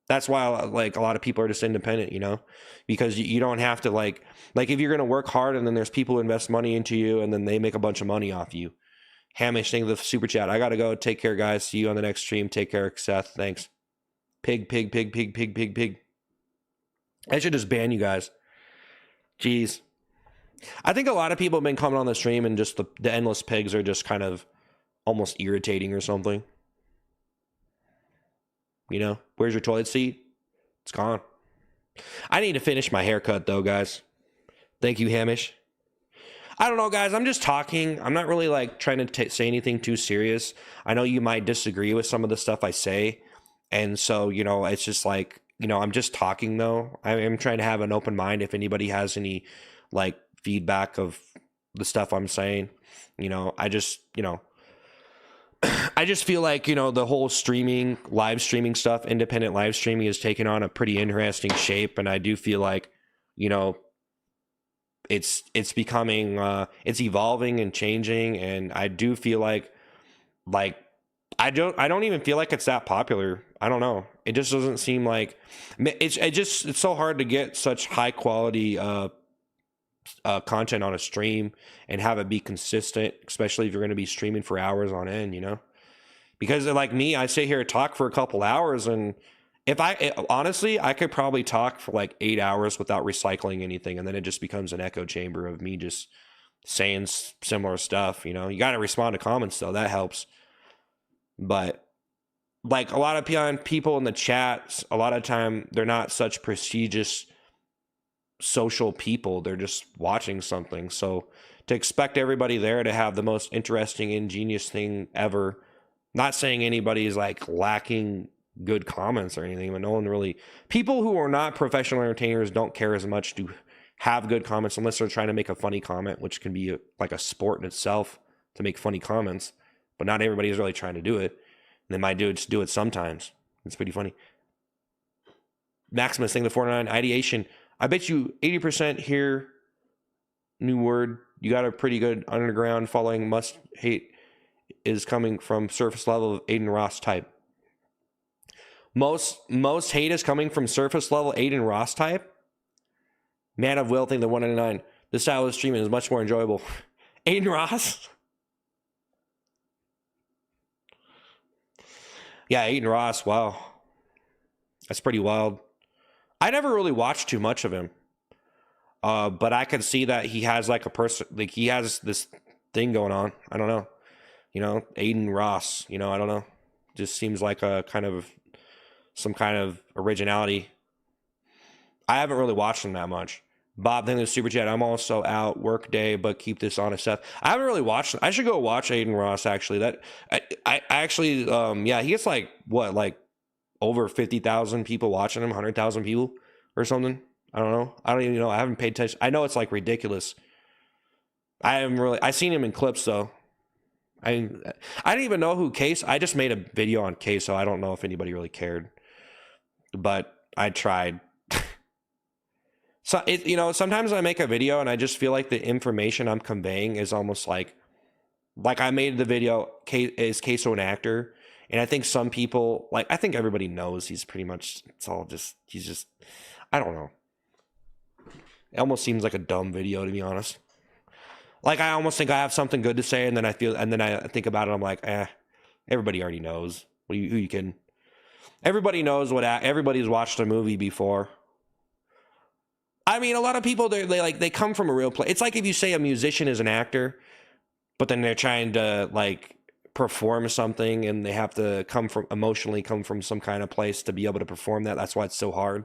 A: That's why like a lot of people are just independent, you know, because you don't have to like if you're going to work hard and then there's people who invest money into you and then they make a bunch of money off you. Hamish, thank you for the super chat. I got to go. Take care, guys. See you on the next stream. Take care, Seth. Thanks. Pig. I should just ban you guys. Jeez. I think a lot of people have been coming on the stream and just the endless pigs are just kind of almost irritating or something. You know, where's your toilet seat? It's gone. I need to finish my haircut though, guys. Thank you, Hamish. I don't know, guys. I'm just talking. I'm not really like trying to say anything too serious. I know you might disagree with some of the stuff I say. And so, you know, it's just like, you know, I'm just talking though. I am trying to have an open mind. If anybody has any like feedback of the stuff I'm saying, you know, I just feel like, you know, the whole live streaming stuff, independent live streaming is taking on a pretty interesting shape. And I do feel like, you know, it's becoming, it's evolving and changing. And I do feel like I don't even feel like it's that popular. I don't know. It just doesn't seem like it's so hard to get such high quality, content on a stream and have it be consistent, especially if you're going to be streaming for hours on end, you know, because like me, I sit here and talk for a couple hours, and honestly, I could probably talk for like 8 hours without recycling anything. And then it just becomes an echo chamber of me just saying similar stuff. You know, you got to respond to comments though. That helps. But like a lot of people in the chats, a lot of time, they're not such prestigious social people. They're just watching something. So to expect everybody there to have the most interesting, ingenious thing ever, not saying anybody is like lacking good comments or anything, but no one really, people who are not professional entertainers don't care as much to have good comments unless they're trying to make a funny comment, which can be like a sport in itself to make funny comments, but not everybody is really trying to do it. They might just do it sometimes. It's pretty funny. Maximus saying the 49 ideation. I bet you 80% here. New word. You got a pretty good underground following. Must hate is coming from surface level of Aiden Ross type. Most hate is coming from surface level Aiden Ross type. Man of Will thing the 199. This style of streaming is much more enjoyable. Aiden Ross. Yeah, Aiden Ross. Wow, that's pretty wild. I never really watched too much of him, but I could see that he has like a person, like he has this thing going on. I don't know, you know, Aiden Ross. You know, I don't know. Just seems like a kind of some kind of originality. I haven't really watched him that much. Bob, thank you for the super chat. I'm also out work day, but keep this on, Seth. I haven't really watched. I should go watch Aiden Ross. Actually, I actually, yeah, he gets like what, like over 50,000 people watching him, 100,000 people or something. I don't know. I don't even know. I haven't paid attention. I know it's like ridiculous. I seen him in clips though. I didn't even know who Case. I just made a video on Case, so I don't know if anybody really cared. But I tried. So, you know, sometimes I make a video and I just feel like the information I'm conveying is almost like I made the video, is Queso an actor? And I think some people, like, I think everybody knows he's pretty much, he's just, I don't know. It almost seems like a dumb video, to be honest. Like I almost think I have something good to say, and then I think about it. I'm like, everybody already knows. Who you kidding? Everybody knows everybody's watched a movie before. I mean, a lot of people they come from a real place. It's like if you say a musician is an actor, but then they're trying to like perform something, and they have to emotionally come from some kind of place to be able to perform that. That's why it's so hard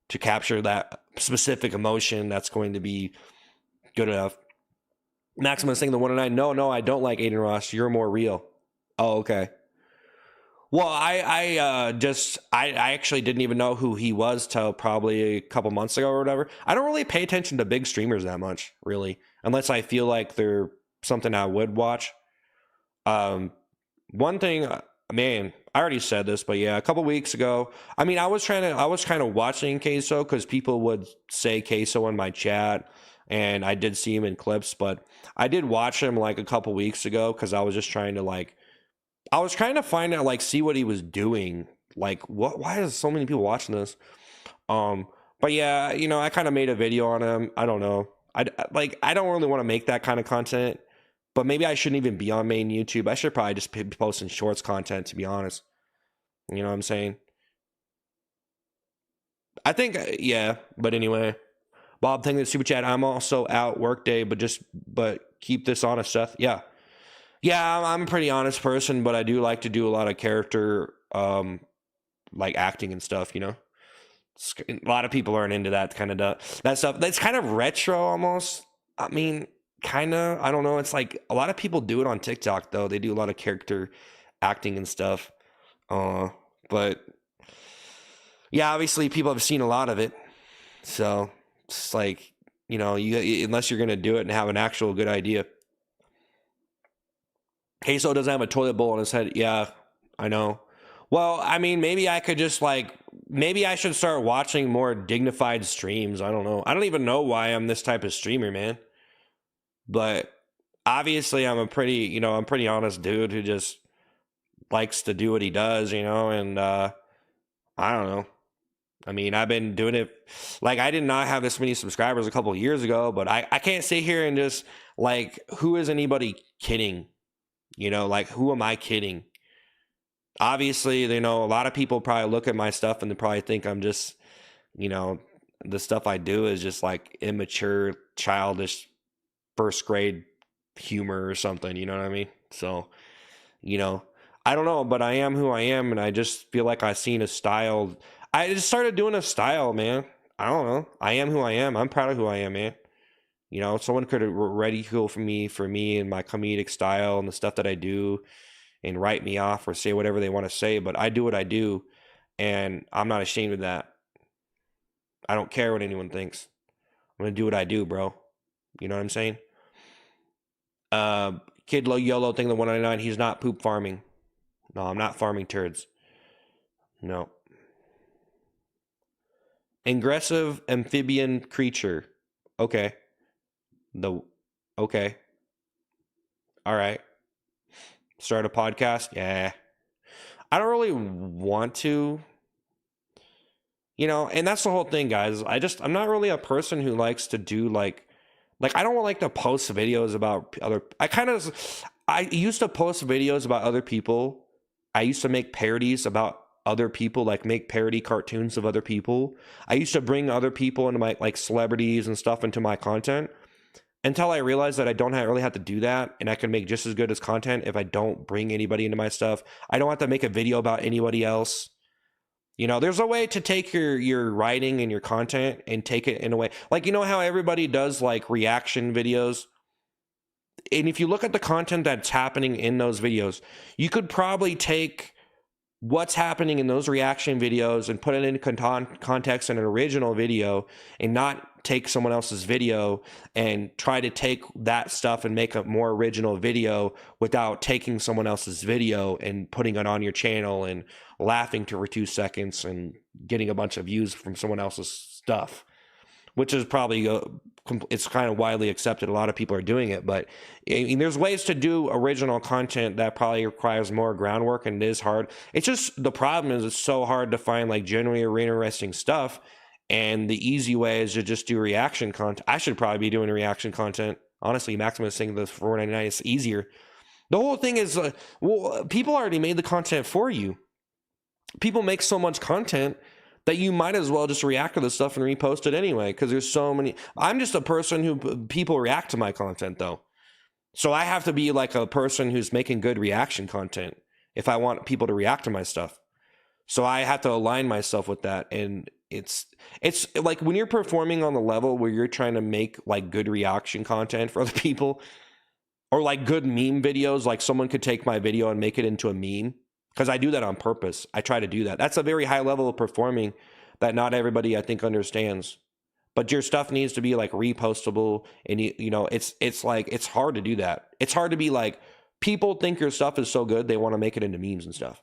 A: to capture that specific emotion that's going to be good enough. Maximus saying the 109. No, I don't like Aiden Ross. You're more real. Oh, okay. Well, I actually didn't even know who he was till probably a couple months ago or whatever. I don't really pay attention to big streamers that much, really, unless I feel like they're something I would watch. One thing, man, I already said this, but yeah, a couple weeks ago, I mean, I was kind of watching Queso because people would say Queso in my chat, and I did see him in clips, but I did watch him like a couple weeks ago because I was just trying to find out, like, see what he was doing. Like, why is so many people watching this? But yeah, I kind of made a video on him. I don't know. I don't really want to make that kind of content, but maybe I shouldn't even be on main YouTube. I should probably just be posting shorts content, to be honest. You know what I'm saying? I think, yeah, but anyway. Bob, thank you for the super chat. I'm also out workday, but keep this honest, Seth. Yeah. Yeah, I'm a pretty honest person, but I do like to do a lot of character, like acting and stuff, A lot of people aren't into that kind of that stuff. That's kind of retro almost. I mean, kind of. I don't know. It's like a lot of people do it on TikTok, though. They do a lot of character acting and stuff. But yeah, obviously people have seen a lot of it. So it's like, unless you're going to do it and have an actual good idea. Queso doesn't have a toilet bowl on his head. Yeah, I know. Well, I mean, maybe I could just maybe I should start watching more dignified streams. I don't know. I don't even know why I'm this type of streamer, man. But obviously I'm I'm pretty honest dude who just likes to do what he does, and I don't know. I mean, I've been doing it, I did not have this many subscribers a couple of years ago, but I can't sit here and just, who is anybody kidding? Who am I kidding? Obviously, a lot of people probably look at my stuff and they probably think I'm just, the stuff I do is just immature, childish, first grade humor or something, you know what I mean? So, I don't know, but I am who I am, and I just feel like I've seen a style. I just started doing a style, man. I don't know. I am who I am. I'm proud of who I am, man. Someone could ridicule for me and my comedic style and the stuff that I do and write me off or say whatever they want to say, but I do what I do, and I'm not ashamed of that. I don't care what anyone thinks. I'm going to do what I do, bro. You know what I'm saying? Kid Low YOLO thing, the 199, he's not poop farming. No, I'm not farming turds. No. Aggressive amphibian creature. Okay. Okay. All right. Start a podcast? Yeah. I don't really want to, and that's the whole thing, guys. I'm not really a person who likes to do I don't like to post videos about I used to post videos about other people. I used to make parodies about other people, make parody cartoons of other people. I used to bring other people into my, celebrities and stuff into my content, until I realized that I don't really have to do that, and I can make just as good as content if I don't bring anybody into my stuff. I don't have to make a video about anybody else. There's a way to take your writing and your content and take it in a way. How everybody does reaction videos? And if you look at the content that's happening in those videos, you could probably take what's happening in those reaction videos and put it in context in an original video, and not take someone else's video and try to take that stuff and make a more original video without taking someone else's video and putting it on your channel and laughing for 2 seconds and getting a bunch of views from someone else's stuff, which is probably it's kind of widely accepted. A lot of people are doing it, but I mean, there's ways to do original content that probably requires more groundwork, and it is hard. It's just, the problem is it's so hard to find genuinely interesting stuff, and the easy way is to just do reaction content. I should probably be doing reaction content, Honestly, Maximus saying the $4.99 is easier. The whole thing is, well, people already made the content for you. People make so much content that you might as well just react to the stuff and repost it anyway, because there's so many. I'm just a person who people react to my content, though. So I have to be like a person who's making good reaction content if I want people to react to my stuff. So I have to align myself with that. And it's like when you're performing on the level where you're trying to make like good reaction content for other people, or like good meme videos, like someone could take my video and make it into a meme, because I do that on purpose. I try to do that. That's a very high level of performing that not everybody, I think, understands. But your stuff needs to be like repostable, and you know, it's like, it's hard to do that. It's hard to be like, people think your stuff is so good they want to make it into memes and stuff.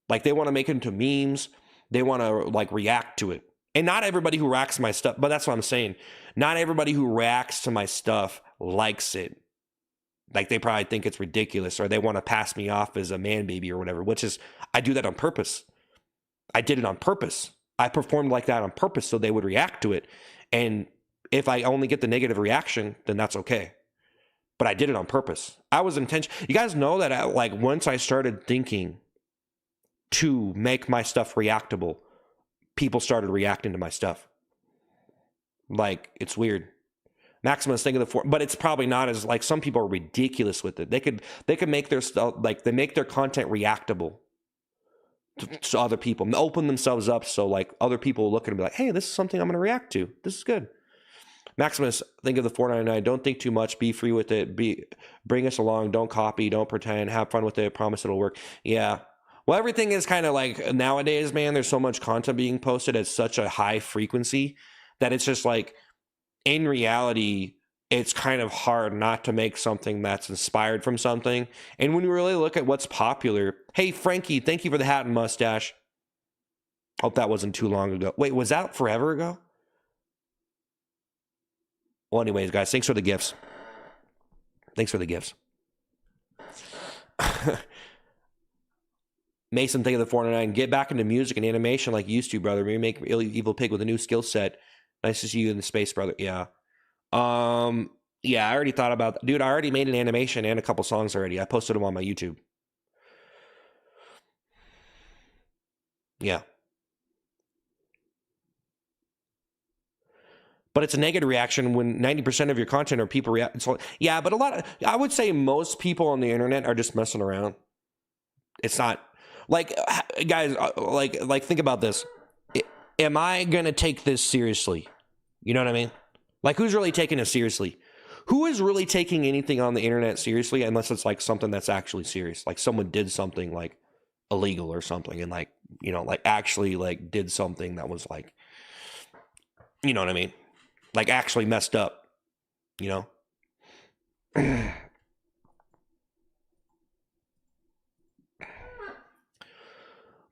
A: Like they want to make it into memes. They want to like react to it. And not everybody who reacts to my stuff, but that's what I'm saying. Not everybody who reacts to my stuff likes it. Like they probably think it's ridiculous, or they want to pass me off as a man baby or whatever, which is, I do that on purpose. I did it on purpose. I performed like that on purpose so they would react to it. And if I only get the negative reaction, then that's okay. But I did it on purpose. I was intentional. You guys know that like once I started thinking to make my stuff reactable, people started reacting to my stuff. Like, it's weird. Maximus thinking of the but it's probably not as, like, some people are ridiculous with it. They could make their stuff, like, they make their content reactable to other people, open themselves up so like other people will look at it and be like, hey, this is something I'm going to react to. This is good. Maximus, think of the $4.99. Don't think too much. Be free with it. Bring us along. Don't copy. Don't pretend. Have fun with it. Promise it'll work. Yeah. Well, everything is kind of like nowadays, man. There's so much content being posted at such a high frequency that it's just like, in reality, it's kind of hard not to make something that's inspired from something. And when you really look at what's popular, hey, Frankie, thank you for the hat and mustache. Hope that wasn't too long ago. Wait, was that forever ago? Well, anyways, guys, thanks for the gifts. Thanks for the gifts. Mason, thank you for the $4.99. Get back into music and animation like you used to, brother. Maybe make Evil Pig with a new skill set. Nice to see you in the space, brother. Yeah. Yeah, I already thought about that. Dude, I already made an animation and a couple songs already. I posted them on my YouTube. Yeah. But it's a negative reaction when 90% of your content are people react. So, yeah, but I would say most people on the internet are just messing around. It's not like, guys, like think about this. Am I going to take this seriously? You know what I mean? Like, who's really taking it seriously? Who is really taking anything on the internet seriously, unless it's like something that's actually serious? Like someone did something like illegal or something, and like, you know, like actually like did something that was like, you know what I mean? Like actually messed up, you know?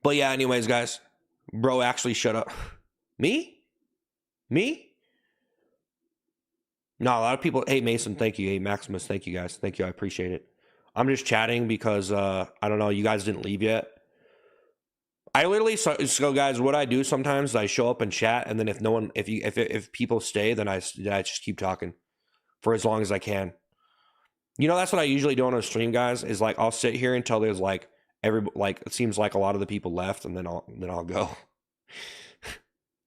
A: But yeah, anyways, guys, bro, actually shut up. Me? No, a lot of people. Hey, Mason, thank you. Hey, Maximus, thank you, guys. Thank you. I appreciate it. I'm just chatting because, I don't know, you guys didn't leave yet. I literally, so guys, what I do sometimes is I show up and chat, and then if people stay, then I just keep talking for as long as I can. You know, that's what I usually do on a stream, guys, is like, I'll sit here until there's like, it seems like a lot of the people left, and then I'll go.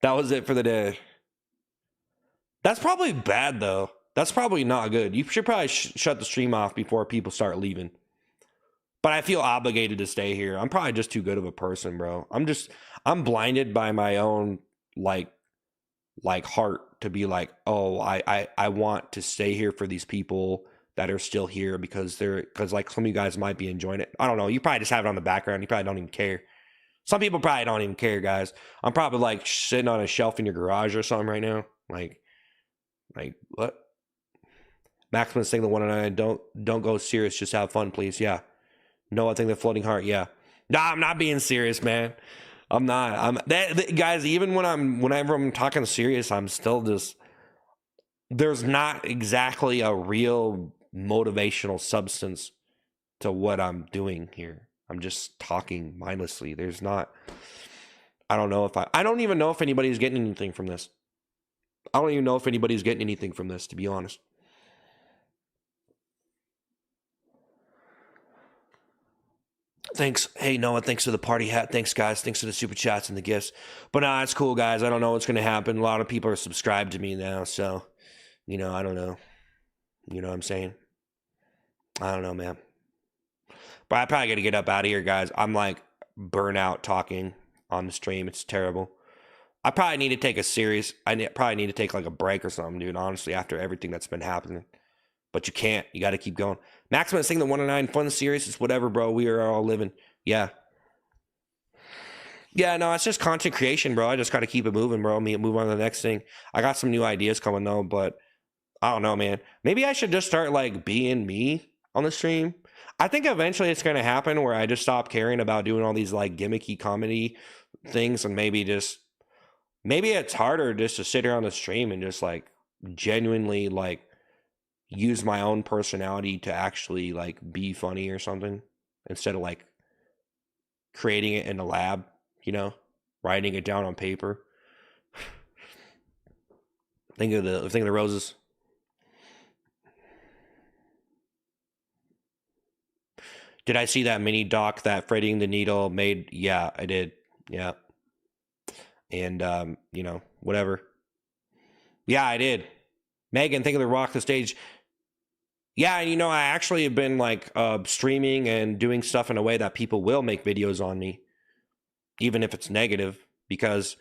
A: That was it for the day. That's probably bad, though. That's probably not good. You should probably shut the stream off before people start leaving. But I feel obligated to stay here. I'm probably just too good of a person, bro. I'm blinded by my own, like heart to be like, oh, I want to stay here for these people that are still here because like some of you guys might be enjoying it. I don't know. You probably just have it on the background. You probably don't even care. Some people probably don't even care, guys. I'm probably like sitting on a shelf in your garage or something right now. Like what? Maximus saying the $1.99. Don't go serious. Just have fun, please. Yeah. No, I think the floating heart. Yeah. Nah, I'm not being serious, man. I'm not. Guys. Even whenever I'm talking serious, I'm still just. There's not exactly a real motivational substance to what I'm doing here. I'm just talking mindlessly. There's not. I don't know if I don't even know if anybody's getting anything from this. I don't even know if anybody's getting anything from this, to be honest. Thanks. Hey, Noah, thanks for the party hat. Thanks, guys. Thanks for the super chats and the gifts. But nah, it's cool, guys. I don't know what's going to happen. A lot of people are subscribed to me now. So, I don't know. You know what I'm saying? I don't know, man. But I probably got to get up out of here, guys. I'm like burnout talking on the stream. It's terrible. I probably need to take a series. Probably need to take like a break or something, dude, honestly, after everything that's been happening. But you can't. You got to keep going. Maximus saying the 109 fun series. It's whatever, bro. We are all living. Yeah. Yeah, no, it's just content creation, bro. I just got to keep it moving, bro. Move on to the next thing. I got some new ideas coming, though, but I don't know, man. Maybe I should just start, like, being me on the stream. I think eventually it's going to happen where I just stop caring about doing all these, like, gimmicky comedy things and maybe it's harder just to sit here on the stream and just, like, genuinely, like, use my own personality to actually, like, be funny or something instead of, like, creating it in a lab, writing it down on paper. Think of the roses. Did I see that mini doc that Threading the Needle made? Yeah, I did. Yeah. And whatever. Yeah, I did. Megan, think of the Rock the Stage. Yeah, I actually have been like streaming and doing stuff in a way that people will make videos on me, even if it's negative, because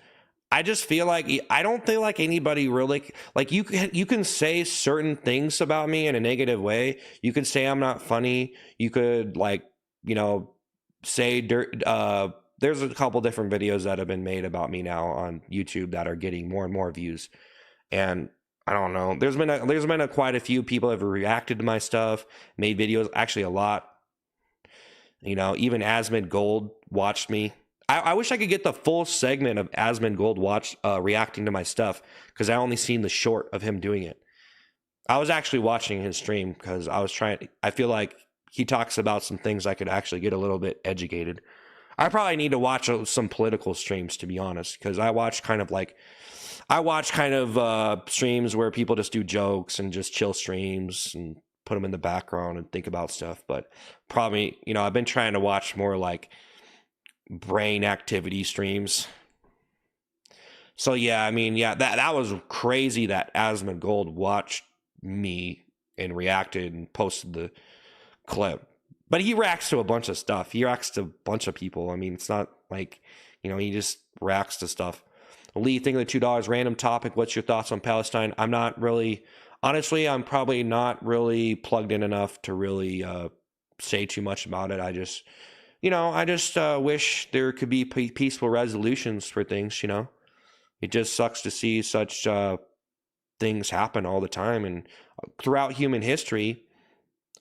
A: I just feel like I don't feel like anybody really like you can say certain things about me in a negative way. You could say I'm not funny. You could say there's a couple different videos that have been made about me now on YouTube that are getting more and more views. And I don't know. There's been quite a few people have reacted to my stuff, made videos, actually a lot. Even Asmund Gold watched me. I wish I could get the full segment of Asmund Gold reacting to my stuff, because I only seen the short of him doing it. I was actually watching his stream because I feel like he talks about some things I could actually get a little bit educated. I probably need to watch some political streams, to be honest, because I watch kind of streams where people just do jokes and just chill streams and put them in the background and think about stuff. But probably, I've been trying to watch more like brain activity streams. So yeah, I mean, yeah, that was crazy that Asmund Gold watched me and reacted and posted the clip. But he reacts to a bunch of stuff. He reacts to a bunch of people. I mean, it's not like, he just reacts to stuff. Lee, think of the $2 random topic. What's your thoughts on Palestine? I'm not really, honestly, I'm probably not really plugged in enough to really say too much about it. I just wish there could be peaceful resolutions for things, It just sucks to see such things happen all the time. And throughout human history,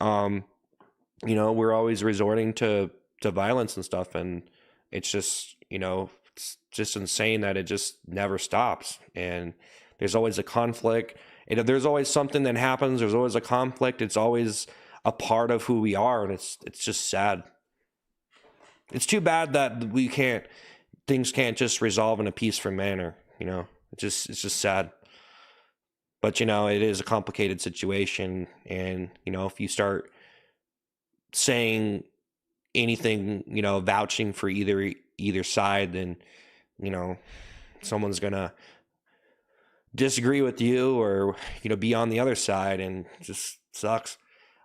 A: we're always resorting to violence and stuff. And it's just, it's just insane that it just never stops. And there's always a conflict. And if there's always something that happens, there's always a conflict. It's always a part of who we are. And it's just sad. It's too bad that things can't just resolve in a peaceful manner, It's just sad. But it is a complicated situation, and if you start saying anything, vouching for either side, then someone's gonna disagree with you or be on the other side, and it just sucks.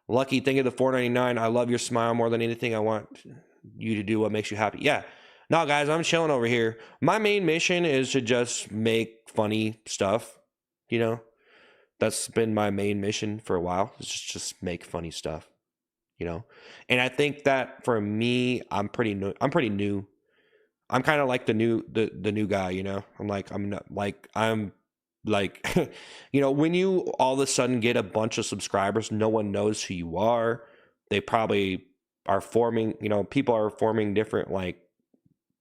A: Lucky, think of the $4.99. I love your smile more than anything. I want you to do what makes you happy. Yeah. No, guys, I'm chilling over here. My main mission is to just make funny stuff. That's been my main mission for a while. Is just make funny stuff. And I think that for me, I'm pretty new. I'm kind of like the new guy. I'm like, when you all of a sudden get a bunch of subscribers, no one knows who you are. They probably are forming, people are forming different like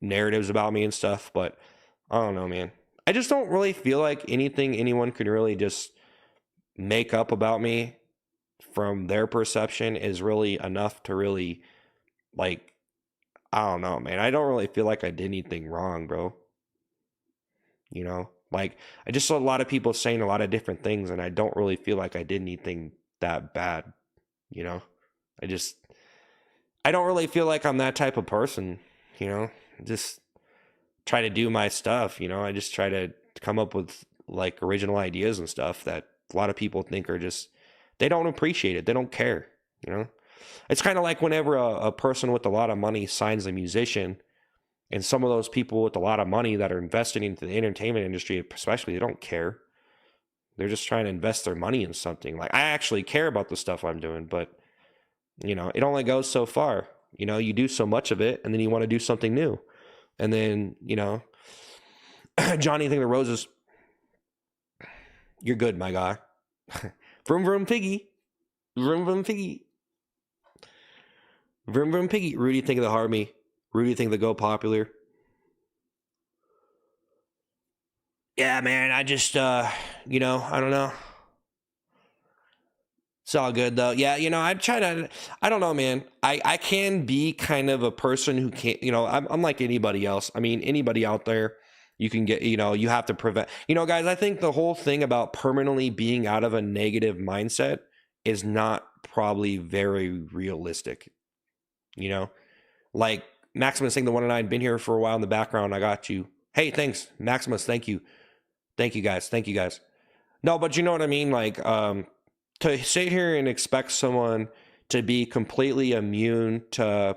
A: narratives about me and stuff, but I don't know, man. I just don't really feel like anyone could really just make up about me from their perception is really enough to really, like, I don't know, man. I don't really feel like I did anything wrong, bro. Like, I just saw a lot of people saying a lot of different things, and I don't really feel like I did anything that bad. I just, I don't really feel like I'm that type of person, you know. Just try to do my stuff, you know. I just try to come up with like original ideas and stuff that a lot of people think are just, they don't appreciate it. They don't care, you know. It's kind of like whenever a person with a lot of money signs a musician, and some of those people with a lot of money that are investing into the entertainment industry, especially, they don't care. They're just trying to invest their money in something. Like, I actually care about the stuff I'm doing, but you know, it only goes so far. You know, you do so much of it, and then you want to do something new, and then you know, Johnny Thing the Roses, you're good, my guy. Vroom vroom piggy, vroom vroom piggy, vroom vroom piggy. Rudy Think of the Harmy, Rudy Think the Go Popular. Yeah, man, I just you know, I don't know. It's all good though. Yeah, you know, I don't know, man. I can be kind of a person who can't, you know, I'm like anybody else. I mean, anybody out there, you can get, you know, you have to prevent, you know, guys, I think the whole thing about permanently being out of a negative mindset is not probably very realistic, you know? Like Maximus saying the 109, been here for a while in the background. I got you. Hey, thanks, Maximus. Thank you. Thank you guys. Thank you guys. No, but you know what I mean? Like, to sit here and expect someone to be completely immune to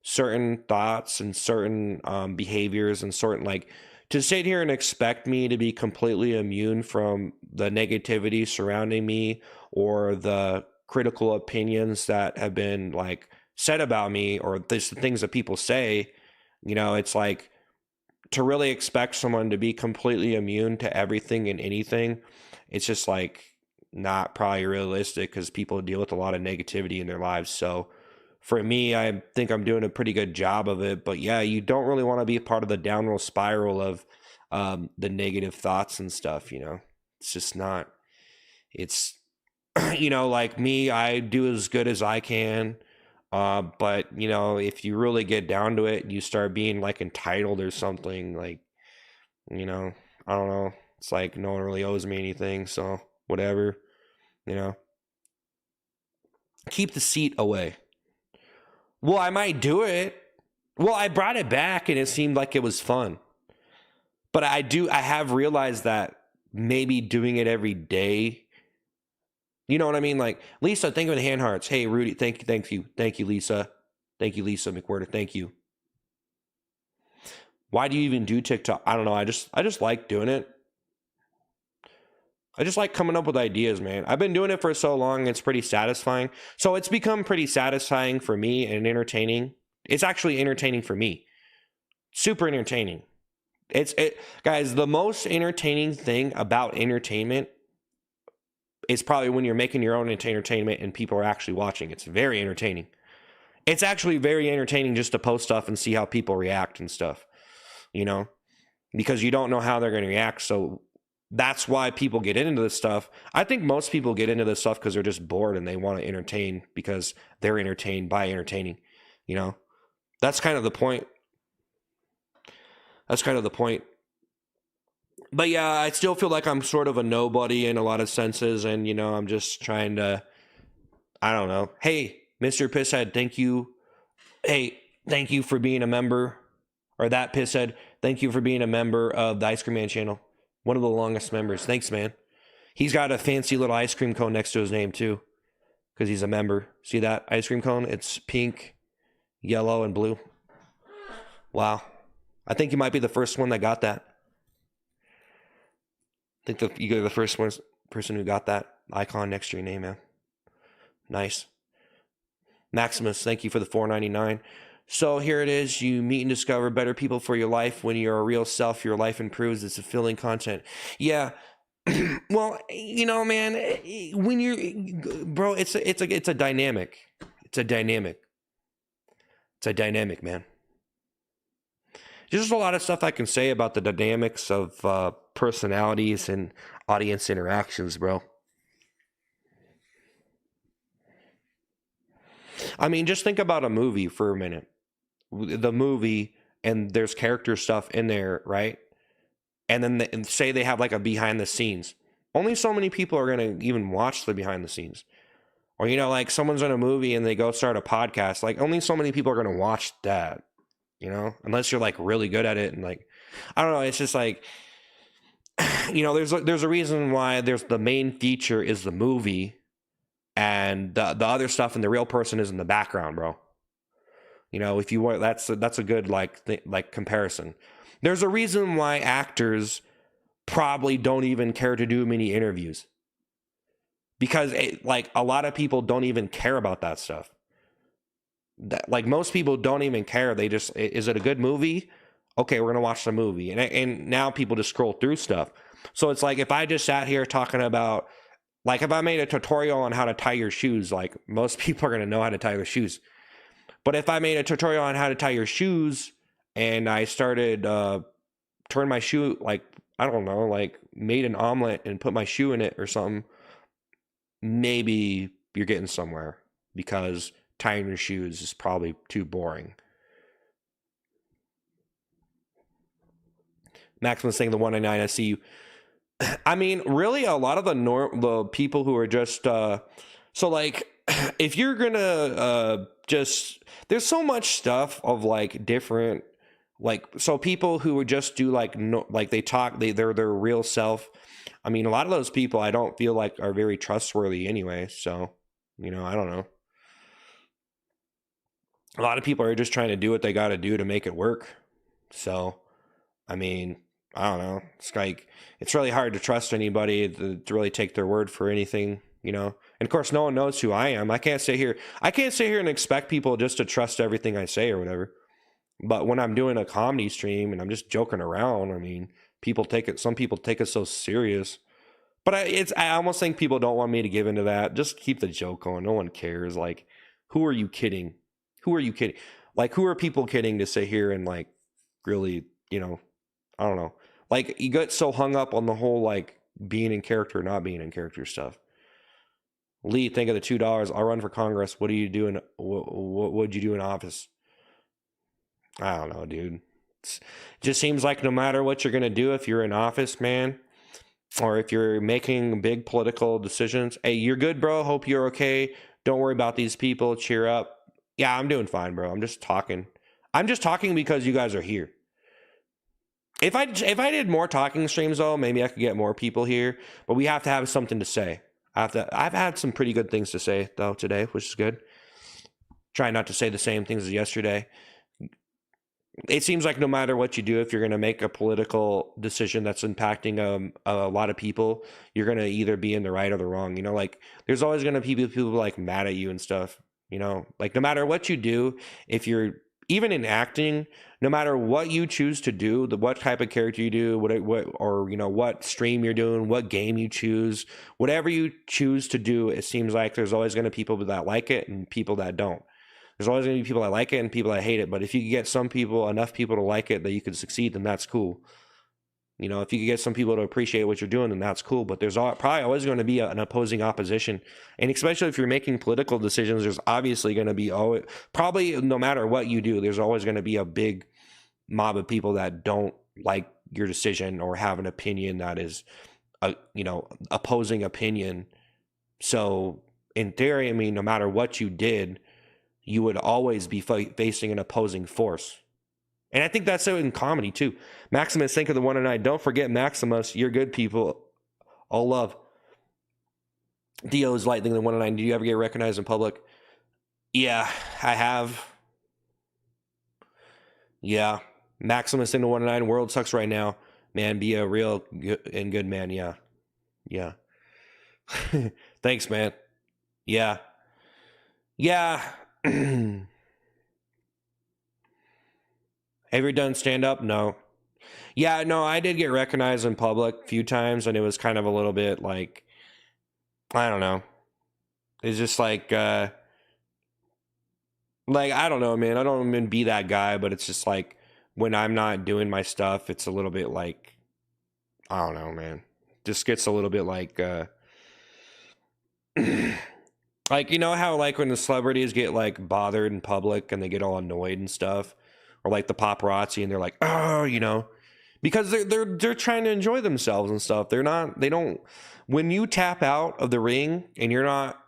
A: certain thoughts and certain behaviors and certain, like, to sit here and expect me to be completely immune from the negativity surrounding me or the critical opinions that have been like said about me or this, the things that people say, you know, it's like, to really expect someone to be completely immune to everything and anything, it's just like not probably realistic because people deal with a lot of negativity in their lives. So for me, I think I'm doing a pretty good job of it. But yeah, you don't really want to be a part of the downward spiral of the negative thoughts and stuff, you know. It's just not, it's, you know, like me, I do as good as I can. But you know, if you really get down to it, you start being like entitled or something, like, you know, I don't know. It's like no one really owes me anything, so whatever, you know. Keep the seat away. Well, I might do it. Well, I brought it back and it seemed like it was fun. But I have realized that maybe doing it every day, you know what I mean? Like, Lisa, thank you for the hand hearts. Hey, Rudy, thank you, Lisa. Thank you, Lisa McWhirter. Thank you. Why do you even do TikTok? I don't know. I just like doing it. I just like coming up with ideas, man. I've been doing it for so long, it's pretty satisfying. So it's become pretty satisfying for me and entertaining. It's actually entertaining for me. Super entertaining. Guys, the most entertaining thing about entertainment is probably when you're making your own entertainment and people are actually watching. It's very entertaining. It's actually very entertaining just to post stuff and see how people react and stuff, you know, because you don't know how they're going to react. So that's why people get into this stuff. I think most people get into this stuff because they're just bored and they want to entertain because they're entertained by entertaining, you know. That's kind of the point. That's kind of the point. But yeah, I still feel like I'm sort of a nobody in a lot of senses, and you know, I'm just trying to, I don't know. Hey, Mr. Pisshead, thank you. Hey, thank you for being a member, or that Pisshead, thank you for being a member of the Ice Cream Man channel. One of the longest members. Thanks, man. He's got a fancy little ice cream cone next to his name too, because he's a member. See that ice cream cone? It's pink, yellow, and blue. Wow. I think you might be the first one that got that. I think you're the first person who got that icon next to your name, man. Nice. Maximus, thank you for the $4.99. So here it is. You meet and discover better people for your life. When you're a real self, your life improves. It's fulfilling content. Yeah. Well, you know, man, when you're, bro, it's a dynamic. It's a dynamic. It's a dynamic, man. There's just a lot of stuff I can say about the dynamics of personalities and audience interactions, bro. I mean, just think about a movie for a minute. The movie, and there's character stuff in there, right? And then and say they have like a behind the scenes. Only so many people are going to even watch the behind the scenes. Or, you know, like someone's in a movie and they go start a podcast. Like, only so many people are going to watch that, you know, unless you're like really good at it. And like, I don't know. It's just like, you know, there's a reason why there's the main feature is the movie, and the other stuff and the real person is in the background, bro. You know, if you want, that's a good like comparison. There's a reason why actors probably don't even care to do many interviews, because like a lot of people don't even care about that stuff. Like most people don't even care. They just, is it a good movie? Okay, we're gonna watch the movie, and now people just scroll through stuff. So it's like if I just sat here talking about, like if I made a tutorial on how to tie your shoes, like most people are gonna know how to tie their shoes. But if I made a tutorial on how to tie your shoes and I started turn my shoe, like I don't know, like made an omelet and put my shoe in it or something, maybe you're getting somewhere, because tying your shoes is probably too boring. Maximus saying the 199, I see you. I mean, really, a lot of the people who are just so like, if you're gonna just, there's so much stuff of like different, like, so people who would just do like no, like they talk, they're their real self. I mean, a lot of those people I don't feel like are very trustworthy anyway. So, you know, I don't know. A lot of people are just trying to do what they got to do to make it work. So, I mean, I don't know. It's like, it's really hard to trust anybody to really take their word for anything, you know? And of course, no one knows who I am. I can't sit here and expect people just to trust everything I say or whatever. But when I'm doing a comedy stream and I'm just joking around, I mean, some people take it so serious. But I almost think people don't want me to give into that. Just keep the joke going. No one cares. Like, who are you kidding? Who are you kidding? Like, who are people kidding to sit here and like really, you know, I don't know. Like, you get so hung up on the whole like being in character, not being in character stuff. Lee, think of the $2. I'll run for Congress. What do you do in what would you do in office? I don't know, dude. It just seems like no matter what you're gonna do, if you're in office, man, or if you're making big political decisions, hey, you're good, bro. Hope you're okay. Don't worry about these people. Cheer up. Yeah, I'm doing fine, bro. I'm just talking. I'm just talking because you guys are here. If I did more talking streams though, maybe I could get more people here. But we have to have something to say. I've had some pretty good things to say though today, which is good. Try not to say the same things as yesterday. It seems like no matter what you do, if you're going to make a political decision that's impacting a lot of people, you're going to either be in the right or the wrong. You know, like there's always going to be people like mad at you and stuff. You know, like no matter what you do, if you're even in acting, no matter what you choose to do, what type of character you do, what or you know what stream you're doing, what game you choose, whatever you choose to do, it seems like there's always going to be people that like it and people that don't. There's always going to be people that like it and people that hate it. But if you get enough people to like it that you can succeed, then that's cool. You know, if you can get some people to appreciate what you're doing, then that's cool. But there's probably always going to be an opposing opposition. And especially if you're making political decisions, there's obviously going to be probably no matter what you do, there's always going to be a big mob of people that don't like your decision or have an opinion that is, opposing opinion. So in theory, I mean, no matter what you did, you would always be facing an opposing force. And I think that's so in comedy too. Maximus, think of the 109. Don't forget Maximus. You're good people. All love. Dio's lightning the 109. Do you ever get recognized in public? Yeah, I have. Yeah. Maximus in the 109. World sucks right now. Man, be a real and good man. Yeah. Yeah. Thanks, man. Yeah. Yeah. Have you done stand up? No. Yeah, no, I did get recognized in public a few times, and it was kind of a little bit like, I don't know. It's just like I don't know, man. I don't even be that guy, but it's just like when I'm not doing my stuff, it's a little bit like, I don't know, man. Just gets a little bit like like, you know how like when the celebrities get like bothered in public and they get all annoyed and stuff, or like the paparazzi and they're like, oh, you know, because they're trying to enjoy themselves and stuff. They don't, when you tap out of the ring and you're not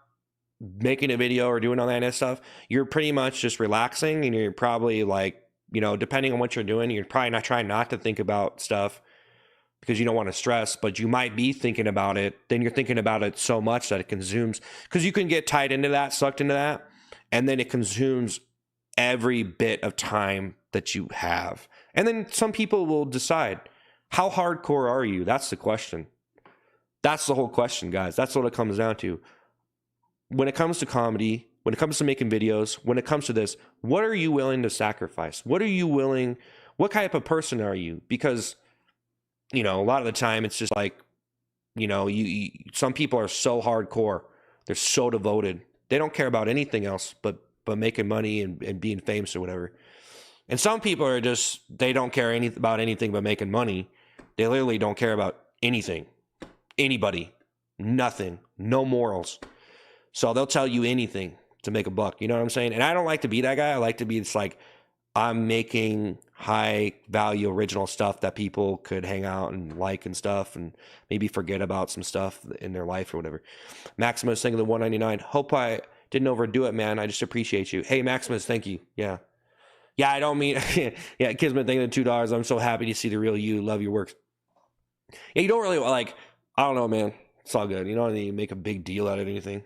A: making a video or doing all that kind of stuff, you're pretty much just relaxing, and you're probably like, you know, depending on what you're doing, you're probably not trying not to think about stuff because you don't want to stress, but you might be thinking about it. Then you're thinking about it so much that it consumes, because you can get tied into that, sucked into that, and then it consumes every bit of time that you have. And then some people will decide, how hardcore are you? That's the question. That's the whole question, guys. That's what it comes down to. When it comes to comedy, when it comes to making videos, when it comes to this, what are you willing to sacrifice? What type of person are you? Because, you know, a lot of the time it's just like, you know, some people are so hardcore. They're so devoted. They don't care about anything else but making money and being famous or whatever. And some people are just, they don't care about anything but making money. They literally don't care about anything, anybody, nothing, no morals. So they'll tell you anything to make a buck. You know what I'm saying? And I don't like to be that guy. I like to be, it's like, I'm making high value original stuff that people could hang out and like and stuff, and maybe forget about some stuff in their life or whatever. Maximus, thank you, the 199. Hope I didn't overdo it, man. I just appreciate you. Hey, Maximus, thank you. Yeah, I don't mean, yeah, Kismet, thank you, the $2. I'm so happy to see the real you. Love your works. Yeah, you don't really, like, I don't know, man. It's all good. You don't need to make a big deal out of anything.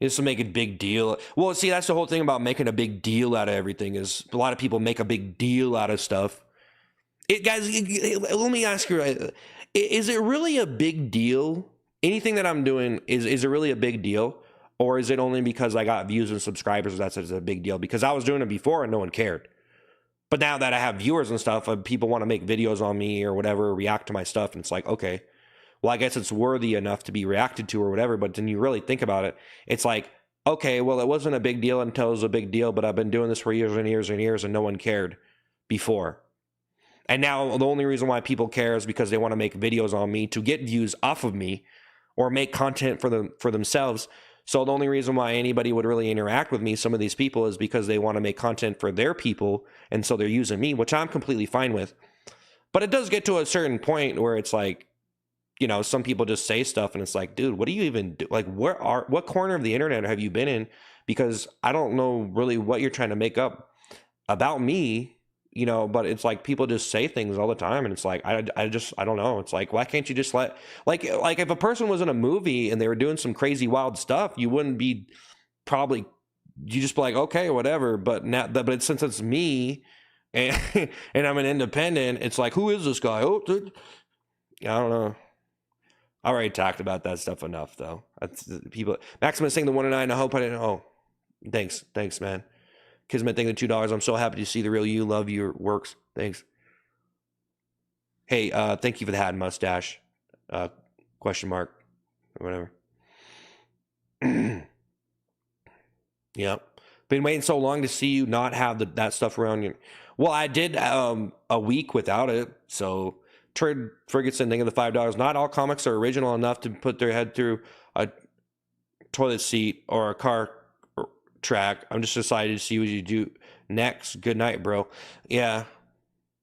A: Just to make a big deal. Well, see, that's the whole thing about making a big deal out of everything, is a lot of people make a big deal out of stuff. Guys, let me ask you, is it really a big deal? Anything that I'm doing, is it really a big deal? Or is it only because I got views and subscribers that's a big deal? Because I was doing it before and no one cared. But now that I have viewers and stuff, people want to make videos on me or whatever, react to my stuff, and it's like, okay, well, I guess it's worthy enough to be reacted to or whatever. But then you really think about it, it's like, okay, well, it wasn't a big deal until it was a big deal, but I've been doing this for years and years and years and no one cared before. And now the only reason why people care is because they want to make videos on me to get views off of me or make content for themselves. So the only reason why anybody would really interact with me, some of these people, is because they want to make content for their people. And so they're using me, which I'm completely fine with. But it does get to a certain point where it's like, you know, some people just say stuff and it's like, dude, what do you even do? Like, what corner of the internet have you been in? Because I don't know really what you're trying to make up about me, you know, but it's like people just say things all the time. And it's like, I don't know. It's like, why can't you just like if a person was in a movie and they were doing some crazy wild stuff, you wouldn't be you just be like, okay, whatever. But now, but since it's me and, and I'm an independent, it's like, who is this guy? Oh, dude. I don't know. I already talked about that stuff enough, though. That's people. Maximus saying the 109. I hope I didn't. Oh, thanks, man. Kismet thanking the $2. I'm so happy to see the real you. Love your works. Thanks. Hey, thank you for the hat and mustache. Question mark or whatever. Yep. Been waiting so long to see you not have that stuff around you. Well, I did a week without it, so. Trade Ferguson, thank you the $5. Not all comics are original enough to put their head through a toilet seat or a car track. I'm just excited to see what you do next. Good night, bro. Yeah,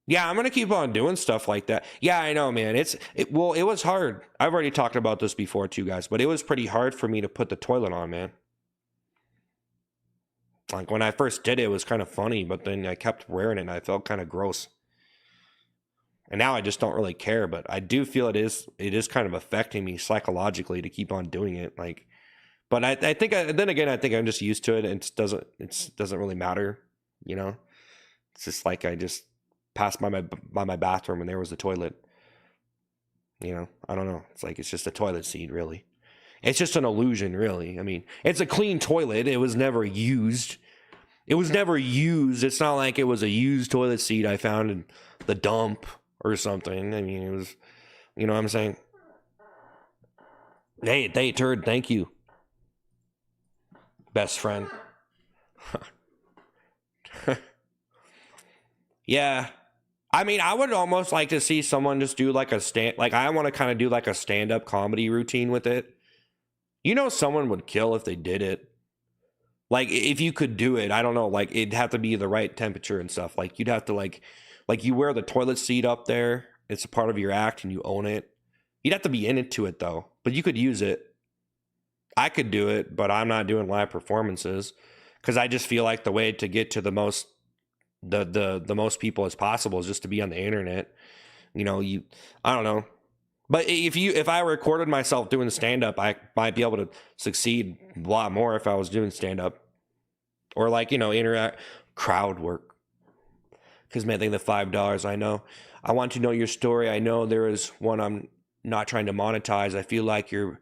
A: I'm gonna keep on doing stuff like that. Yeah, I know, man. It was hard. I've already talked about this before too, guys, but it was pretty hard for me to put the toilet on, man. Like when I first did it, it was kind of funny, but then I kept wearing it and I felt kind of gross. And now I just don't really care, but I do feel it is kind of affecting me psychologically to keep on doing it. Like, but I think then again, I think I'm just used to it, and it doesn't really matter, you know. It's just like I just passed by my bathroom and there was the toilet. You know, I don't know. It's like it's just a toilet seat, really. It's just an illusion, really. I mean, it's a clean toilet. It was never used. It's not like it was a used toilet seat I found in the dump or something. I mean, it was, you know what I'm saying? Hey, turd, thank you. Best friend. Yeah. I mean, I would almost like to see someone just do like I want to kind of do like a stand-up comedy routine with it. You know, someone would kill if they did it. Like, if you could do it, I don't know, like, it'd have to be the right temperature and stuff. Like, you'd have to, like you wear the toilet seat up there. It's a part of your act and you own it. You'd have to be into it, though. But you could use it. I could do it, but I'm not doing live performances because I just feel like the way to get to the most people as possible is just to be on the internet. You know, I don't know. But if I recorded myself doing stand up, I might be able to succeed a lot more if I was doing stand up or like, interact crowd work. Cuz man, I think the $5 I know. I want to know your story. I know there is one I'm not trying to monetize. I feel like your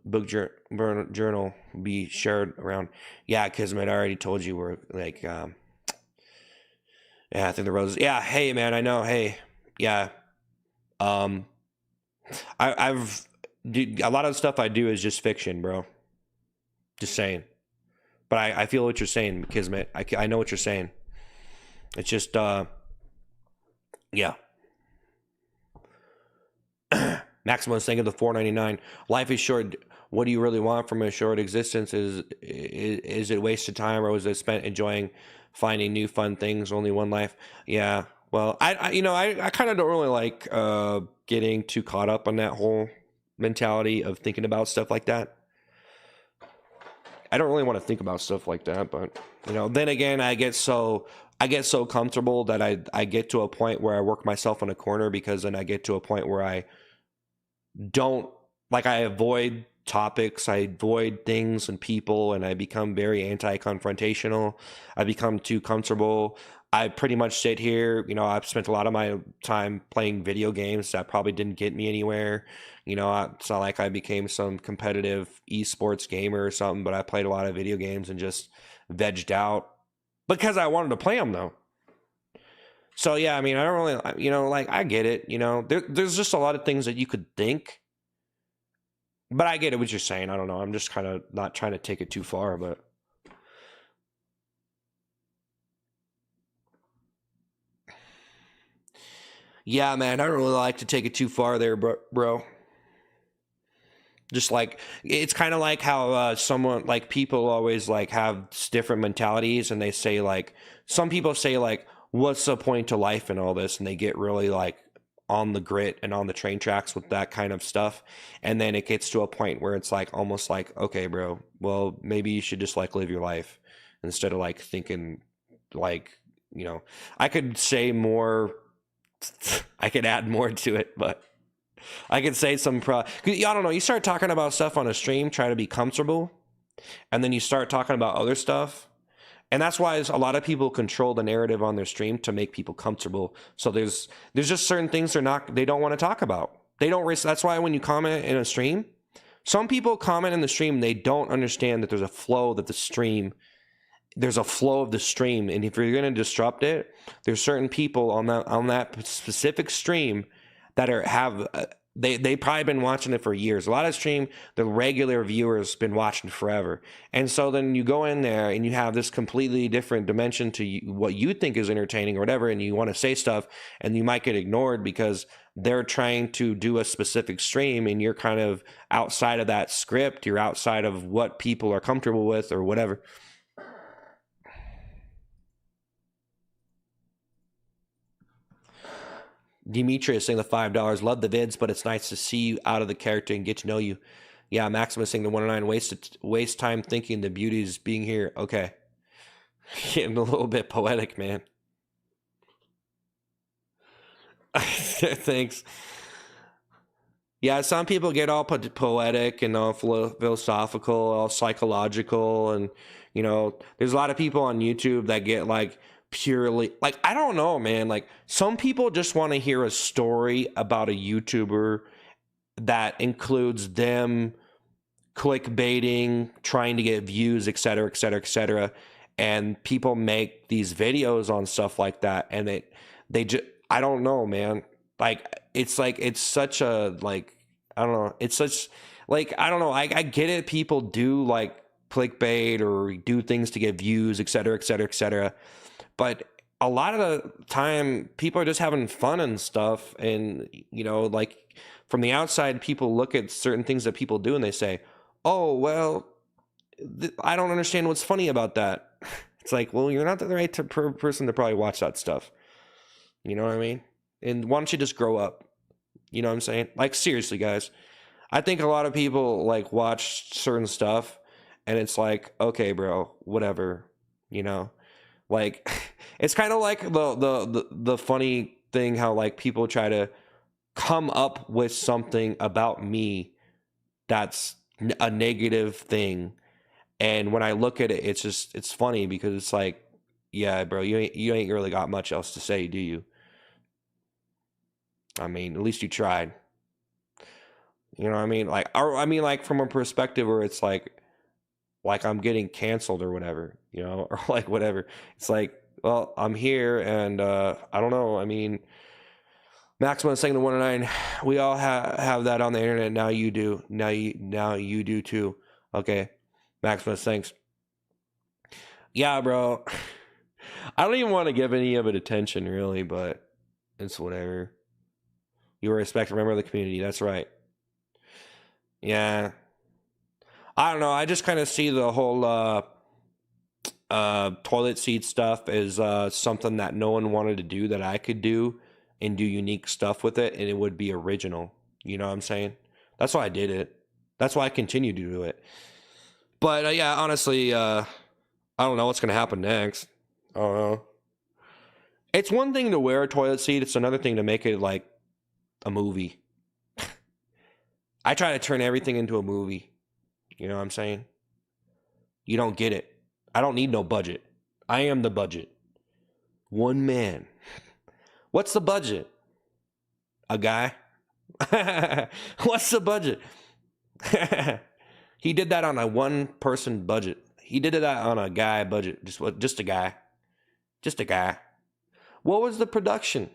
A: book journal be shared around. Yeah, Kismet, I already told you we're like yeah, I think the roses. Yeah, hey man, I know. Hey. Yeah. Um I've dude, a lot of the stuff I do is just fiction, bro. Just saying. But I feel what you're saying, Kismet. I know what you're saying. It's just yeah. Maximus thinking of the 499. Life is short. What do you really want from a short existence? Is it wasted time or was it spent enjoying finding new fun things? Only one life. Yeah. Well, I kind of don't really like getting too caught up on that whole mentality of thinking about stuff like that. I don't really want to think about stuff like that, but then again, I get so comfortable that I get to a point where I work myself in a corner because then I get to a point where I don't like I avoid topics, I avoid things and people, and I become very anti-confrontational. I become too comfortable. I pretty much sit here, I've spent a lot of my time playing video games that probably didn't get me anywhere. It's not like I became some competitive esports gamer or something, but I played a lot of video games and just vegged out because I wanted to play them though. So yeah, I mean, I don't really, like I get it. There's just a lot of things that you could think, but I get it what you're saying. I don't know. I'm just kind of not trying to take it too far, but yeah, man, I don't really like to take it too far there, bro. Just like it's kind of like how someone like people always like have different mentalities, and they say like some people say like, "What's the point to life and all this?" And they get really like on the grit and on the train tracks with that kind of stuff, and then it gets to a point where it's like almost like, okay, bro, well maybe you should just like live your life instead of like thinking like I could say more. I could add more to it, but I could say some I don't know. You start talking about stuff on a stream, try to be comfortable, and then you start talking about other stuff. And that's why a lot of people control the narrative on their stream to make people comfortable. So there's just certain things they don't want to talk about. They don't that's why when you comment in a stream, some people comment in the stream, they don't understand that there's a flow of the stream, and if you're going to disrupt it, there's certain people on that specific stream that have they probably been watching it for years. A lot of stream, the regular viewers been watching forever, and so then you go in there and you have this completely different dimension to what you think is entertaining or whatever, and you want to say stuff, and you might get ignored because they're trying to do a specific stream, and you're kind of outside of that script. You're outside of what people are comfortable with or whatever. Demetrius saying the $5. Love the vids, but it's nice to see you out of the character and get to know you. Yeah, Maximus saying the 109. Waste time thinking the beauty is being here. Okay. Getting a little bit poetic, man. Thanks. Yeah, some people get all poetic and all philosophical, all psychological, and there's a lot of people on YouTube that get like purely like I don't know, man. Like some people just want to hear a story about a YouTuber that includes them clickbaiting, trying to get views, et cetera, et cetera, et cetera. And people make these videos on stuff like that, and they just I don't know, man. Like it's such a like I don't know. It's such like I don't know. I get it. People do like clickbait or do things to get views, et cetera, et cetera, et cetera. But a lot of the time, people are just having fun and stuff. And like from the outside, people look at certain things that people do and they say, "Oh, well, I don't understand what's funny about that." It's like, well, you're not the right person to probably watch that stuff. You know what I mean? And why don't you just grow up? You know what I'm saying? Like seriously, guys. I think a lot of people like watch certain stuff and it's like, okay, bro, whatever, you know? Like it's kind of like the funny thing how like people try to come up with something about me that's a negative thing. And when I look at it, it's just it's funny because it's like, yeah, bro, you ain't really got much else to say, do you? I mean, at least you tried. You know what I mean? Like, or I mean, like from a perspective where it's like I'm getting canceled or whatever, you know, or like whatever. It's like, well, I'm here, and I don't know. I mean, maximum second to 109. We all have that on the internet. Now you do. Now you do too. Okay, Maximus, thanks. Yeah, bro. I don't even want to give any of it attention, really, but it's whatever. You respect, remember the community. That's right. Yeah. I don't know. I just kind of see the whole toilet seat stuff as something that no one wanted to do that I could do and do unique stuff with it, and it would be original. You know what I'm saying? That's why I did it. That's why I continue to do it. But yeah, honestly, I don't know what's gonna happen next. I don't know. It's one thing to wear a toilet seat. It's another thing to make it like a movie. I try to turn everything into a movie. You know what I'm saying? You don't get it. I don't need no budget. I am the budget. One man. What's the budget? A guy? What's the budget? He did that on a one person budget. He did that on a guy budget. Just a guy. Just a guy. What was the production?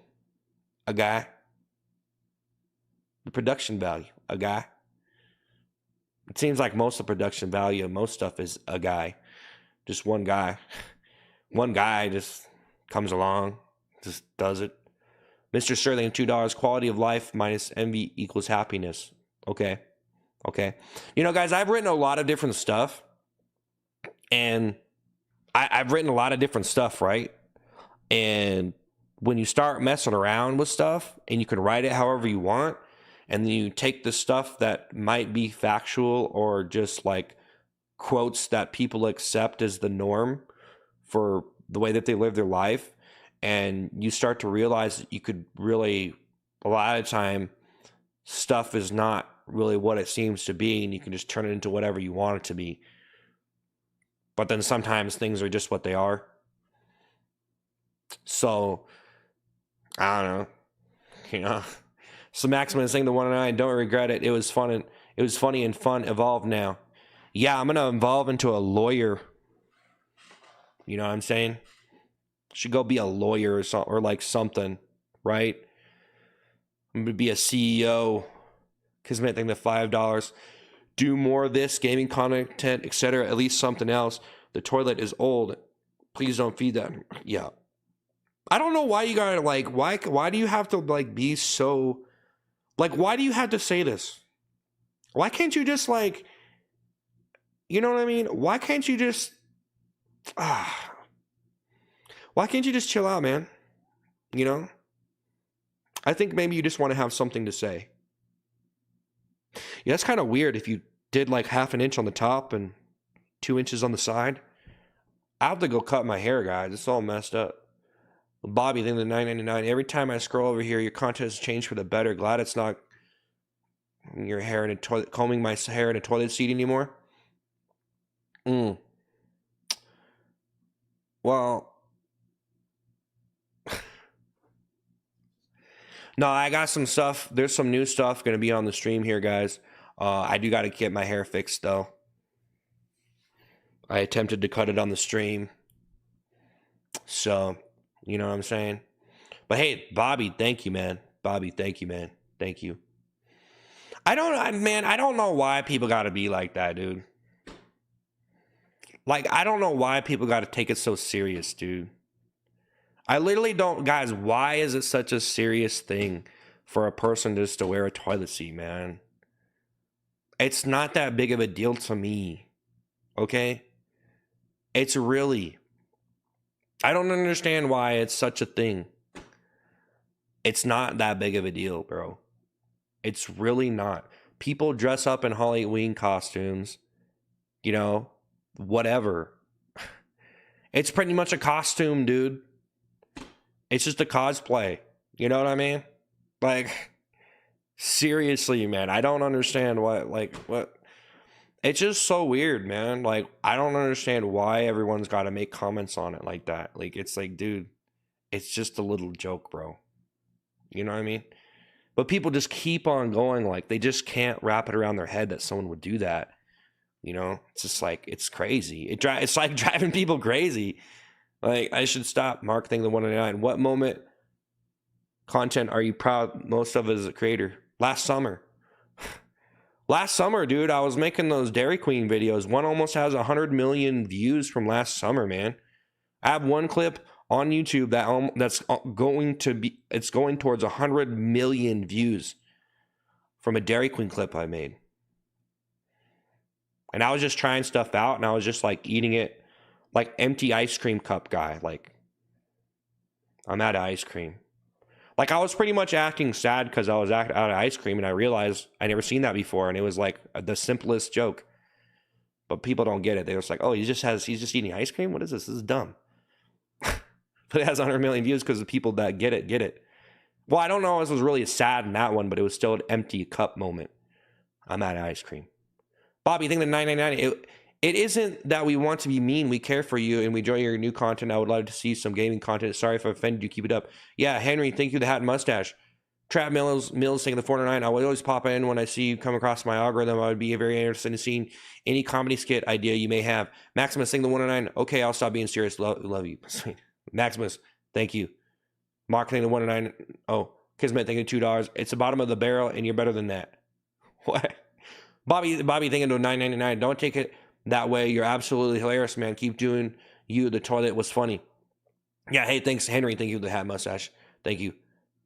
A: A guy. The production value. A guy. It seems like most of the production value of most stuff is a guy. Just one guy. One guy just comes along, just does it. Mr. Sterling, $2. Quality of life minus envy equals happiness. Okay. Okay. You know, guys, I've written a lot of different stuff. And I've written a lot of different stuff, right? And when you start messing around with stuff and you can write it however you want, and then you take the stuff that might be factual or just like quotes that people accept as the norm for the way that they live their life, and you start to realize that you could really, a lot of time, stuff is not really what it seems to be, and you can just turn it into whatever you want it to be. But then sometimes things are just what they are. So, I don't know. You know. So Maximus saying the 109, don't regret it. It was fun and it was funny and fun. Evolve now. Yeah, I'm gonna evolve into a lawyer. You know what I'm saying? Should go be a lawyer or something, or like something, right? I'm gonna be a CEO. Kismet thing the $5. Do more of this, gaming content, etc. At least something else. The toilet is old. Please don't feed that. Yeah. I don't know why you gotta like why do you have to like be so like why do you have to say this? Why can't you just like you know what I mean? Why can't you just why can't you just chill out, man? You know? I think maybe you just want to have something to say. Yeah, that's kind of weird if you did like half an inch on the top and 2 inches on the side. I have to go cut my hair, guys. It's all messed up. Bobby, thing the $9.99. Every time I scroll over here, your content has changed for the better. Glad it's not your hair in a toilet, combing my hair in a toilet seat anymore. Well, no, I got some stuff. There's some new stuff going to be on the stream here, guys. I do got to get my hair fixed, though. I attempted to cut it on the stream. So, you know what I'm saying? But hey, Bobby, thank you, man. Bobby, thank you, man. Thank you. I don't know why people got to be like that, dude. Like, I don't know why people got to take it so serious, dude. I literally don't, guys, why is it such a serious thing for a person just to wear a toilet seat, man? It's not that big of a deal to me, okay? It's really. I don't understand why it's such a thing. It's not that big of a deal, bro. It's really not. people dress up in Halloween costumes, you know, whatever. It's pretty much a costume, dude. It's just a cosplay. You know what I mean? Like, seriously, man. I don't understand what. It's just so weird, man. Like, I don't understand why everyone's got to make comments on it like that. Like, it's like, dude, it's just a little joke, bro. You know what I mean? But people just keep on going. Like, they just can't wrap it around their head that someone would do that. You know, it's just like, it's crazy. It's like driving people crazy. Like, I should stop. Mark thing the 199. What moment content are you proud most of as a creator? Last summer. Last summer, dude, I was making those Dairy Queen videos. One almost has 100 million views from last summer, man. I have one clip on YouTube that's going towards 100 million views from a Dairy Queen clip I made. And I was just trying stuff out, and I was just like eating it like empty ice cream cup guy. Like, I'm out of ice cream. Like, I was pretty much acting sad because I was out of ice cream, and I realized I never seen that before, and it was like the simplest joke. But people don't get it. They're just like, oh, he's just eating ice cream? What is this? This is dumb. But it has 100 million views because the people that get it. Well, I don't know if it was really sad in that one, but it was still an empty cup moment. I'm out of ice cream. Bobby, think the 999. It isn't that we want to be mean. We care for you and we enjoy your new content. I would love to see some gaming content. Sorry if I offended you. Keep it up. Yeah, Henry, thank you. The hat and mustache. Trap Mills taking the 409. I will always pop in when I see you come across my algorithm. I would be very interested in seeing any comedy skit idea you may have. Maximus, saying the 109. Okay, I'll stop being serious. Love you. Maximus, thank you. Mark, saying the 109. Oh, Kismet, thank you $2. It's the bottom of the barrel, and you're better than that. What? Bobby, thinking to 999. Don't take it that way. You're absolutely hilarious, man. Keep doing you. The toilet was funny. Yeah. Hey, thanks, Henry. Thank you for the hat mustache. Thank you.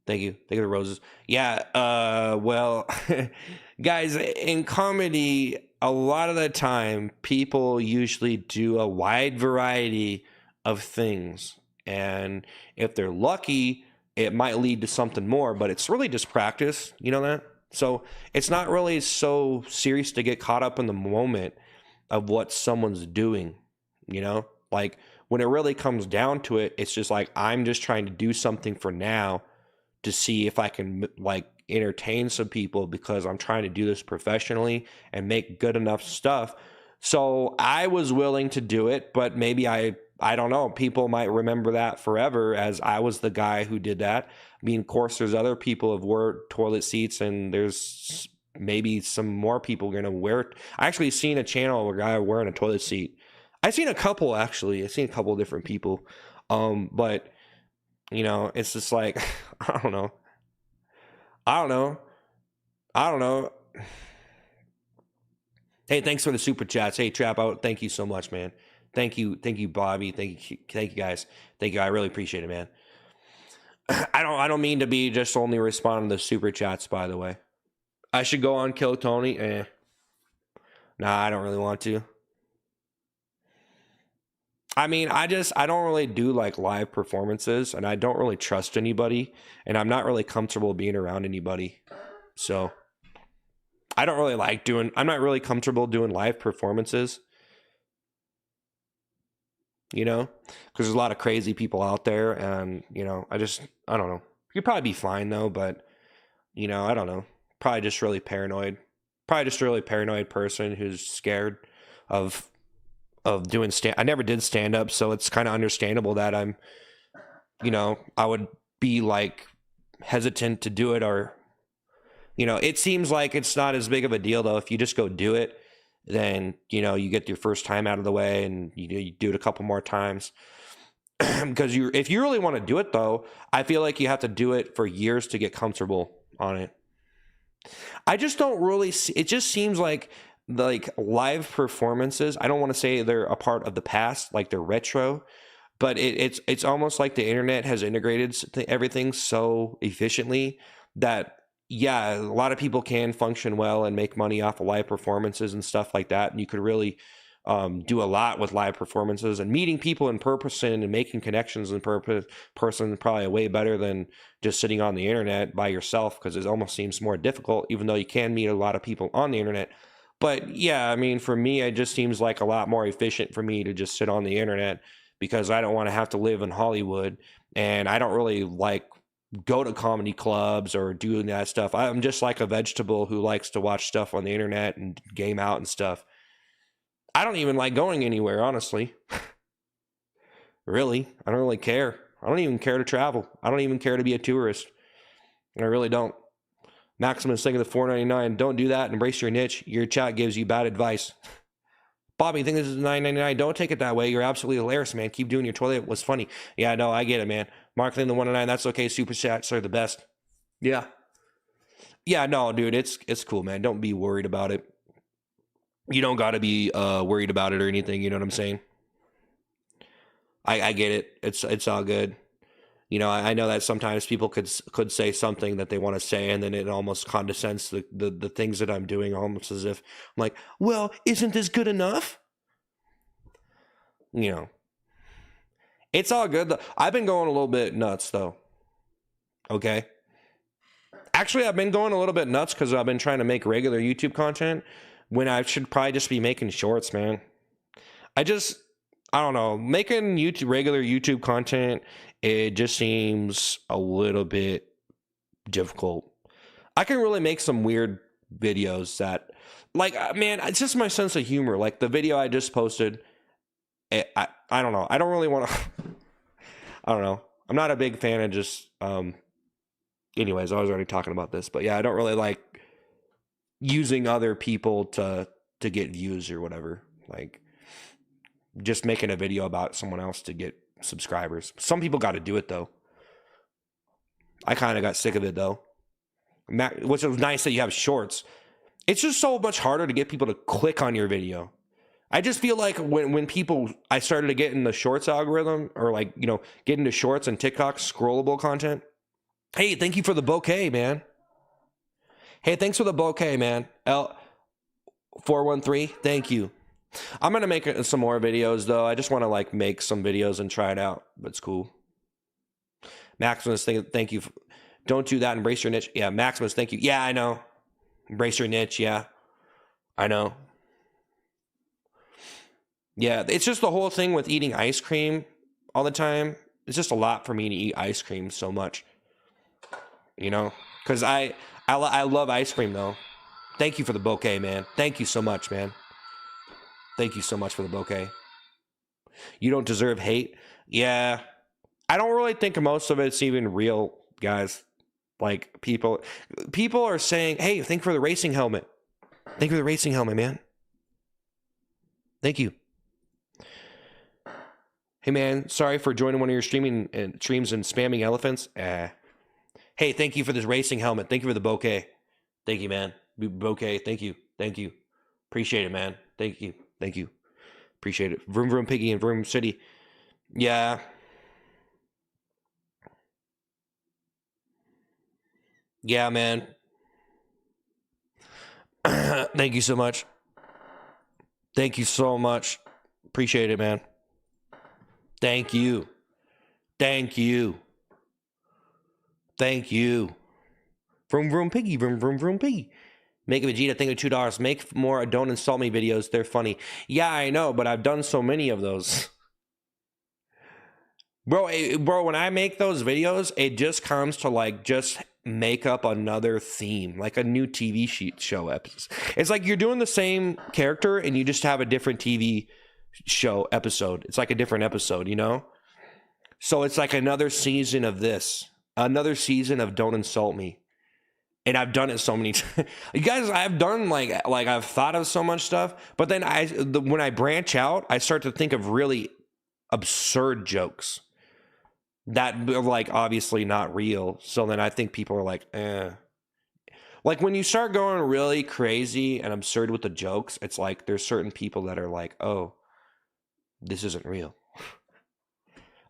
A: Thank you for the roses. Yeah. Well, guys, in comedy, a lot of the time, people usually do a wide variety of things, and if they're lucky, it might lead to something more. But it's really just practice. You know that. So it's not really so serious to get caught up in the moment of what someone's doing, you know? Like, when it really comes down to it, it's just like, I'm just trying to do something for now to see if I can, like, entertain some people because I'm trying to do this professionally and make good enough stuff. So I was willing to do it, but maybe I don't know. People might remember that forever as I was the guy who did that. I mean, of course, there's other people who've wore toilet seats, and there's maybe some more people going to wear it. I actually seen a channel where a guy wearing a toilet seat. I've seen a couple, actually. I've seen a couple of different people. But, you know, it's just like, I don't know. Hey, thanks for the super chats. Hey, Trap Out, thank you so much, man. Thank you, Bobby. Thank you, guys. Thank you. I really appreciate it, man. I don't mean to be just only responding to the super chats, by the way. I should go on Kill Tony. Nah, I don't really want to. I mean, I don't really do like live performances, and I don't really trust anybody, and I'm not really comfortable being around anybody. So I'm not really comfortable doing live performances. You know, because there's a lot of crazy people out there, and, you know, I don't know. You'd probably be fine though, but, you know, I don't know. Probably just really paranoid. Probably just a really paranoid person who's scared of doing I never did stand up, so it's kind of understandable that I'm, you know, I would be like hesitant to do it, or, you know, it seems like it's not as big of a deal though if you just go do it. Then, you know, you get your first time out of the way, and you do it a couple more times. Because if you really want to do it though, I feel like you have to do it for years to get comfortable on it. I just don't really see, it just seems like live performances, I don't want to say they're a part of the past, like they're retro, but it's almost like the internet has integrated everything so efficiently that, yeah, a lot of people can function well and make money off of live performances and stuff like that. And you could really do a lot with live performances, and meeting people in person and making connections in person probably way better than just sitting on the internet by yourself, because it almost seems more difficult, even though you can meet a lot of people on the internet. But yeah, I mean, for me, it just seems like a lot more efficient for me to just sit on the internet, because I don't want to have to live in Hollywood, and I don't really like go to comedy clubs or doing that stuff. I'm just like a vegetable who likes to watch stuff on the internet and game out and stuff. I don't even like going anywhere, honestly. Really, I don't really care. I don't even care to travel. I don't even care to be a tourist. I really don't. Maximus thinking the $4.99. Don't do that. Embrace your niche. Your chat gives you bad advice. Bobby, you think this is $9.99? Don't take it that way. You're absolutely hilarious, man. Keep doing your toilet. It was funny. Yeah, no, I get it, man. Mark the 109. That's okay. Super chats are the best. Yeah. Yeah, no, dude, it's cool, man. Don't be worried about it. You don't got to be worried about it or anything. You know what I'm saying? I get it. It's all good. You know, I know that sometimes people could say something that they want to say, and then it almost condescends the things that I'm doing, almost as if I'm like, well, isn't this good enough? You know, it's all good. I've been going a little bit nuts, though. Okay. Actually, I've been going a little bit nuts because I've been trying to make regular YouTube content when I should probably just be making shorts, man. I don't know, making regular YouTube content, it just seems a little bit difficult. I can really make some weird videos that, like, man, it's just my sense of humor. Like the video I just posted, I don't know. I don't really want to, I don't know. I'm not a big fan of just, anyways, I was already talking about this, but yeah, I don't really like using other people to get views or whatever. Like, just making a video about someone else to get subscribers. Some people got to do it, though. I kind of got sick of it, though. Which is nice that you have shorts. It's just so much harder to get people to click on your video. I just feel like when people, I started to get in the shorts algorithm, or like, you know, get into shorts and TikTok scrollable content. Hey, thank you for the bouquet, man. Hey, thanks for the bouquet, man. L413, thank you. I'm going to make some more videos, though. I just want to, like, make some videos and try it out. But it's cool. Maximus, thank you. Don't do that. Embrace your niche. Yeah, Maximus, thank you. Yeah, I know. Embrace your niche. Yeah, I know. Yeah, it's just the whole thing with eating ice cream all the time. It's just a lot for me to eat ice cream so much. You know? Because I love ice cream, though. Thank you for the bouquet, man. Thank you so much, man. Thank you so much for the bouquet. You don't deserve hate. Yeah. I don't really think most of it's even real, guys. Like, people are saying, hey, thank you for the racing helmet. Thank you for the racing helmet, man. Thank you. Hey, man, sorry for joining one of your streams and spamming elephants. Hey, thank you for this racing helmet. Thank you for the bouquet. Thank you, man. Bouquet. Thank you. Thank you. Appreciate it, man. Thank you. Thank you. Appreciate it. Vroom Vroom Piggy and Vroom City. Yeah. Yeah, man. Thank you so much. Thank you so much. Appreciate it, man. Thank you. Thank you. Thank you. Vroom Vroom Piggy. Vroom Vroom Vroom Piggy. Make a Vegeta, think of $2. Make more Don't Insult Me videos. They're funny. Yeah, I know, but I've done so many of those. Bro, when I make those videos, it just comes to, like, just make up another theme, like a new TV show episode. It's like you're doing the same character and you just have a different TV show episode. It's like a different episode, you know? So it's like another season of this, another season of Don't Insult Me. And I've done it so many times. You guys, I've done like I've thought of so much stuff, but then when I branch out, I start to think of really absurd jokes that are, like, obviously not real. So then I think people are like, eh. Like, when you start going really crazy and absurd with the jokes, it's like there's certain people that are like, oh, this isn't real.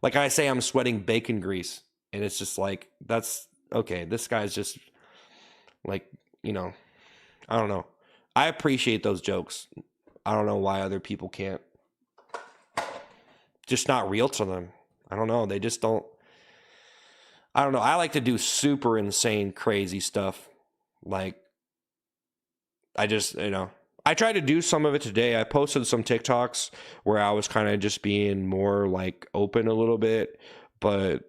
A: Like, I say I'm sweating bacon grease, and it's just like, that's okay. This guy's just like, you know, I don't know. I appreciate those jokes. I don't know why other people can't. Just not real to them. I don't know. They just don't. I don't know. I like to do super insane, crazy stuff. Like, I just, I tried to do some of it today. I posted some TikToks where I was kind of just being more like open a little bit, but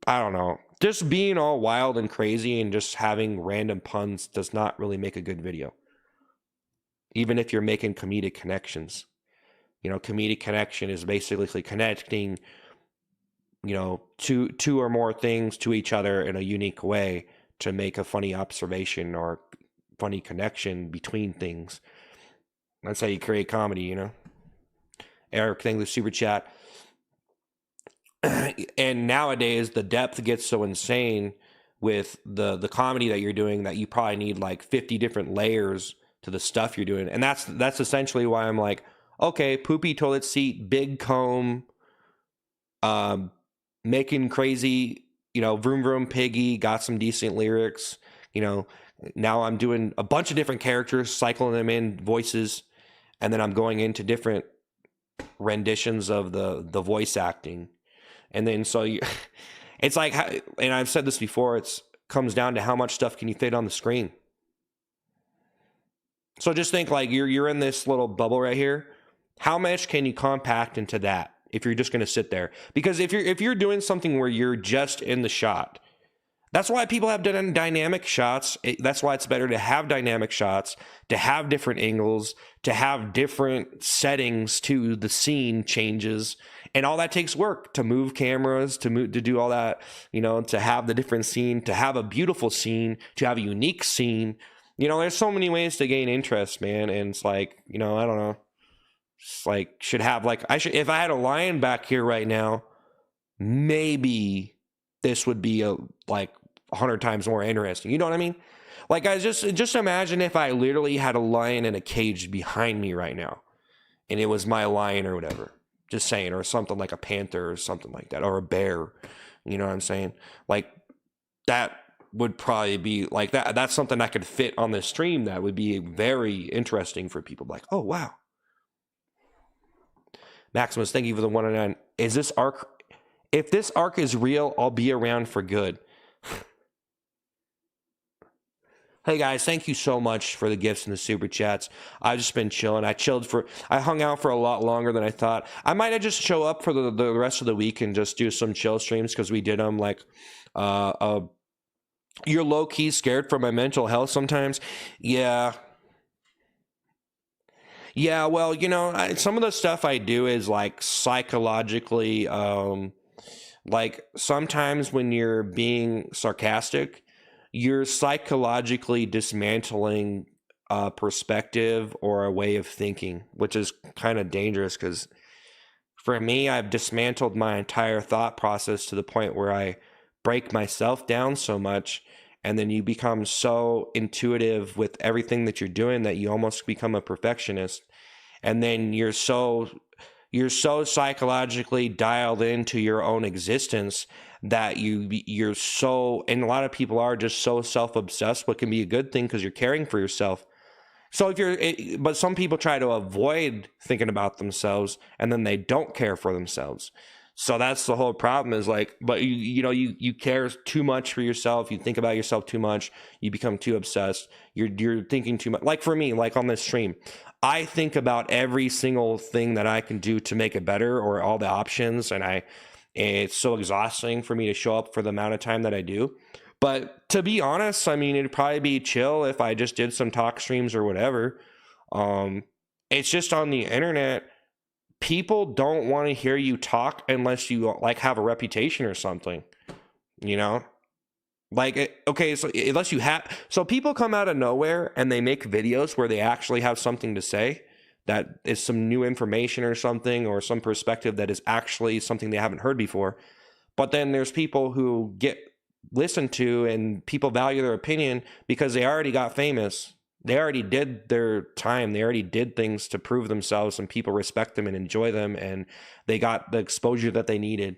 A: I don't know. Just being all wild and crazy and just having random puns does not really make a good video. Even if you're making comedic connections. Comedic connection is basically connecting, two or more things to each other in a unique way to make a funny observation or funny connection between things. That's how you create comedy, Eric, thank the super chat. And nowadays the depth gets so insane with the comedy that you're doing that you probably need like 50 different layers to the stuff you're doing. And that's essentially why I'm like, okay, poopy toilet seat, big comb, making crazy, vroom vroom piggy, got some decent lyrics, now I'm doing a bunch of different characters, cycling them in voices, and then I'm going into different renditions of the voice acting. And then so it's like, and I've said this before, it's comes down to how much stuff can you fit on the screen. So just think like you're in this little bubble right here. How much can you compact into that if you're just going to sit there? Because if you're doing something where you're just in the shot, that's why people have done dynamic shots. That's why it's better to have dynamic shots, to have different angles, to have different settings to the scene changes. And all that takes work to move cameras, to do all that, to have the different scene, to have a beautiful scene, to have a unique scene. There's so many ways to gain interest, man. And it's like, I don't know. It's like, should have like, if I had a lion back here right now, maybe this would be like 100 times more interesting. You know what I mean? Like, guys, just imagine if I literally had a lion in a cage behind me right now, and it was my lion or whatever. Just saying, or something like a panther or something like that, or a bear. You know what I'm saying? Like, that would probably be like that. That's something that could fit on the stream. That would be very interesting for people. Like, oh wow. Maximus, thank you for the 109. Is this arc? If this arc is real, I'll be around for good. Hey guys, thank you so much for the gifts and the super chats. I've just been chilling. I hung out for a lot longer than I thought. I might have just show up for the rest of the week and just do some chill streams because we did them like, you're low key scared for my mental health sometimes. Yeah. Yeah, well, some of the stuff I do is like psychologically, like sometimes when you're being sarcastic, you're psychologically dismantling a perspective or a way of thinking, which is kind of dangerous because for me, I've dismantled my entire thought process to the point where I break myself down so much. And then you become so intuitive with everything that you're doing that you almost become a perfectionist. And then you're so psychologically dialed into your own existence that you're so, and a lot of people are just so self-obsessed, what can be a good thing because you're caring for yourself. So but some people try to avoid thinking about themselves and then they don't care for themselves. So that's the whole problem is like, but you care too much for yourself. You think about yourself too much. You become too obsessed. You're thinking too much. Like for me, like on this stream, I think about every single thing that I can do to make it better or all the options. And it's so exhausting for me to show up for the amount of time that I do. But to be honest, I mean, it'd probably be chill if I just did some talk streams or whatever. It's just on the internet. People don't want to hear you talk unless you like have a reputation or something, like, okay. So unless you have, so people come out of nowhere and they make videos where they actually have something to say that is some new information or something, or some perspective that is actually something they haven't heard before. But then there's people who get listened to and people value their opinion because they already got famous. They already did their time. They already did things to prove themselves and people respect them and enjoy them. And they got the exposure that they needed.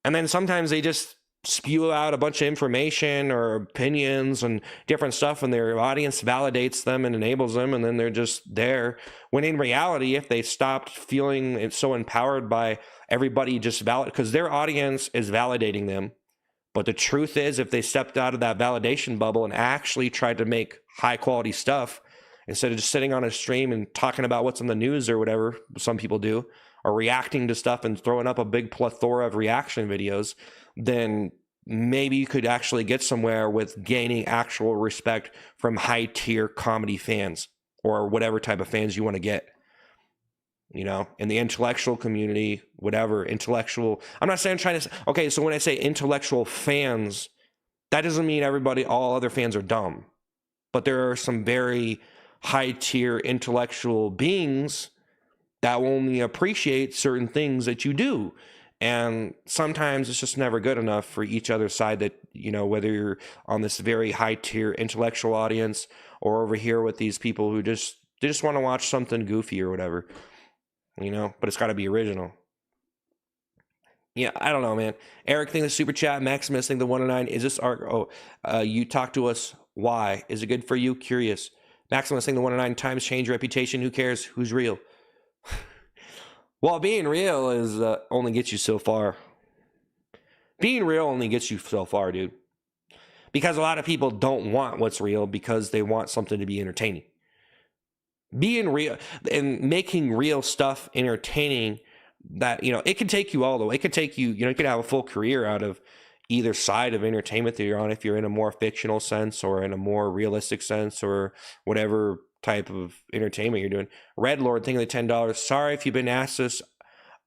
A: And then sometimes they just spew out a bunch of information or opinions and different stuff, and their audience validates them and enables them, and then they're just there. When in reality, if they stopped feeling it's so empowered by everybody just valid, because their audience is validating them. But the truth is, if they stepped out of that validation bubble and actually tried to make high quality stuff, instead of just sitting on a stream and talking about what's in the news or whatever some people do, or reacting to stuff and throwing up a big plethora of reaction videos, then maybe you could actually get somewhere with gaining actual respect from high tier comedy fans or whatever type of fans you want to get. You know, in the intellectual community, whatever, intellectual. I'm not saying okay, so when I say intellectual fans, that doesn't mean all other fans are dumb. But there are some very high tier intellectual beings that will only appreciate certain things that you do. And sometimes it's just never good enough for each other side, that, you know, whether you're on this very high tier intellectual audience or over here with these people who they just want to watch something goofy or whatever, you know, but it's got to be original. Yeah, I don't know, man. Eric, think the super chat. Maximus, think the 109. Is this art? You talk to us. Why? Is it good for you? Curious. Maximus, think the 109. Times change reputation. Who cares? Who's real? Well, being real is only gets you so far. Being real only gets you so far, dude. Because a lot of people don't want what's real because they want something to be entertaining. Being real and making real stuff entertaining, that, you know, it can take you all the way. It could take you, you know, you could have a full career out of either side of entertainment that you're on, if you're in a more fictional sense or in a more realistic sense or whatever type of entertainment you're doing. Red Lord, think of the $10. Sorry if you've been asked this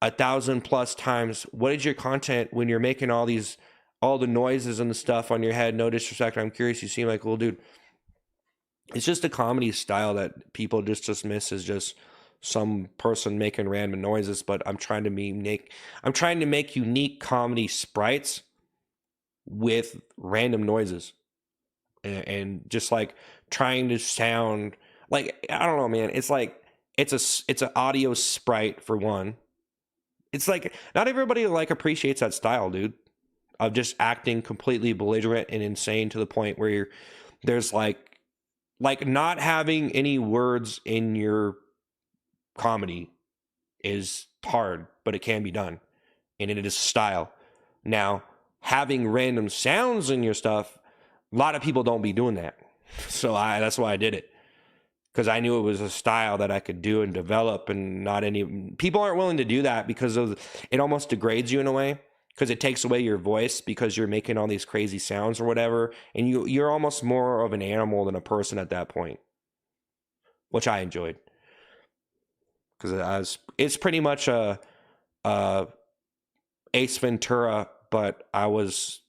A: 1,000+ times. What is your content when you're making all the noises and the stuff on your head? No disrespect, I'm curious. You seem like a cool dude. It's just a comedy style that people just dismiss as just some person making random noises. But I'm trying to make unique comedy sprites with random noises, and just like trying to sound like, I don't know, man. It's like it's an audio sprite for one. It's like not everybody like appreciates that style, dude, of just acting completely belligerent and insane to the point where there's like not having any words in your comedy is hard, but it can be done, and it is style. Now, having random sounds in your stuff, a lot of people don't be doing that. So that's why I did it, because I knew it was a style that I could do and develop, and not any people aren't willing to do that because it almost degrades you in a way, because it takes away your voice because you're making all these crazy sounds or whatever, and you're almost more of an animal than a person at that point, which I enjoyed, because it's pretty much a Ace Ventura, but I was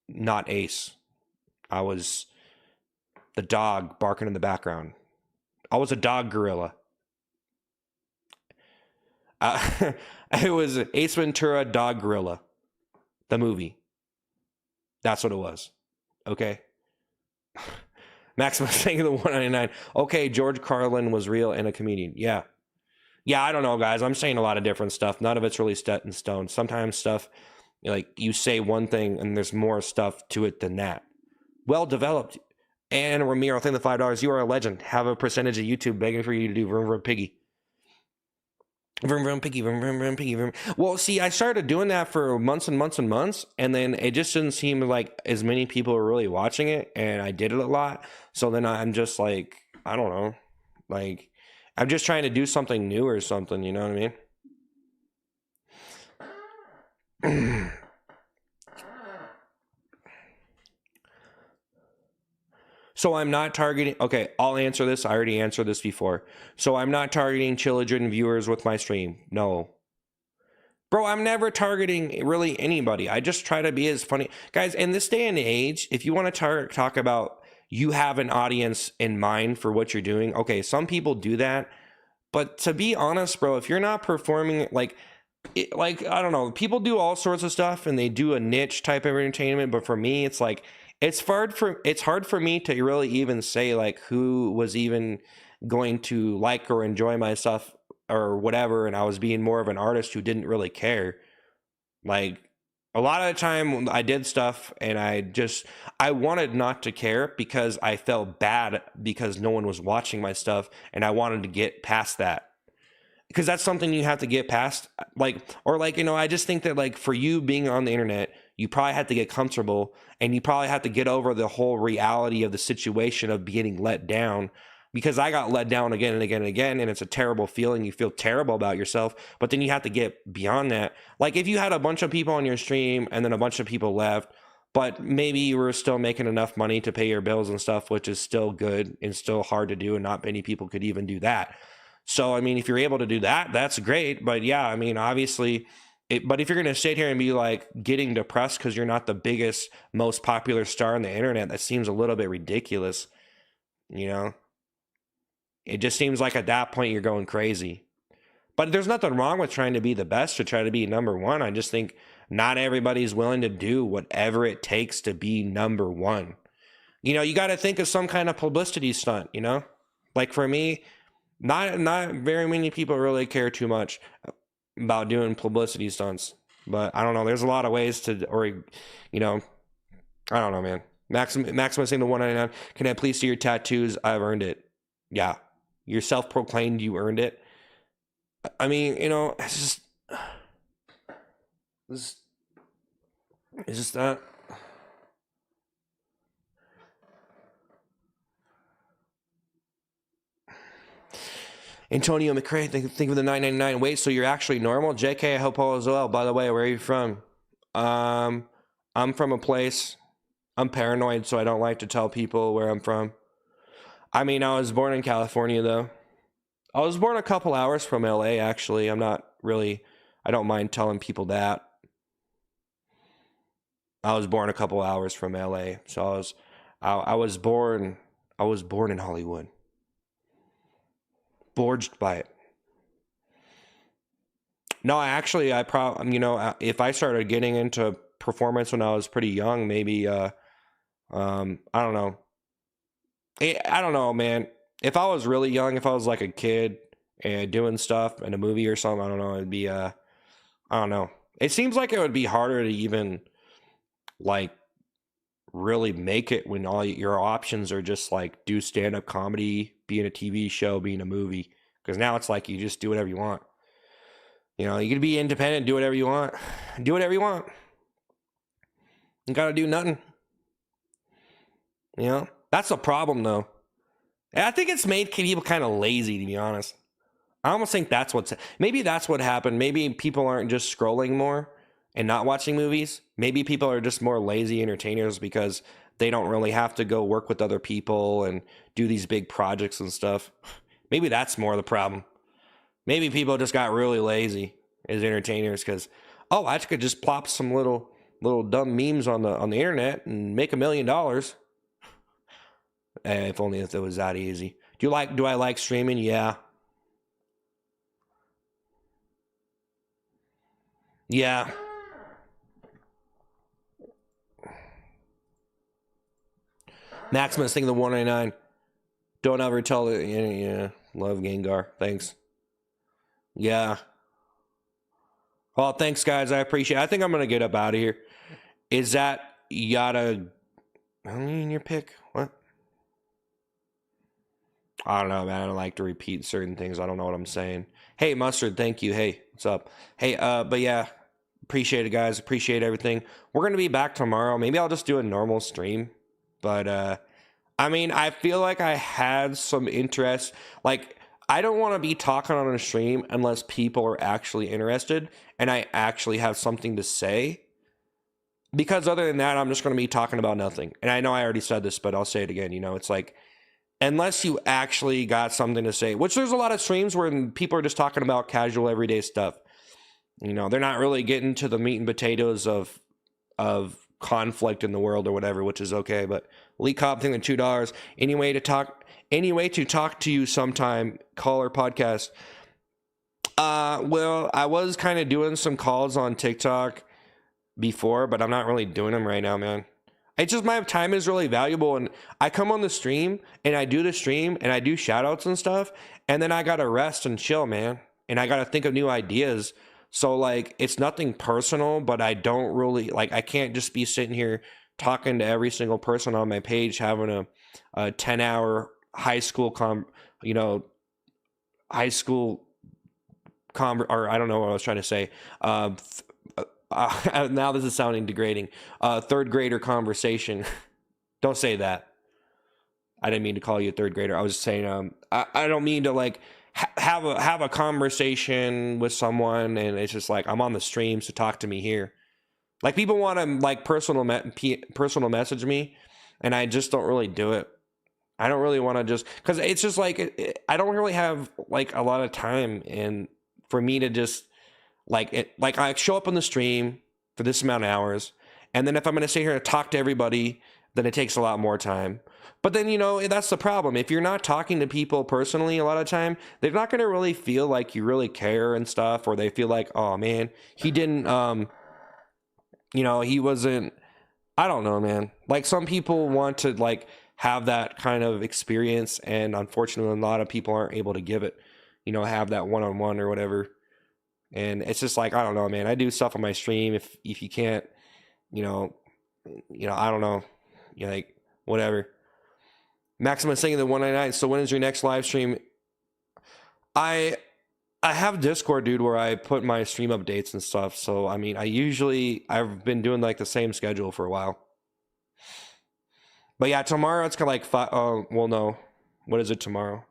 A: not Ace. I was the dog barking in the background. I was a dog gorilla. It was Ace Ventura, Dog Gorilla, the movie. That's what it was. Okay. Maximus saying the 199. Okay, George Carlin was real and a comedian. Yeah. Yeah, I don't know, guys. I'm saying a lot of different stuff. None of it's really set in stone. Sometimes stuff, like, you say one thing and there's more stuff to it than that. Well developed. And Ramiro, thank the $5. You are a legend. Have a percentage of YouTube begging for you to do vroom vroom piggy. Vroom vroom piggy, vroom vroom vroom piggy. Vroom. Well, see, I started doing that for months and months and months, and then it just didn't seem like as many people were really watching it, and I did it a lot. So then I'm just like, I don't know, like, I'm just trying to do something new or something, you know what I mean? So I'm not targeting, okay, I'll answer this. I already answered this before. So I'm not targeting children viewers with my stream. No. Bro, I'm never targeting really anybody. I just try to be as funny. Guys, in this day and age, if you want to talk about you have an audience in mind for what you're doing, okay, some people do that. But to be honest, bro, if you're not performing like, I don't know, people do all sorts of stuff and they do a niche type of entertainment. But for me, it's like, it's hard for me to really even say like who was even going to like or enjoy my stuff or whatever. And I was being more of an artist who didn't really care. Like, A lot of the time I did stuff and I wanted not to care because I felt bad because no one was watching my stuff, and I wanted to get past that. Because that's something you have to get past, like, or like, I just think that, like, for you being on the internet, you probably have to get comfortable, and you probably have to get over the whole reality of the situation of getting let down, because I got let down again and again and again, and it's a terrible feeling. You feel terrible about yourself, but then you have to get beyond that. Like, if you had a bunch of people on your stream and then a bunch of people left, but maybe you were still making enough money to pay your bills and stuff, which is still good and still hard to do, and not many people could even do that. So, I mean, if you're able to do that, that's great. But yeah, I mean, obviously, but if you're going to sit here and be like getting depressed because you're not the biggest, most popular star on the internet, that seems a little bit ridiculous. You know, it just seems like at that point you're going crazy. But there's nothing wrong with trying to be the best or try to be number one. I just think not everybody's willing to do whatever it takes to be number one. You got to think of some kind of publicity stunt, like for me, not very many people really care too much about doing publicity stunts, but I don't know. There's a lot of ways to, or I don't know, man. Maximus saying the 199. Can I please see your tattoos? I've earned it. Yeah, you're self-proclaimed. You earned it. I mean, it's just that. Antonio McCray, think of the 999. Wait, so you're actually normal? JK, I hope all is well. By the way, where are you from? I'm from a place. I'm paranoid, so I don't like to tell people where I'm from. I mean, I was born in California, though. I was born a couple hours from LA, actually. I don't mind telling people that. I was born a couple hours from LA, so I was born in Hollywood. Forged by it. No, actually, if I started getting into performance when I was pretty young, maybe, I don't know. I don't know, man. If I was really young, if I was like a kid and doing stuff in a movie or something, I don't know, it'd be, I don't know. It seems like it would be harder to even, like, really make it when all your options are just like do stand-up comedy, be in a TV show, be in a movie. Because now it's like you just do whatever you want. You can be independent, do whatever you want. Do whatever you want. You gotta do nothing. That's the problem, though. And I think it's made people kind of lazy, to be honest. I almost think maybe that's what happened. Maybe people aren't just scrolling more and not watching movies. Maybe people are just more lazy entertainers because they don't really have to go work with other people and do these big projects and stuff. Maybe that's more the problem. Maybe people just got really lazy as entertainers because, I could just plop some little dumb memes on the internet and make $1 million. If only if it was that easy. Do I like streaming? Yeah. Yeah. Maximus, think of the 199. Don't ever tell it. Yeah. Love Gengar. Thanks. Yeah. Well, thanks, guys. I appreciate it. I think I'm going to get up out of here. Is that Yada? Your pick? What? I don't know, man. I don't like to repeat certain things. I don't know what I'm saying. Hey, Mustard, thank you. Hey, what's up? Hey, but yeah, appreciate it, guys. Appreciate everything. We're going to be back tomorrow. Maybe I'll just do a normal stream. But, I mean, I feel like I had some interest. Like, I don't want to be talking on a stream unless people are actually interested and I actually have something to say. Because other than that, I'm just going to be talking about nothing. And I know I already said this, but I'll say it again. It's like, unless you actually got something to say, which there's a lot of streams where people are just talking about casual everyday stuff. They're not really getting to the meat and potatoes of conflict in the world or whatever, which is okay. But Lee Cobb thing, the $2. Any way to talk to you sometime, call or podcast. Well, I was kind of doing some calls on TikTok before, but I'm not really doing them right now, man. It's just my time is really valuable, and I come on the stream and I do the stream and I do shout outs and stuff, and then I gotta rest and chill, man. And I gotta think of new ideas So like it's nothing personal, but I don't really like I can't just be sitting here talking to every single person on my page having a 10-hour high school you know, high school or I don't know what I was trying to say. Now this is sounding degrading. Third grader conversation. Don't say that. I didn't mean to call you a third grader. I was saying, I don't mean to like have a conversation with someone, and it's just like I'm on the stream, so talk to me here. Like people want to like personal message me, and I just don't really do it. I don't really want to just because it's just like I don't really have like a lot of time, and for me to just like I show up on the stream for this amount of hours, and then if I'm going to sit here and talk to everybody, then it takes a lot more time. But then, you know, that's the problem. If you're not talking to people personally a lot of time, they're not going to really feel like you really care and stuff, or they feel like, oh man, he didn't, you know, he wasn't, I don't know, man. Like some people want to like have that kind of experience, and unfortunately a lot of people aren't able to give it, you know, have that one-on-one or whatever. And it's just like, I don't know, man. I do stuff on my stream. If you can't, you know, I don't know, you know, like whatever. Maximus saying the 199. So when is your next live stream? I have Discord, dude, where I put my stream updates and stuff. So I mean, I've been doing like the same schedule for a while. But yeah, tomorrow it's kind of like well, no, what is it tomorrow?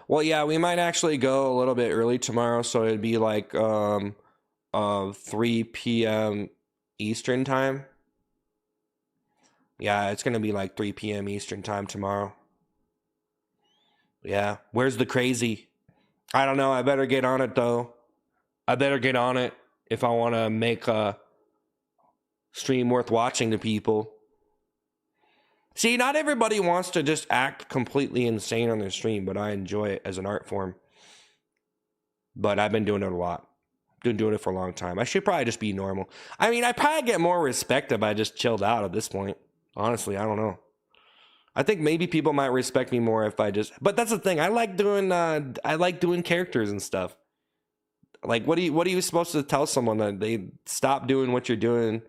A: Well, yeah, we might actually go a little bit early tomorrow, so it'd be like 3 p.m. Eastern time. Yeah, it's gonna be like 3 p.m. Eastern time tomorrow. Yeah, where's the crazy? I don't know. I better get on it though. I better get on it if I want to make a stream worth watching to people. See, not everybody wants to just act completely insane on their stream, but I enjoy it as an art form. But I've been doing it a lot. Been doing it for a long time. I should probably just be normal. I mean, I probably get more respect if I just chilled out at this point. Honestly, I don't know. I think maybe people might respect me more if I just. But that's the thing. I like doing characters and stuff. Like, what are you supposed to tell someone that they stop doing what you're doing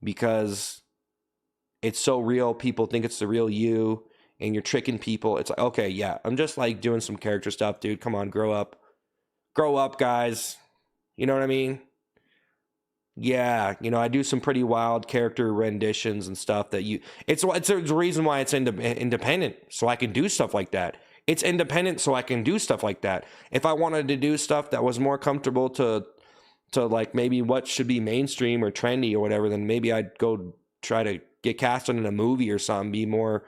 A: because it's so real? People think it's the real you, and you're tricking people. It's like, okay, yeah, I'm just like doing some character stuff, dude. Come on, grow up, guys. You know what I mean? Yeah, you know, I do some pretty wild character renditions and stuff that it's the reason why it's independent, so I can do stuff like that. It's independent so I can do stuff like that. If I wanted to do stuff that was more comfortable to like maybe what should be mainstream or trendy or whatever, then maybe I'd go try to get casted in a movie or something, be more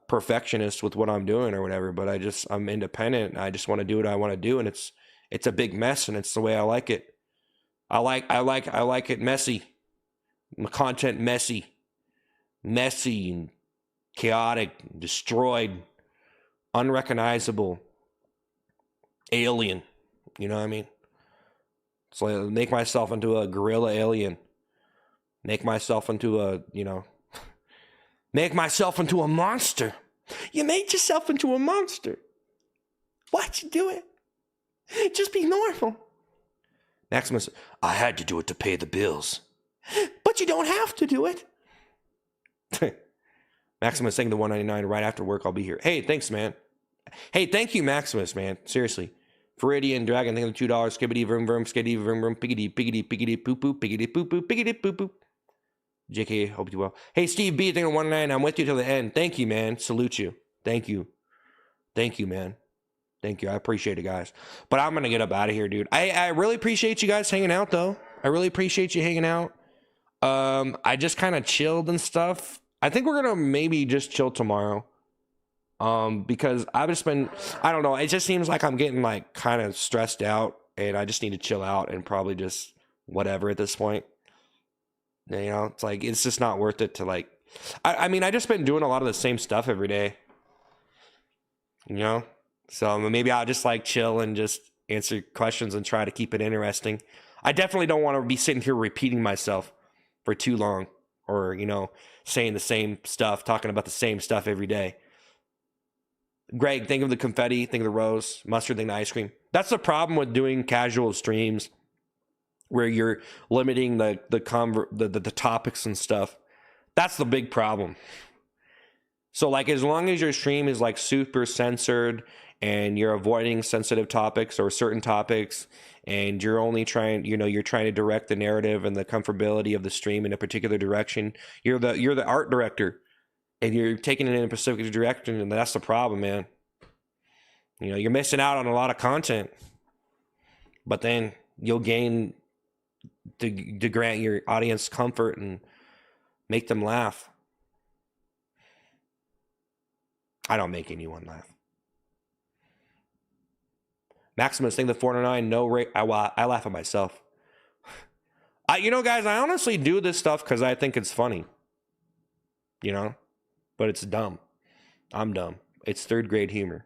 A: perfectionist with what I'm doing or whatever. But I'm independent and I just want to do what I want to do, and it's a big mess, and it's the way I like it. I like it messy. My content messy and chaotic, destroyed, unrecognizable, alien. You know what I mean? So I make myself into a gorilla alien. Make myself into make myself into a monster. You made yourself into a monster. Why'd you do it? Just be normal. Maximus, I had to do it to pay the bills. But you don't have to do it. Maximus saying the 199 right after work. I'll be here. Hey, thanks, man. Hey, thank you, Maximus, man. Seriously. Viridian Dragon, thank you $2. Skibbity vroom vroom, skitty vroom vroom, piggity piggity piggity poop poop, piggity poop poop, piggity poop poop. JK, hope you well. Hey, Steve B, thank you 199. I'm with you till the end. Thank you, man. Salute you. Thank you. Thank you, man. Thank you. I appreciate it, guys. But I'm going to get up out of here, dude. I really appreciate you guys hanging out, though. I really appreciate you hanging out. I just kind of chilled and stuff. I think we're going to maybe just chill tomorrow. Because I've just been, I don't know. It just seems like I'm getting like kind of stressed out, and I just need to chill out and probably just whatever at this point. You know, it's like, it's just not worth it to like, I mean, I just been doing a lot of the same stuff every day, you know? So maybe I'll just like chill and just answer questions and try to keep it interesting. I definitely don't want to be sitting here repeating myself for too long, or, you know, saying the same stuff, talking about the same stuff every day. Greg, think of the confetti, think of the rose, mustard, think of the ice cream. That's the problem with doing casual streams where you're limiting the topics and stuff. That's the big problem. So like, as long as your stream is like super censored and you're avoiding sensitive topics or certain topics, and you're only trying, you're trying to direct the narrative and the comfortability of the stream in a particular direction. You're the art director, and you're taking it in a specific direction, and that's the problem, man. You're missing out on a lot of content, but then you'll gain to grant your audience comfort and make them laugh. I don't make anyone laugh. Maximus, think the 409, no rate. I laugh at myself. Guys, I honestly do this stuff because I think it's funny. But it's dumb. I'm dumb. It's third grade humor.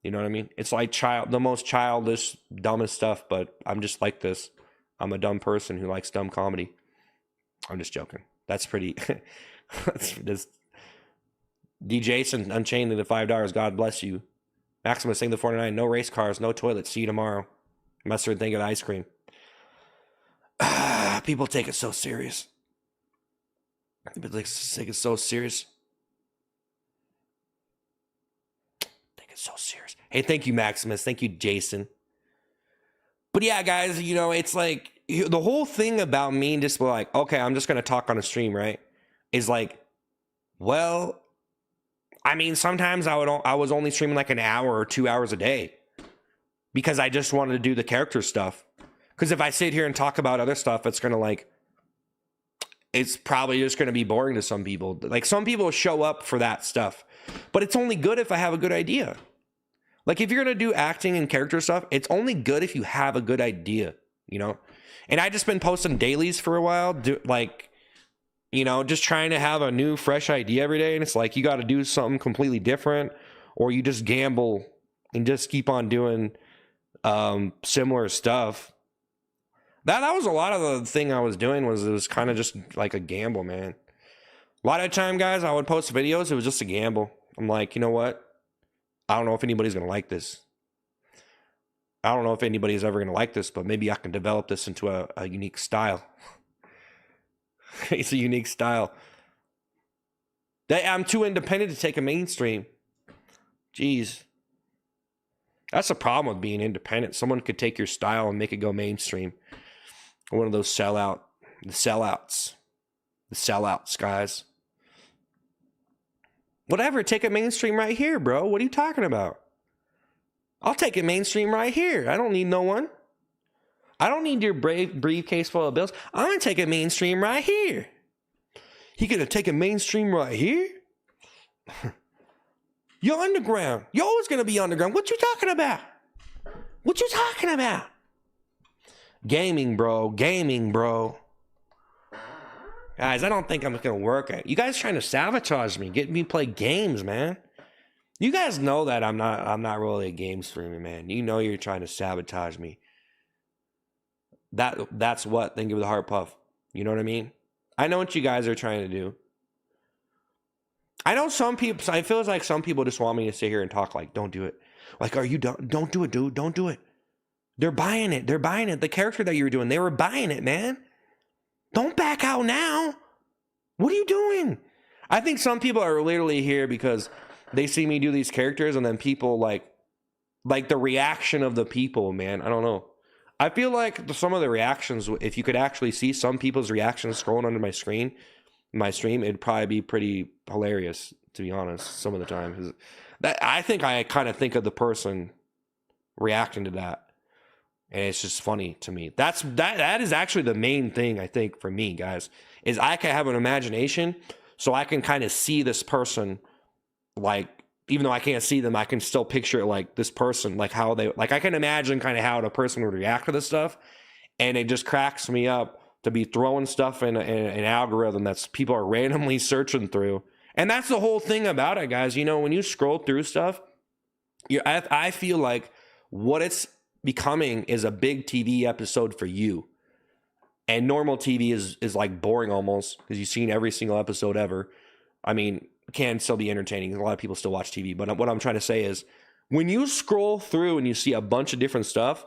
A: You know what I mean? It's like the most childish, dumbest stuff, but I'm just like this. I'm a dumb person who likes dumb comedy. I'm just joking. That's pretty. That's D. Jason Unchained into $5. God bless you. Maximus saying the 409. No race cars. No toilets. See you tomorrow. Mustard thing of ice cream. People take it so serious. People take it so serious. Take it so serious. Hey, thank you, Maximus. Thank you, Jason. But yeah, guys, it's like the whole thing about me just like, okay, I'm just going to talk on a stream, right? Is like, well, I mean, sometimes I was only streaming like an hour or 2 hours a day because I just wanted to do the character stuff. Because if I sit here and talk about other stuff, it's probably just going to be boring to some people. Like, some people show up for that stuff, but it's only good if I have a good idea. Like, if you're going to do acting and character stuff, it's only good if you have a good idea, And I just been posting dailies for a while, just trying to have a new, fresh idea every day. And it's like, you got to do something completely different, or you just gamble and just keep on doing similar stuff. That was a lot of the thing I was doing. It was kind of just like a gamble, man. A lot of time, guys, I would post videos. It was just a gamble. I'm like, you know what? I don't know if anybody's going to like this. I don't know if anybody's ever going to like this, but maybe I can develop this into a unique style. It's a unique style. I'm too independent to take a mainstream. Jeez. That's the problem with being independent. Someone could take your style and make it go mainstream. One of those sellouts, guys. Whatever, take it mainstream right here, bro. What are you talking about? I'll take it mainstream right here. I don't need no one. I don't need your briefcase full of bills. I'm going to take it mainstream right here. You going to take it mainstream right here? You're underground. You're always going to be underground. What you talking about? What you talking about? Gaming, bro. Guys, I don't think I'm going to work at it. You guys trying to sabotage me, get me to play games, man. You guys know that I'm not really a game streamer, man. You know you're trying to sabotage me. That's what. Then give the heart puff. You know what I mean? I know what you guys are trying to do. I know some people. I feel like some people just want me to sit here and talk like, "Don't do it." Like, are you done? Don't do it, dude. Don't do it. They're buying it. The character that you were doing, they were buying it, man. Don't back out now. What are you doing? I think some people are literally here because they see me do these characters, and then people like the reaction of the people, man. I don't know. I feel like some of the reactions, if you could actually see some people's reactions scrolling under my stream, it'd probably be pretty hilarious, to be honest, some of the time. I think I kind of think of the person reacting to that, and it's just funny to me. That is actually the main thing, I think, for me, guys, is I can have an imagination, so I can kind of see this person, like, even though I can't see them, I can still picture like this person, like how they, like I can imagine kind of how the person would react to this stuff, and it just cracks me up to be throwing stuff in an algorithm that's people are randomly searching through. And that's the whole thing about it, guys. When you scroll through stuff, I feel like what it's becoming is a big TV episode for you. And normal TV is like boring almost, because you've seen every single episode ever. I mean, can still be entertaining. A lot of people still watch TV, but what I'm trying to say is when you scroll through and you see a bunch of different stuff,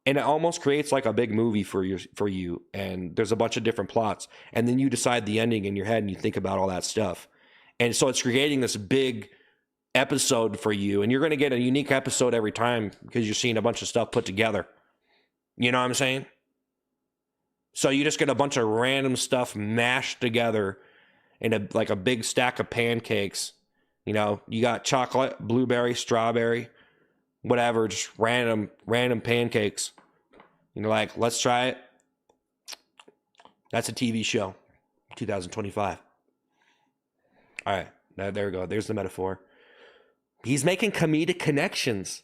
A: and it almost creates like a big movie for you, and there's a bunch of different plots, and then you decide the ending in your head and you think about all that stuff. And so it's creating this big episode for you, and you're going to get a unique episode every time because you're seeing a bunch of stuff put together. You know what I'm saying? So you just get a bunch of random stuff mashed together in like a big stack of pancakes. You know, you got chocolate, blueberry, strawberry, whatever, just random pancakes. You're like, let's try it. That's a TV show, 2025. All right, there we go. There's the metaphor. He's making comedic connections,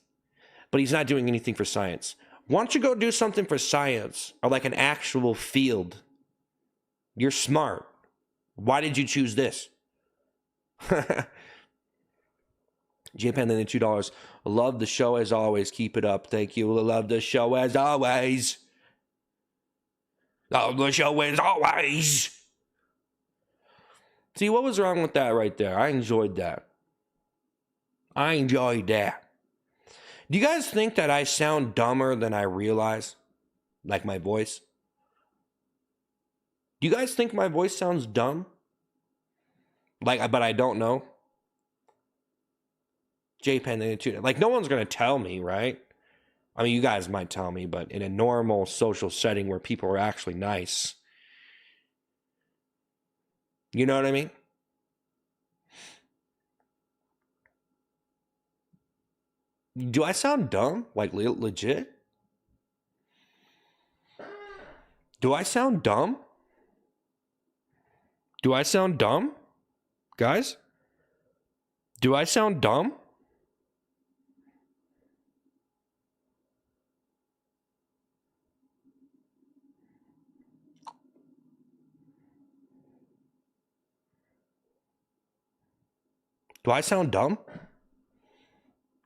A: but he's not doing anything for science. Why don't you go do something for science or like an actual field? You're smart. Why did you choose this? J-Pan, then $2. Love the show as always. Keep it up. Thank you. Love the show as always. Love the show as always. See, what was wrong with that right there? I enjoyed that. Do you guys think that I sound dumber than I realize? Like my voice? Do you guys think my voice sounds dumb? But I don't know. J-Pen, like no one's going to tell me, right? I mean, you guys might tell me, but in a normal social setting where people are actually nice. You know what I mean? Do I sound dumb? Like legit? Do I sound dumb? Do I sound dumb? Guys? Do I sound dumb? Do I sound dumb?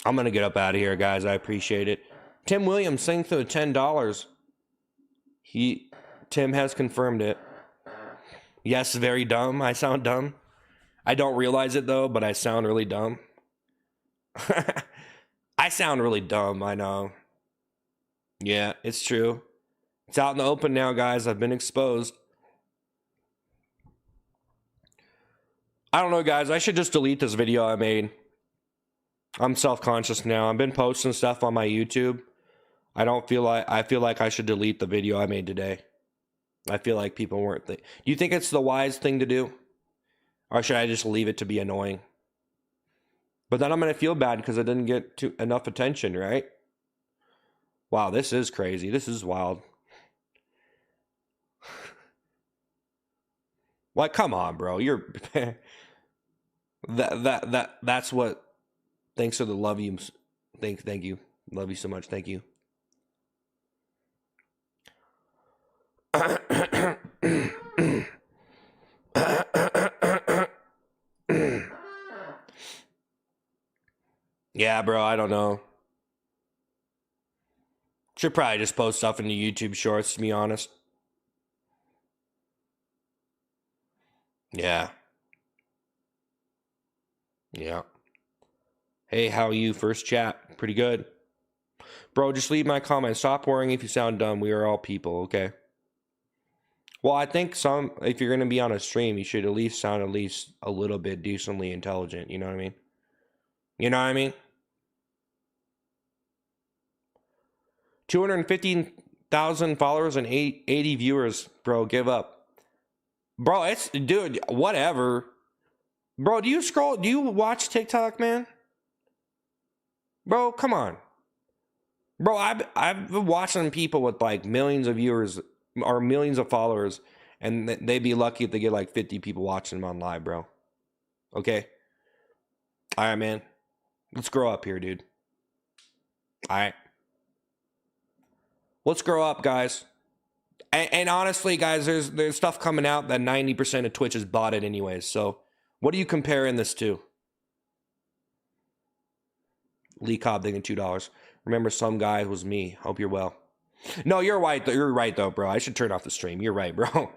A: I'm going to get up out of here, guys. I appreciate it. Tim Williams, thanks for the $10. Tim has confirmed it. Yes, very dumb. I sound dumb. I don't realize it, though, but I sound really dumb. I sound really dumb, I know. Yeah, it's true. It's out in the open now, guys. I've been exposed. I don't know, guys. I should just delete this video I made. I'm self-conscious now. I've been posting stuff on my YouTube. I feel like I should delete the video I made today. I feel like people weren't. Do you think it's the wise thing to do? Or should I just leave it to be annoying? But then I'm going to feel bad because I didn't get enough attention, right? Wow, this is crazy. This is wild. Like, come on, bro. You're that's what. Thanks for the love you. Thank you. Love you so much. Thank you. Yeah, bro, I don't know. Should probably just post stuff into YouTube Shorts, to be honest. Yeah. Yeah. Hey, how are you? First chat. Pretty good. Bro, just leave my comment. Stop worrying if you sound dumb. We are all people, okay? Well, I think if you're going to be on a stream, you should at least sound at least a little bit decently intelligent. You know what I mean? You know what I mean? 215,000 followers and 80 viewers. Bro, give up. Bro, dude, whatever. Bro, do you watch TikTok, man? Bro, come on. Bro, I've been watching people with like millions of viewers or millions of followers, and they'd be lucky if they get like 50 people watching them on live, bro. Okay? All right, man. Let's grow up here, dude. All right. Let's grow up, guys. And honestly, guys, there's stuff coming out that 90% of Twitch is botted anyways. So what are you comparing this to? Lee Cobb thinking $2. Remember, some guy was me. Hope you're well. No, you're right. You're right, though, bro. I should turn off the stream. You're right, bro.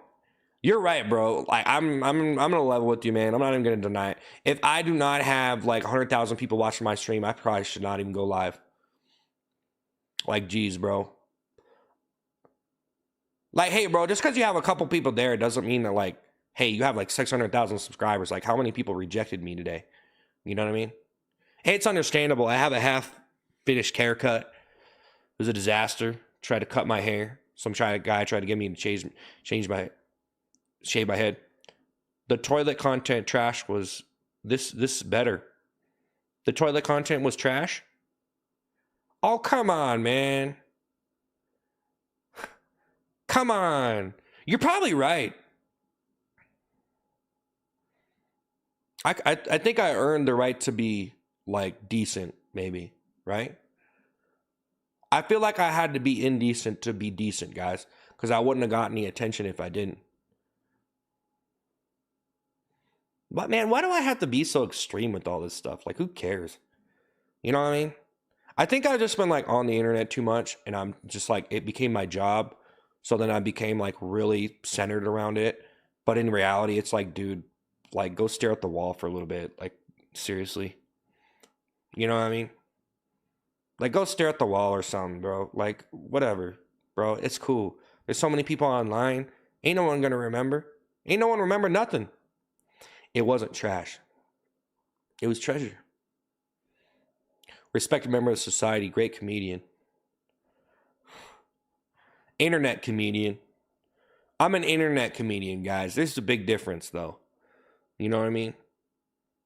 A: You're right, bro. Like I'm gonna level with you, man. I'm not even gonna deny it. If I do not have like 100,000 people watching my stream, I probably should not even go live. Like, geez, bro. Like, hey, bro, just because you have a couple people there, it doesn't mean that, like, hey, you have like 600,000 subscribers. Like, how many people rejected me today? You know what I mean? Hey, it's understandable. I have a half-finished haircut. It was a disaster. Tried to cut my hair. Some guy tried to get me to shave my head. The toilet content trash was this better. The toilet content was trash. Oh, come on, man. Come on. You're probably right. I think I earned the right to be like decent, maybe, right? I feel like I had to be indecent to be decent, guys, because I wouldn't have gotten any attention if I didn't. But man, why do I have to be so extreme with all this stuff? Like, who cares? You know what I mean? I think I've just been like on the internet too much, and I'm just like, it became my job. So then I became like really centered around it. But in reality, it's like, dude, like go stare at the wall for a little bit. Like, seriously. You know what I mean? Like, go stare at the wall or something, bro. Like, whatever, bro. It's cool. There's so many people online. Ain't no one gonna remember. Ain't no one remember nothing. It wasn't trash. It was treasure. Respected member of society, great comedian. Internet comedian. I'm an internet comedian, guys. There's a big difference, though. You know what I mean?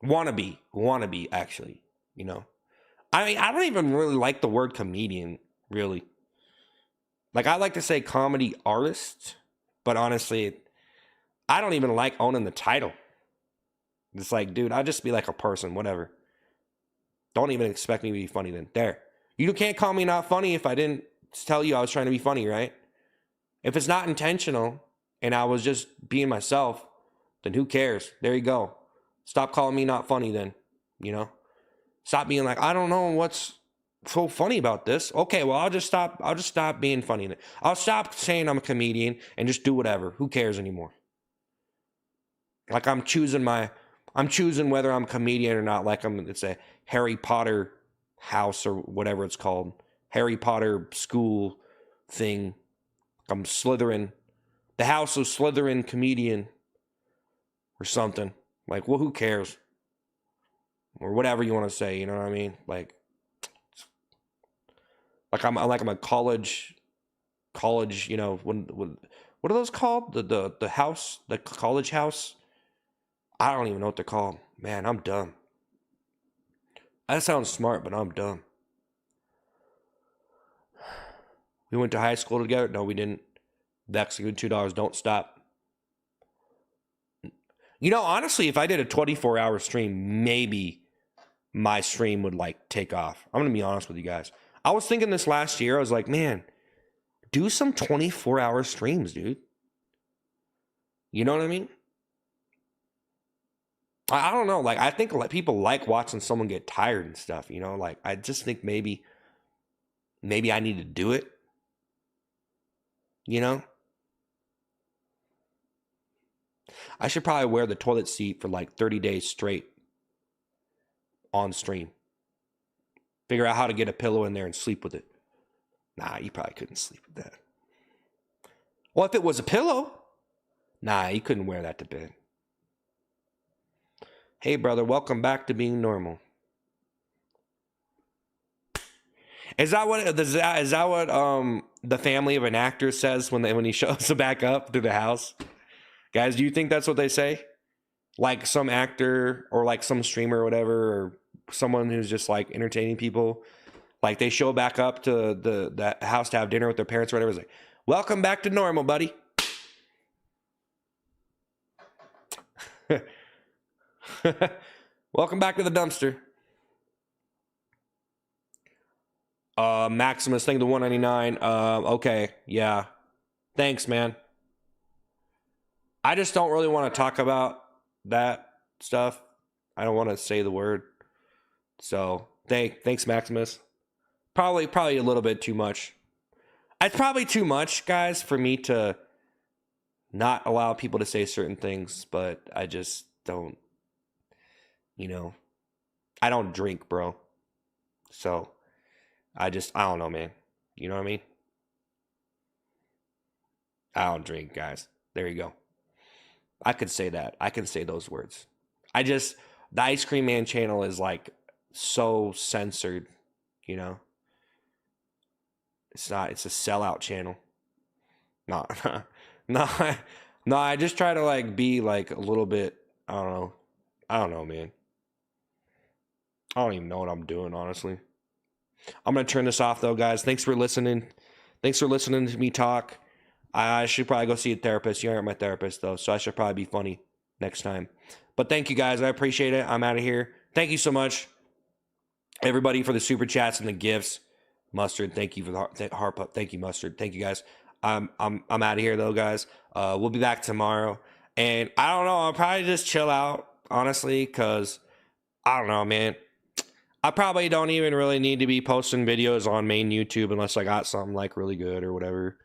A: Wannabe, actually. You know? I mean, I don't even really like the word comedian, really. Like, I like to say comedy artist, but honestly, I don't even like owning the title. It's like, dude, I'll just be like a person, whatever. Don't even expect me to be funny then. There. You can't call me not funny if I didn't tell you I was trying to be funny, right? If it's not intentional and I was just being myself, then who cares? There you go. Stop calling me not funny then, you know? Stop being like, I don't know what's so funny about this. Okay, well, I'll just stop being funny then. I'll stop saying I'm a comedian and just do whatever. Who cares anymore? Like I'm choosing whether I'm a comedian or not. Like it's a Harry Potter house or whatever it's called. Harry Potter school thing. I'm Slytherin. The House of Slytherin comedian or something. Like, well, who cares? Or whatever you want to say, you know what I mean? Like I'm a college, you know, what are those called? The house, the college house? I don't even know what they're called. Man, I'm dumb. That sounds smart, but I'm dumb. We went to high school together? No, we didn't. That's a good $2. Don't stop. You know, honestly, if I did a 24-hour stream, maybe my stream would like take off. I'm going to be honest with you guys. I was thinking this last year. I was like, man, do some 24-hour streams, dude. You know what I mean? I don't know. Like, I think people like watching someone get tired and stuff, you know? Like, I just think maybe I need to do it. You know? I should probably wear the toilet seat for like 30 days straight on stream. Figure out how to get a pillow in there and sleep with it. Nah, you probably couldn't sleep with that. Well, if it was a pillow, nah, you couldn't wear that to bed. Hey, brother, welcome back to being normal. Is that what the family of an actor says when he shows back up to the house? Guys, do you think that's what they say? Like some actor or like some streamer or whatever, or someone who's just like entertaining people, like they show back up to the house to have dinner with their parents or whatever. It's like, welcome back to normal, buddy. Welcome back to the dumpster. Maximus, thank you to 199. Okay, yeah. Thanks, man. I just don't really want to talk about that stuff. I don't want to say the word. So, thanks, Maximus. Probably a little bit too much. It's probably too much, guys, for me to not allow people to say certain things, but I just don't, you know, I don't drink, bro. So I don't know, man. You know what I mean? I don't drink, guys. There you go. I could say that. I can say those words. The Ice Cream Man channel is like so censored, you know? It's not, it's a sellout channel. No, no, no, I just try to like be like a little bit, I don't know. I don't know, man. I don't even know what I'm doing, honestly. I'm going to turn this off though, guys. Thanks for listening. Thanks for listening to me talk. I should probably go see a therapist. You aren't my therapist though, so I should probably be funny next time. But thank you guys. I appreciate it. I'm out of here. Thank you so much, everybody, for the super chats and the gifts. Mustard, thank you for the heart pup. Thank you, Mustard. Thank you guys. I'm out of here though, guys. We'll be back tomorrow, and I don't know. I'll probably just chill out, honestly, because I don't know, man. I probably don't even really need to be posting videos on main YouTube unless I got something like really good or whatever.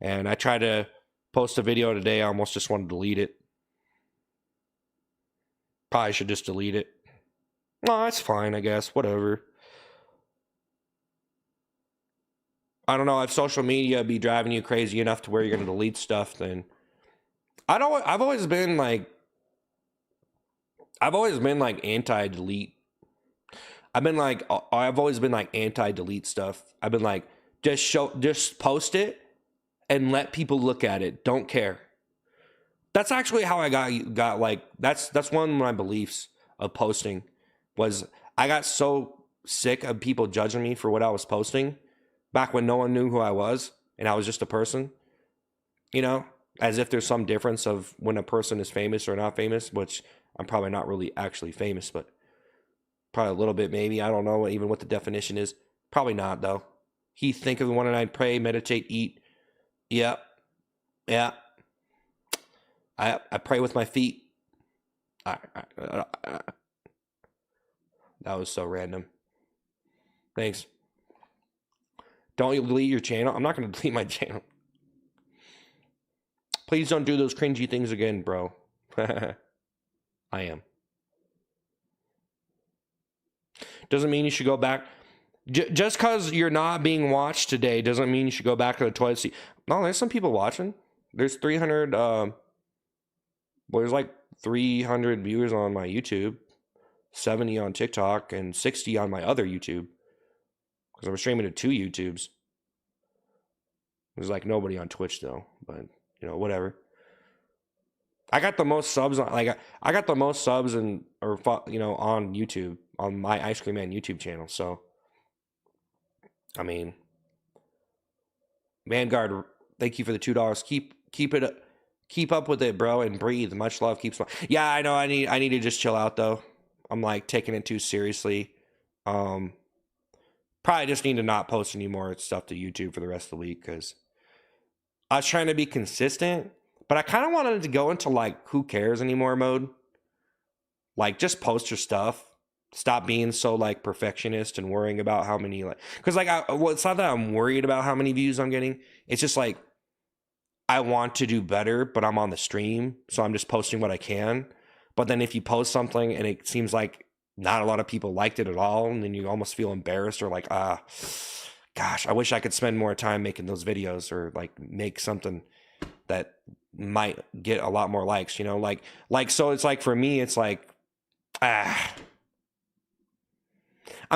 A: And I tried to post a video today. I almost just wanted to delete it. Probably should just delete it. No, that's fine, I guess. Whatever. I don't know if social media be driving you crazy enough to where you're going to delete stuff, then I've always been like anti-delete. I've always been like anti-delete stuff. I've been like, just post it and let people look at it. Don't care. That's actually how I got like, that's one of my beliefs of posting was I got so sick of people judging me for what I was posting back when no one knew who I was and I was just a person, you know, as if there's some difference of when a person is famous or not famous, which I'm probably not really actually famous, but probably a little bit, maybe. I don't know even what the definition is. Probably not, though. Think of the one and I'd pray, meditate, eat. Yeah. Yeah. I pray with my feet. That was so random. Thanks. Don't delete your channel. I'm not going to delete my channel. Please don't do those cringy things again, bro. I am. Doesn't mean you should go back. Just because you're not being watched today doesn't mean you should go back to the toilet seat. No, there's some people watching. There's 300, there's like 300 viewers on my YouTube, 70 on TikTok, and 60 on my other YouTube. Because I'm streaming to 2 YouTubes. There's like nobody on Twitch though, but you know, whatever. I got the most subs on, like I got the most subs on YouTube on my Ice Cream Man YouTube channel. So, I mean, Vanguard, thank you for the $2. Keep up with it, bro, and breathe. Much love. Yeah, I know. I need to just chill out though. I'm like taking it too seriously. Probably just need to not post any more stuff to YouTube for the rest of the week because I was trying to be consistent. But I kind of wanted to go into like who cares anymore mode. Like just post your stuff. Stop being so like perfectionist and worrying about how many because it's not that I'm worried about how many views I'm getting. It's just like I want to do better, but I'm on the stream, so I'm just posting what I can. But then if you post something and it seems like not a lot of people liked it at all, and then you almost feel embarrassed or like gosh, I wish I could spend more time making those videos or like make something that might get a lot more likes, you know, like so it's like for me it's like I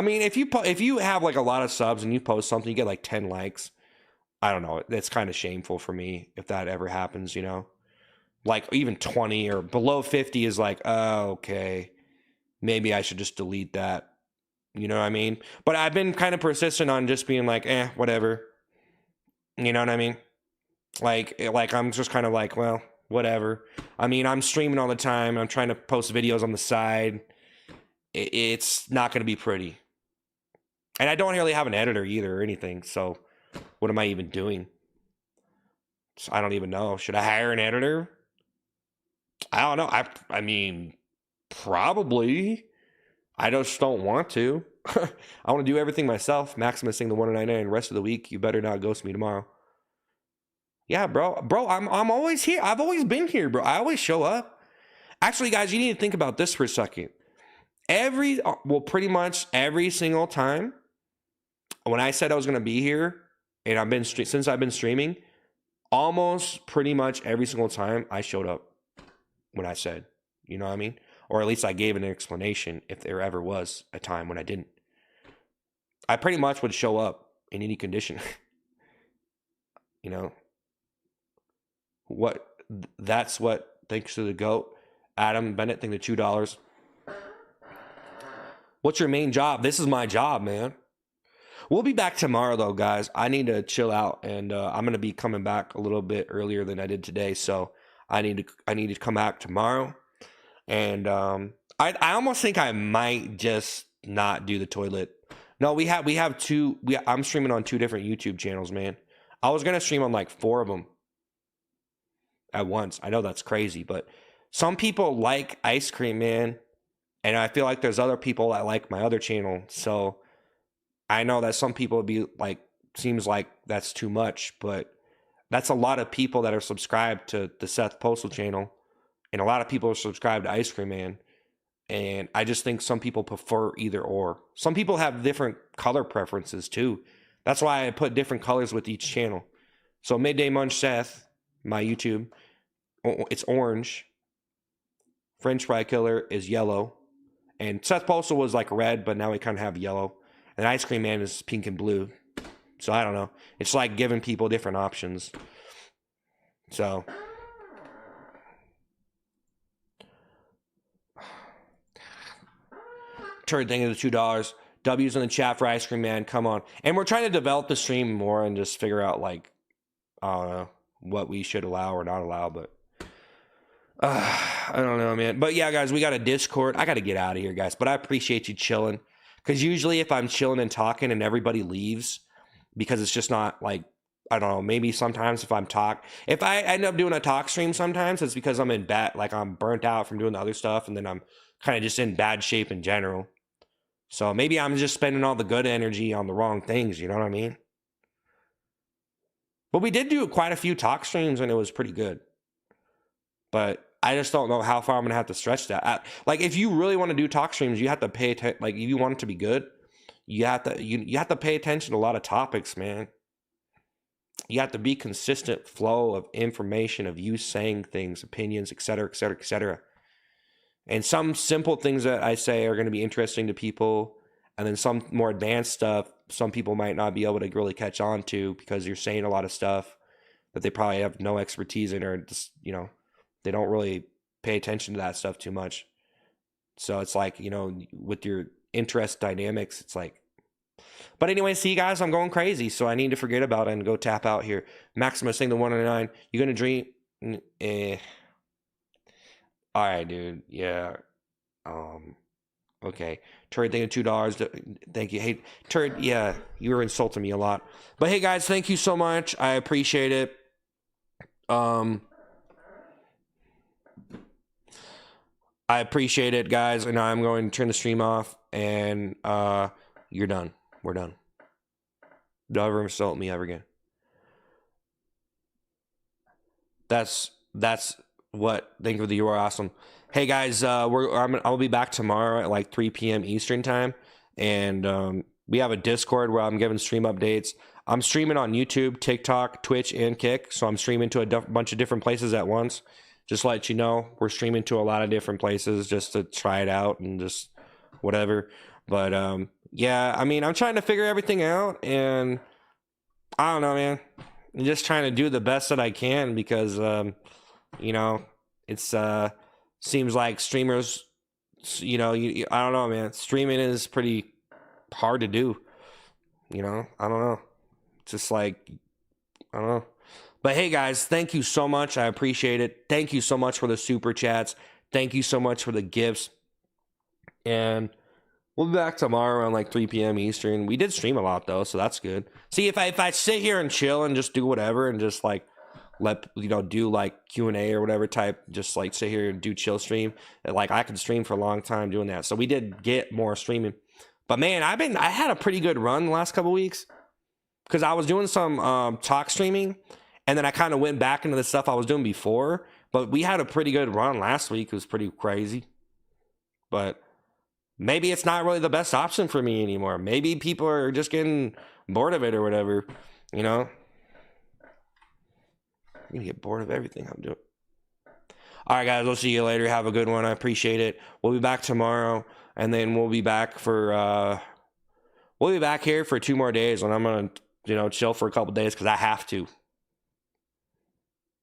A: mean if you have like a lot of subs and you post something you get like 10 likes, I don't know, it's kind of shameful for me if that ever happens, you know, like even 20 or below 50 is like, oh, okay, maybe I should just delete that, you know what I mean? But I've been kind of persistent on just being like, whatever, you know what I mean? Like I'm just kind of like, well, whatever. I mean, I'm streaming all the time. I'm trying to post videos on the side. It's not going to be pretty. And I don't really have an editor either or anything. So what am I even doing? So I don't even know. Should I hire an editor? I don't know. I mean, probably. I just don't want to. I want to do everything myself. Maximus saying the 199 rest of the week. You better not ghost me tomorrow. Yeah, bro. Bro, I'm always here. I've always been here, bro. I always show up. Actually, guys, you need to think about this for a second. Pretty much every single time when I said I was going to be here, and since I've been streaming, almost pretty much every single time I showed up when I said, you know what I mean? Or at least I gave an explanation if there ever was a time when I didn't. I pretty much would show up in any condition. You know, that's what, thanks to the GOAT, Adam Bennett, thank the $2. What's your main job? This is my job, man. We'll be back tomorrow, though, guys. I need to chill out, and I'm gonna be coming back a little bit earlier than I did today, so I need to come back tomorrow. And I almost think I might just not do the toilet. No, we have two. I'm streaming on 2 different YouTube channels, man. I was gonna stream on like 4 of them at once. I know that's crazy, but some people like ice cream, man, and I feel like there's other people that like my other channel. So I know that some people would be like, seems like that's too much, but that's a lot of people that are subscribed to the Seth Postal channel, and a lot of people are subscribed to Ice Cream Man. And I just think some people prefer either or. Some people have different color preferences too. That's why I put different colors with each channel. So Midday Munch Seth, my YouTube, it's orange. French Fry Killer is yellow. And Seth Postal was like red, but now we kind of have yellow. And Ice Cream Man is pink and blue. So I don't know. It's like giving people different options. So Turd thing of the $2. W's in the chat for Ice Cream Man. Come on. And we're trying to develop the stream more and just figure out, like, I don't know, what we should allow or not allow. But I don't know, man. But yeah, guys, we got a Discord. I got to get out of here, guys. But I appreciate you chilling. Because usually if I'm chilling and talking and everybody leaves, because it's just not like, I don't know, maybe sometimes if I end up doing a talk stream sometimes, it's because I'm in bad, like I'm burnt out from doing the other stuff, and then I'm kind of just in bad shape in general. So maybe I'm just spending all the good energy on the wrong things, you know what I mean? But we did do quite a few talk streams and it was pretty good. But I just don't know how far I'm going to have to stretch that. Like, if you really want to do talk streams, you have to pay attention. Like, if you want it to be good, you have to pay attention to a lot of topics, man. You have to be consistent flow of information, of you saying things, opinions, etc., etc., etc. And some simple things that I say are going to be interesting to people. And then some more advanced stuff, some people might not be able to really catch on to because you're saying a lot of stuff that they probably have no expertise in, or just, you know, they don't really pay attention to that stuff too much. So it's like, you know, with your interest dynamics, it's like, but anyway, see, guys, I'm going crazy, so I need to forget about it and go tap out here. Maximus saying the 109. You gonna dream? All right, dude. Yeah. Okay. Turd, thank you $2. Thank you. Hey, Turd. Yeah, you were insulting me a lot. But hey, guys, thank you so much. I appreciate it. I appreciate it, guys. And I'm going to turn the stream off. And you're done. We're done. Don't ever insult me ever again. That's what. Thank you. You are awesome. Hey guys, I'll be back tomorrow at like 3 p.m. Eastern time, and we have a Discord where I'm giving stream updates. I'm streaming on YouTube, TikTok, Twitch, and Kick, so I'm streaming to a bunch of different places at once. Just to let you know, we're streaming to a lot of different places just to try it out and just whatever. But yeah, I mean, I'm trying to figure everything out, and I don't know, man. I'm just trying to do the best that I can because you know, it's seems like streamers, you know, I don't know, man. Streaming is pretty hard to do. You know, I don't know. It's just like, I don't know. But hey, guys, thank you so much. I appreciate it. Thank you so much for the super chats. Thank you so much for the gifts. And we'll be back tomorrow around like 3 p.m. Eastern. We did stream a lot, though, so that's good. See, if I sit here and chill and just do whatever and just like, do like Q&A or whatever type, just like sit here and do chill stream, like I could stream for a long time doing that. So we did get more streaming, but man, I had a pretty good run the last couple weeks because I was doing some talk streaming, And then I kind of went back into the stuff I was doing before. But we had a pretty good run last week. It was pretty crazy. But maybe it's not really the best option for me anymore. Maybe people are just getting bored of it or whatever. You know? I'm going to get bored of everything I'm doing. All right, guys. We'll see you later. Have a good one. I appreciate it. We'll be back tomorrow. And then we'll be back for... we'll be back here for 2 more days. And I'm going to, chill for a couple days because I have to.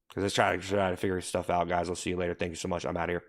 A: Because let's try to figure stuff out, guys. I'll see you later. Thank you so much. I'm out of here.